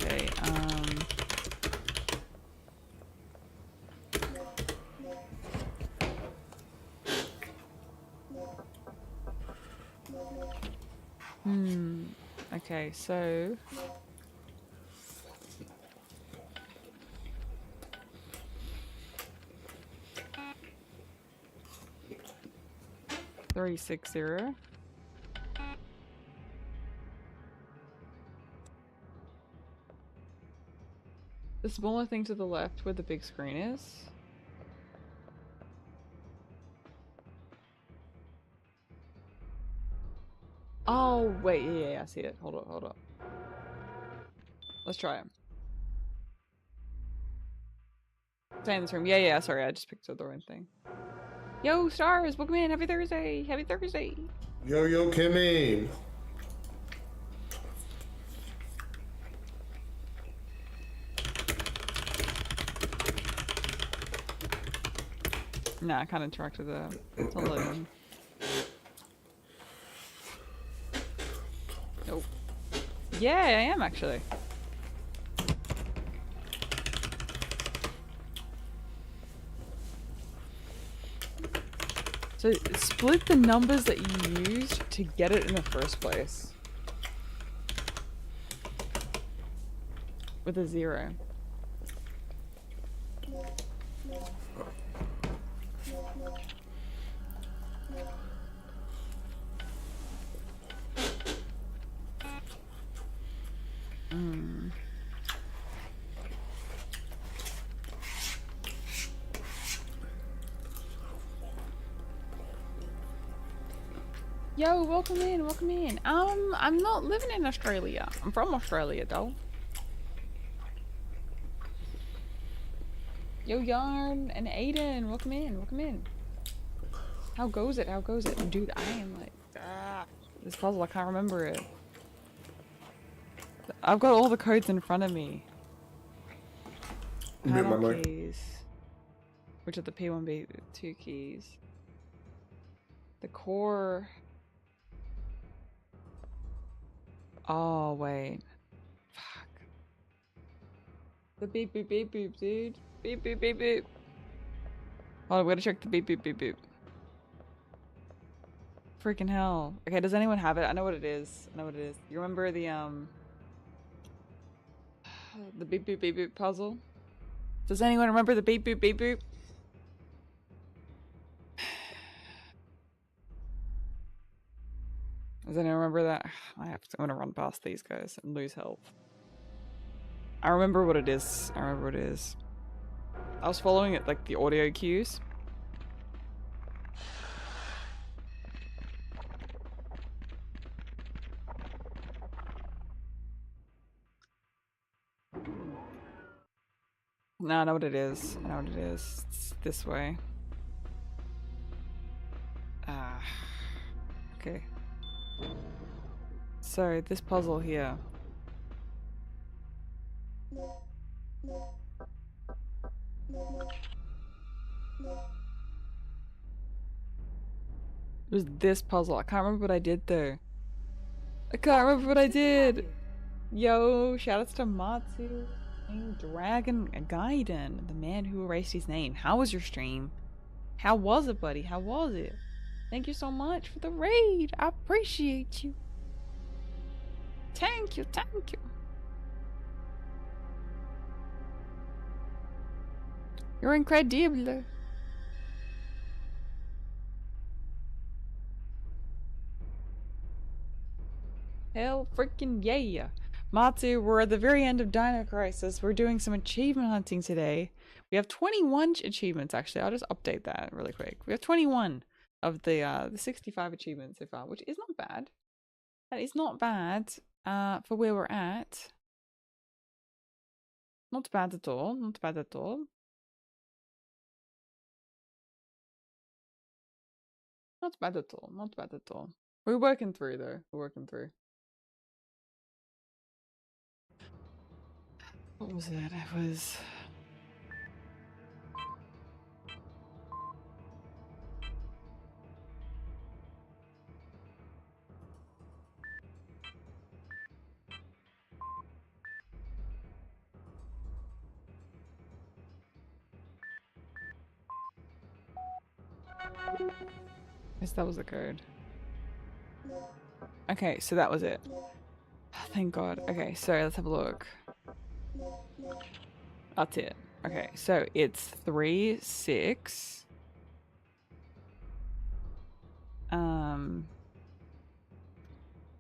Okay, okay, so $360. The smaller thing to the left where the big screen is. Oh, wait, yeah, I see it. Hold up. Let's try it. Stay in this room. Yeah, sorry, I just picked up the wrong thing. Yo, stars, welcome in. Happy Thursday. Happy Thursday. Yo, Kimmy. Nah, I can't interact with that. It's not letting. Nope. Yeah, I am actually. So split the numbers that you used to get it in the first place. With a 0. Yo, welcome in, welcome in. I'm not living in Australia. I'm from Australia, though. Yo, Yarn and Aiden, welcome in, welcome in. How goes it? How goes it? Dude, I am like, this puzzle, I can't remember it. I've got all the codes in front of me. Panel keys. Which are the P1, B2 keys. The core... Oh, wait. Fuck. The beep boop beep boop, dude. Beep boop beep boop. Hold on, we gotta check the beep boop beep boop. Freaking hell. Okay, does anyone have it? I know what it is. I know what it is. You remember the beep boop beep boop puzzle? Does anyone remember the beep boop beep boop? Does anyone remember that? I'm gonna run past these guys and lose health. I remember what it is. I remember what it is. I was following it like the audio cues. No, I know what it is. I know what it is. It's this way. Okay. So, this puzzle here. It was this puzzle. I can't remember what I did though. I can't remember what I did! Yo, shoutouts to Matsu, Dragon Gaiden, the man who erased his name. How was your stream? How was it, buddy? How was it? Thank you so much for the raid. I appreciate you. Thank you, thank you. You're incredible. Hell freaking yeah. Matsu, we're at the very end of Dino Crisis. We're doing some achievement hunting today. We have 21 achievements actually. I'll just update that really quick. We have 21 of the 65 achievements so far, which is not bad. That is not bad for where we're at. Not bad at all. Not bad at all. Not bad at all. Not bad at all. We're working through though. We're working through. What was it? It was... Yes, that was the code. Okay, so that was it. Thank God. Okay, so let's have a look. That's it. Okay, so it's 3, 6.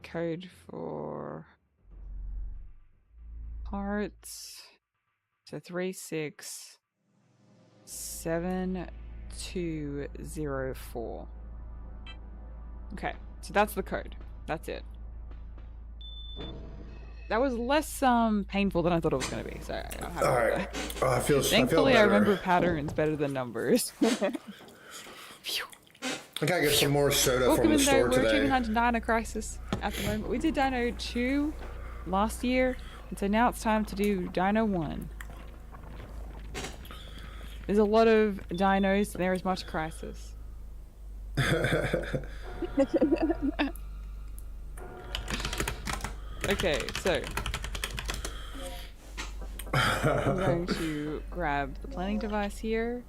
Code for parts. So 3, 6, 7, 2, 0, 4. Okay, so that's the code. That's it. that was less painful than I thought it was gonna be. So I'm happy All with right. that. Oh, I feel Thankfully, I better. remember patterns better than numbers. I gotta get some more soda Welcome from the in store though. We're today. achieving hunting Dino Crisis at the moment. We did Dino 2 last year, and so now it's time to do Dino 1. There's a lot of dinos, and there is much crisis. Okay, so I'm going to grab the planning device here.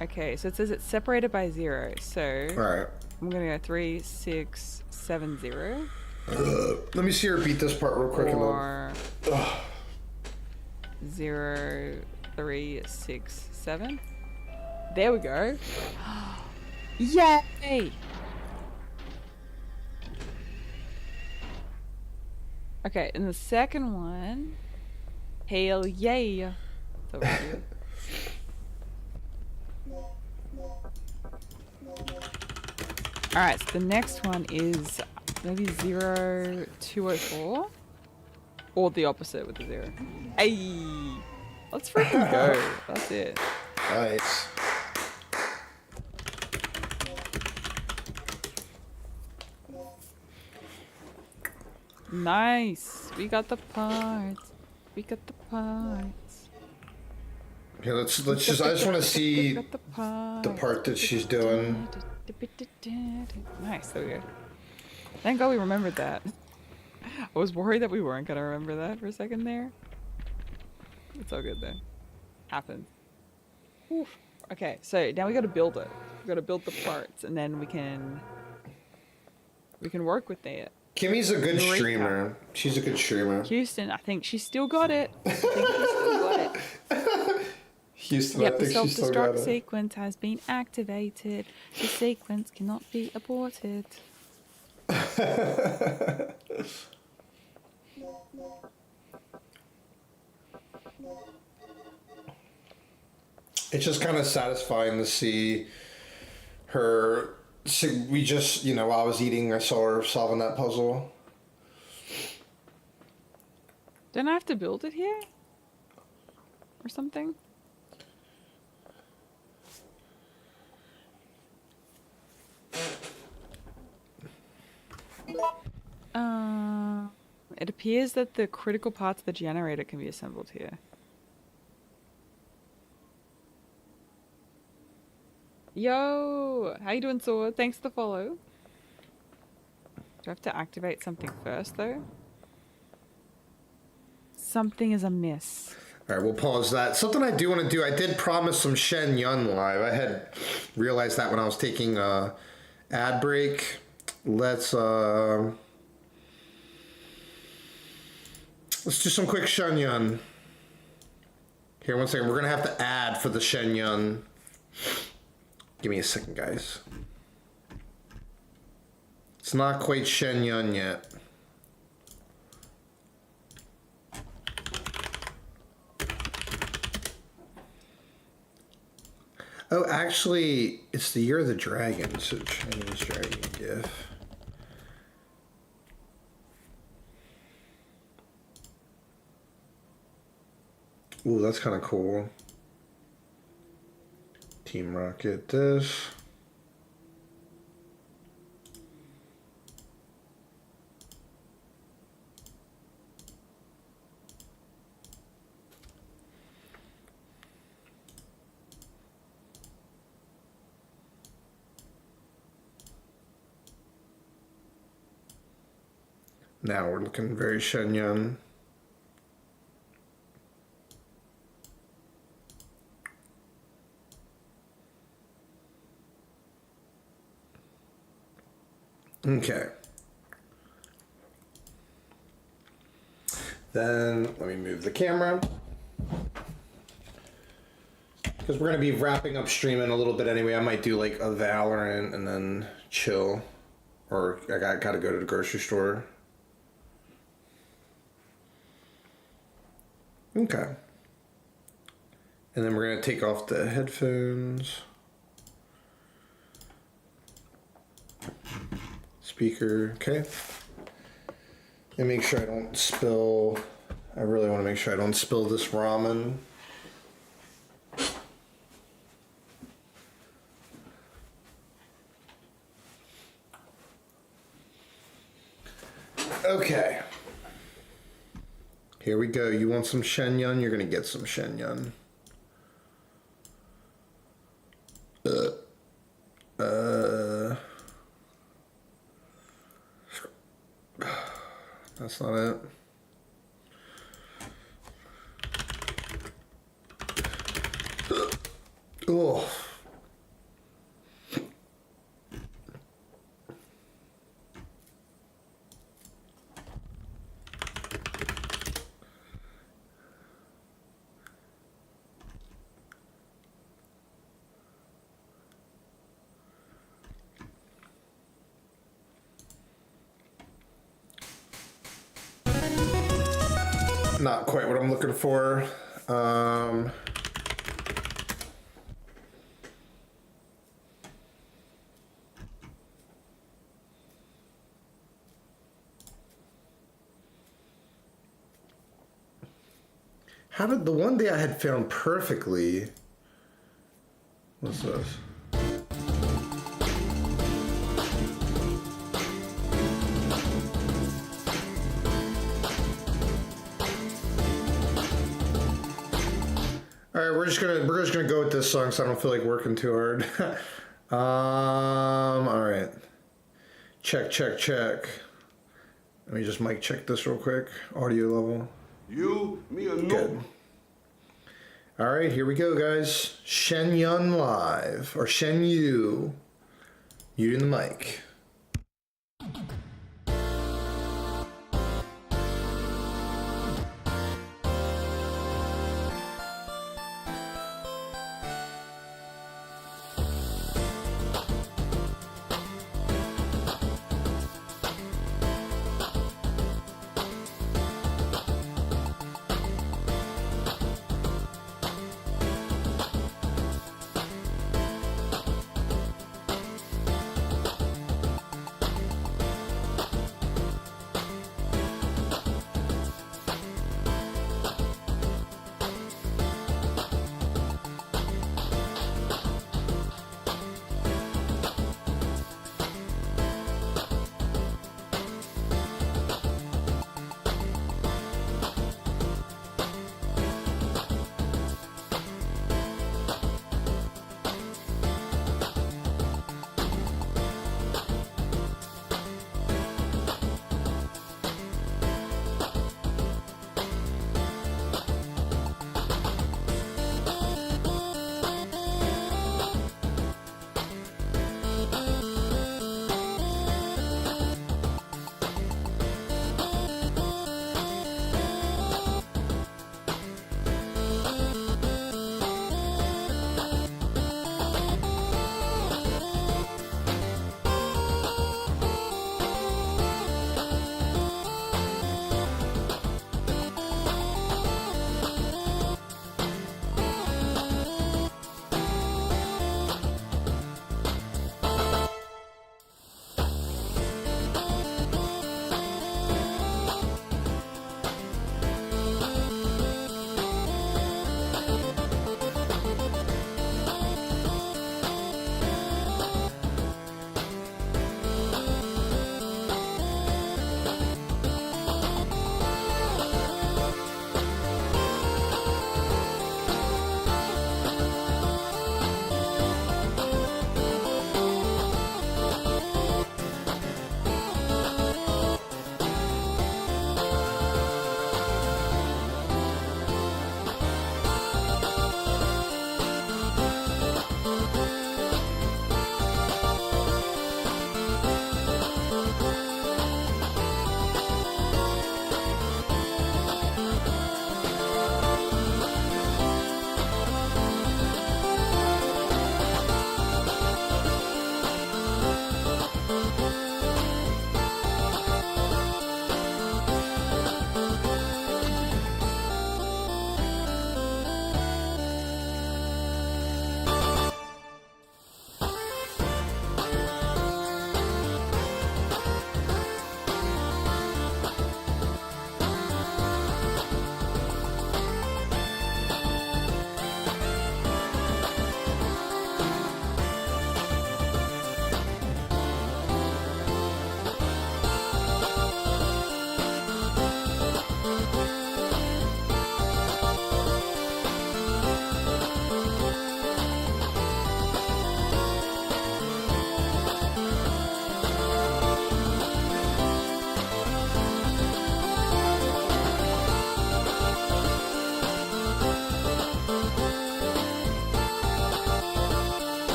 Okay, so it says it's separated by 0, so Alright. I'm gonna go 3, 6, 7, 0. Let me see her beat this part real quick. Or 0, 3, 6, 7. There we go. Yay! Okay, and the second one, hell yeah! It's over here. Alright, so the next one is maybe 0204? Or the opposite with the 0. Hey! Let's freaking go. That's it. Nice. Nice. We got the parts. We got the parts. Okay, let's just. I just want to see the part that she's doing. Nice. There we go. Thank God we remembered that. I was worried that we weren't gonna remember that for a second there. It's all good though. Happens. Oof. Okay, so now we gotta build it. We gotta build the parts, and then we can work with it. Kimmy's a good streamer. She's a good streamer. Houston, I think she still got it. Houston, Yep, I the think she still got self-destruct it. sequence has been activated. The sequence cannot be aborted. It's just kind of satisfying to see her. We just, while I was eating, I saw her solving that puzzle. Don't I have to build it here? Or something? It appears that the critical parts of the generator can be assembled here. Yo! How you doing, Sword? Thanks for the follow. Do I have to activate something first, though? Something is amiss. Alright, we'll pause that. Something I do want to do, I did promise some Shen Yun live. I had realized that when I was taking a ad break. Let's do some quick Shen Yun. Here, one second. We're going to have to add for the Shen Yun. Give me a second, guys. It's not quite Shen Yun yet. Oh, actually, it's the Year of the Dragon, so Chinese Dragon GIF. Ooh, that's kind of cool. Team Rocket this. Now we're looking very Shen Yun. Okay. Then let me move the camera. Because we're going to be wrapping up streaming a little bit anyway. I might do like a Valorant and then chill. Or I got to go to the grocery store. Okay. And then we're going to take off the headphones. Speaker, okay. And make sure I don't spill. I really want to make sure I don't spill this ramen. Okay. Here we go. You want some Shen Yun? You're going to get some Shen Yun. That's not it. Oh. Not quite what I'm looking for. How did the one day I had found perfectly? What's this? All right, we're just gonna go with this song, so I don't feel like working too hard. All right. Check. Let me just mic check this real quick. Audio level. You, me, or no? Good. All right, here we go, guys. Shen Yun live, or Shen Yu. You in the mic.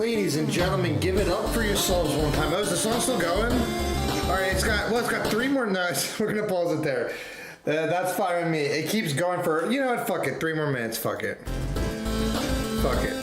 Ladies and gentlemen, give it up for yourselves one time. Oh, is the song still going? All right, it's got 3 more notes. We're gonna pause it there. That's fine with me. It keeps going for, you know what? Fuck it. 3 more minutes. Fuck it. Fuck it.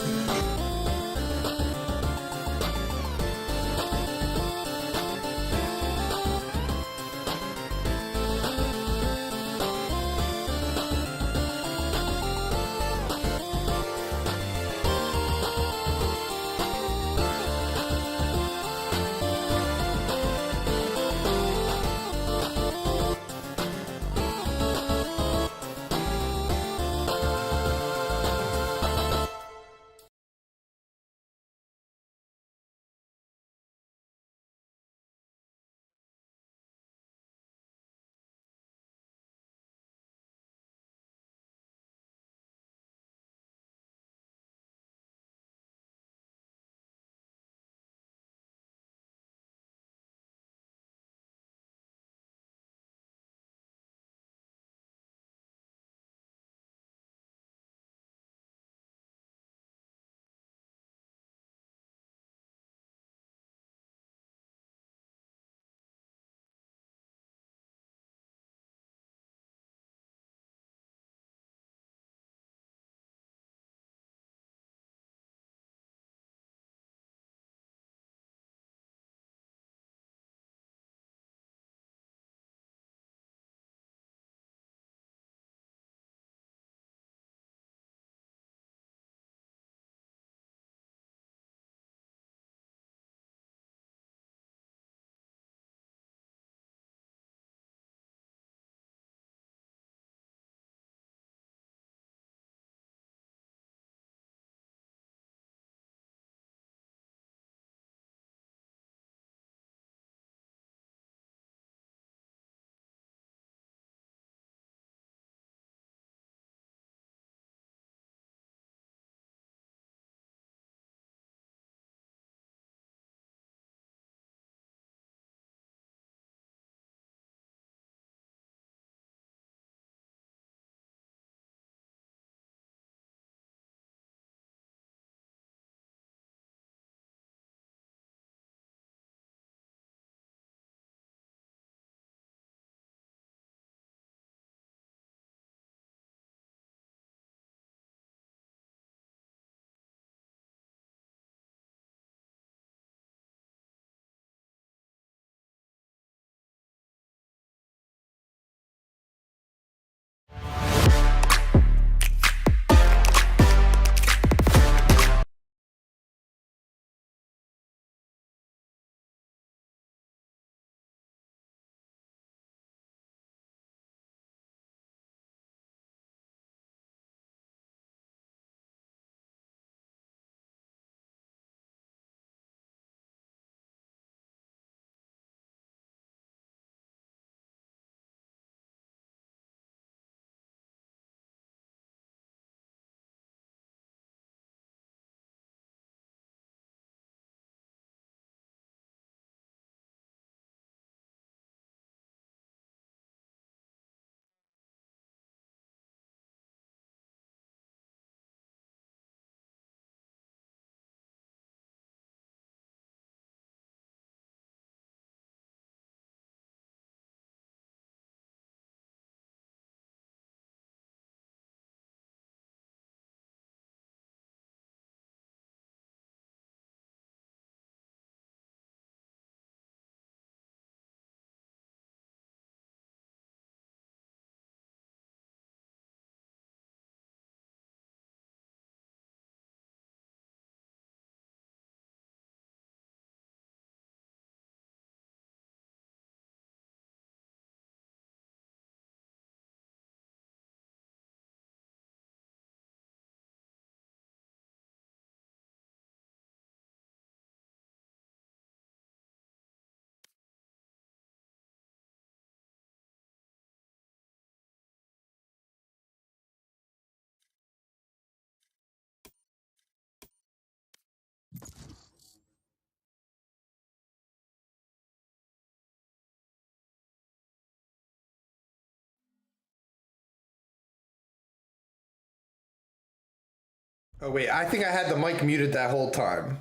Oh wait, I think I had the mic muted that whole time.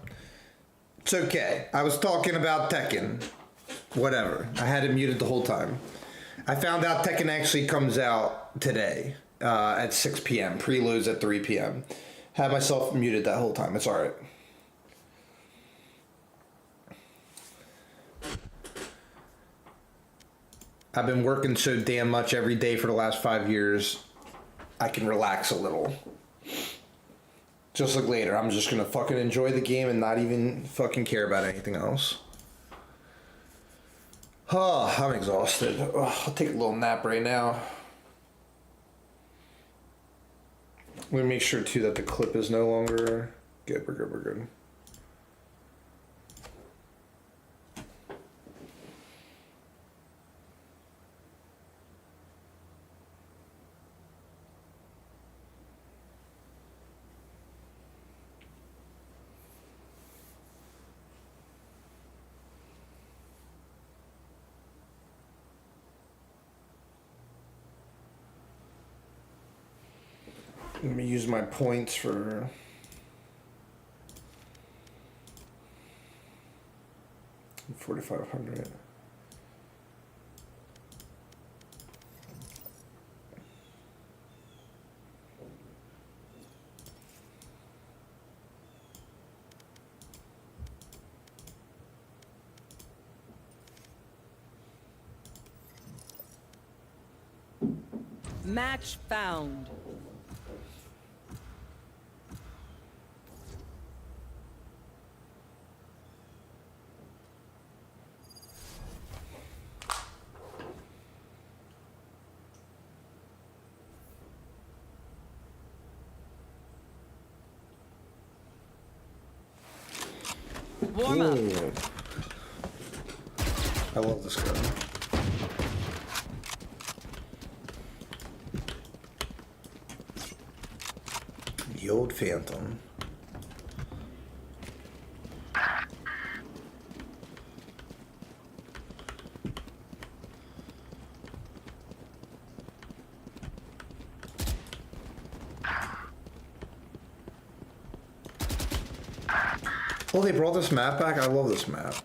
It's okay. I was talking about Tekken. Whatever. I had it muted the whole time. I found out Tekken actually comes out today at 6 p.m. Prelude's at 3 p.m. Had myself muted that whole time. It's alright. I've been working so damn much every day for the last 5 years, I can relax a little. Just like later, I'm just gonna fucking enjoy the game and not even fucking care about anything else. Oh, I'm exhausted. Oh, I'll take a little nap right now. Let me make sure too that the clip is no longer good. We're good. We're good. Let me use my points for 4,500. Match found. Warm up. I love this gun. The old Phantom. Oh, they brought this map back? I love this map.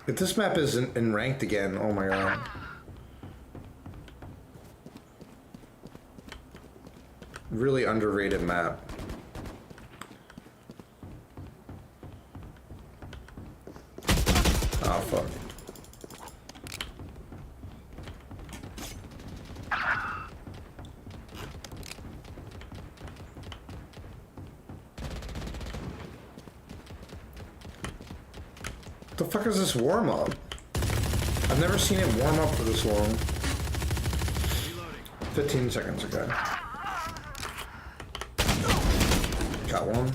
If this map is in ranked again, oh my god. Really underrated map. Oh, fuck. What the fuck is this warm up? I've never seen it warm up for this long. 15 seconds ago. Got one.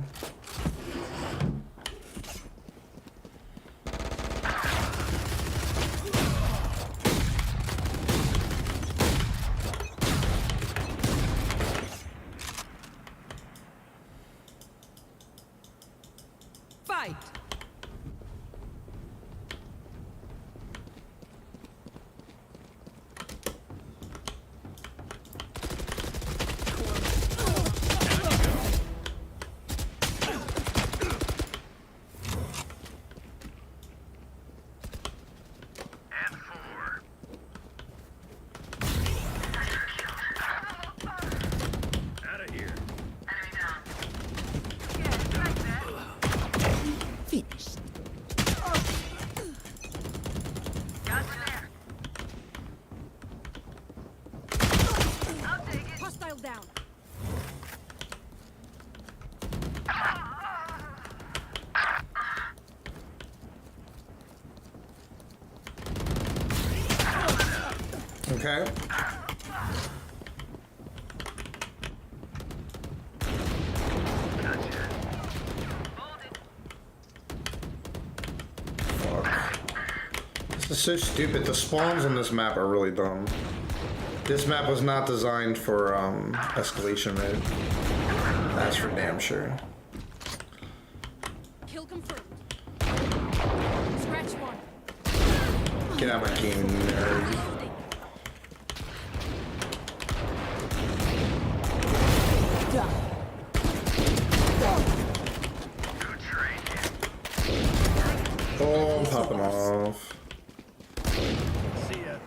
Fight. Hostile down. Okay. Fuck. This is so stupid. The spawns on this map are really dumb. This map was not designed for escalation mode. That's for damn sure. Kill confirmed. Scratch one. Get out of my game, nerd. popping off. See ya.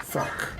Fuck.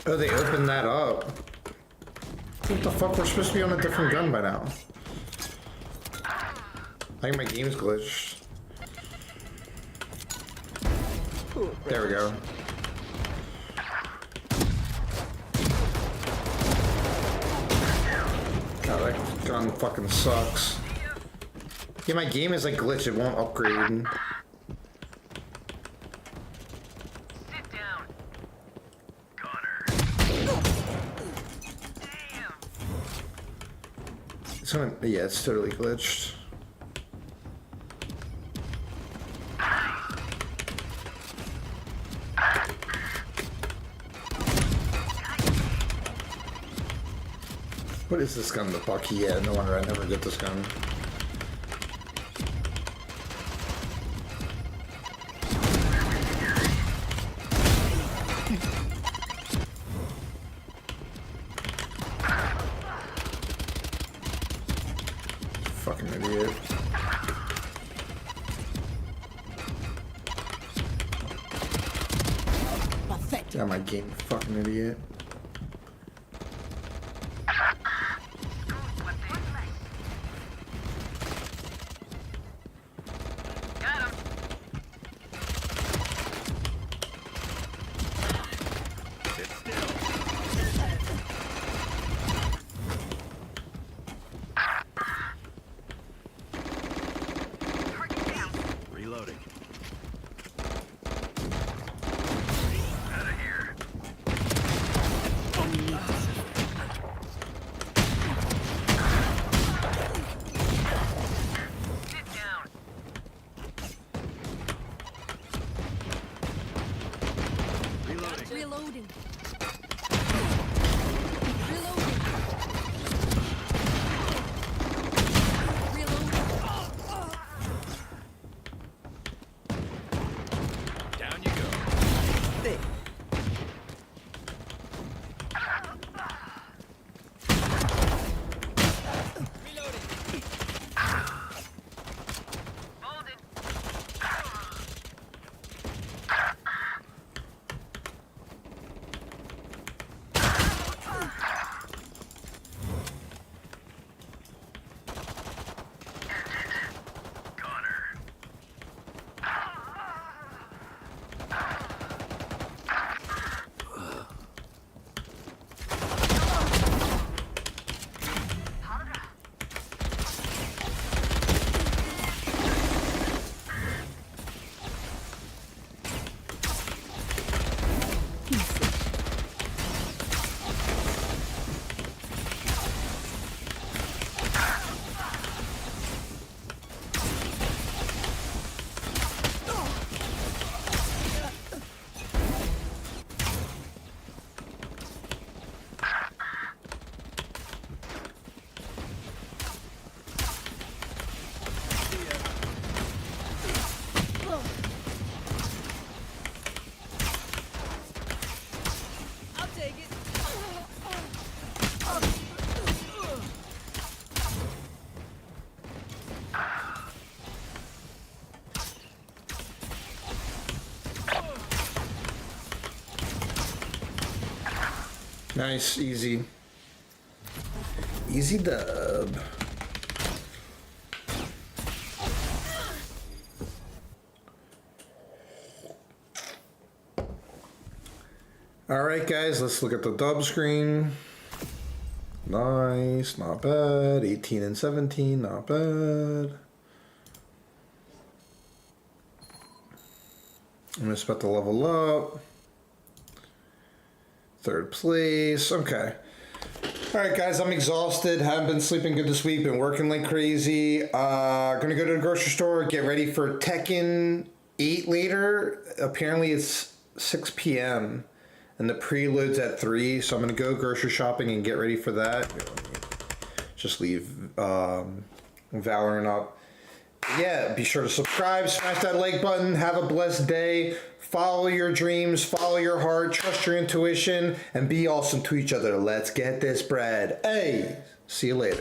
Oh, they opened that up. What the fuck? We're supposed to be on a different gun by now. I think my game's glitched. There we go. God, that gun fucking sucks. Yeah, my game is like glitched. It won't upgrade. Yeah, it's totally glitched. What is this gun? The Bucky? Yeah, no wonder I never get this gun. Fucking idiot. Yeah, my game, fucking idiot. Reloading. Nice, easy. Easy dub. Alright guys, let's look at the dub screen. Nice, not bad. 18 and 17, not bad. I'm just about to level up. 3rd place, okay. Alright guys, I'm exhausted, haven't been sleeping good this week, been working like crazy. Gonna go to the grocery store, get ready for Tekken 8 later. Apparently it's 6 p.m. and the prelude's at 3, so I'm gonna go grocery shopping and get ready for that. Just leave Valorant up. Yeah, be sure to subscribe, smash that like button, have a blessed day, follow your dreams, follow your heart, trust your intuition, and be awesome to each other. Let's get this bread. Hey, see you later.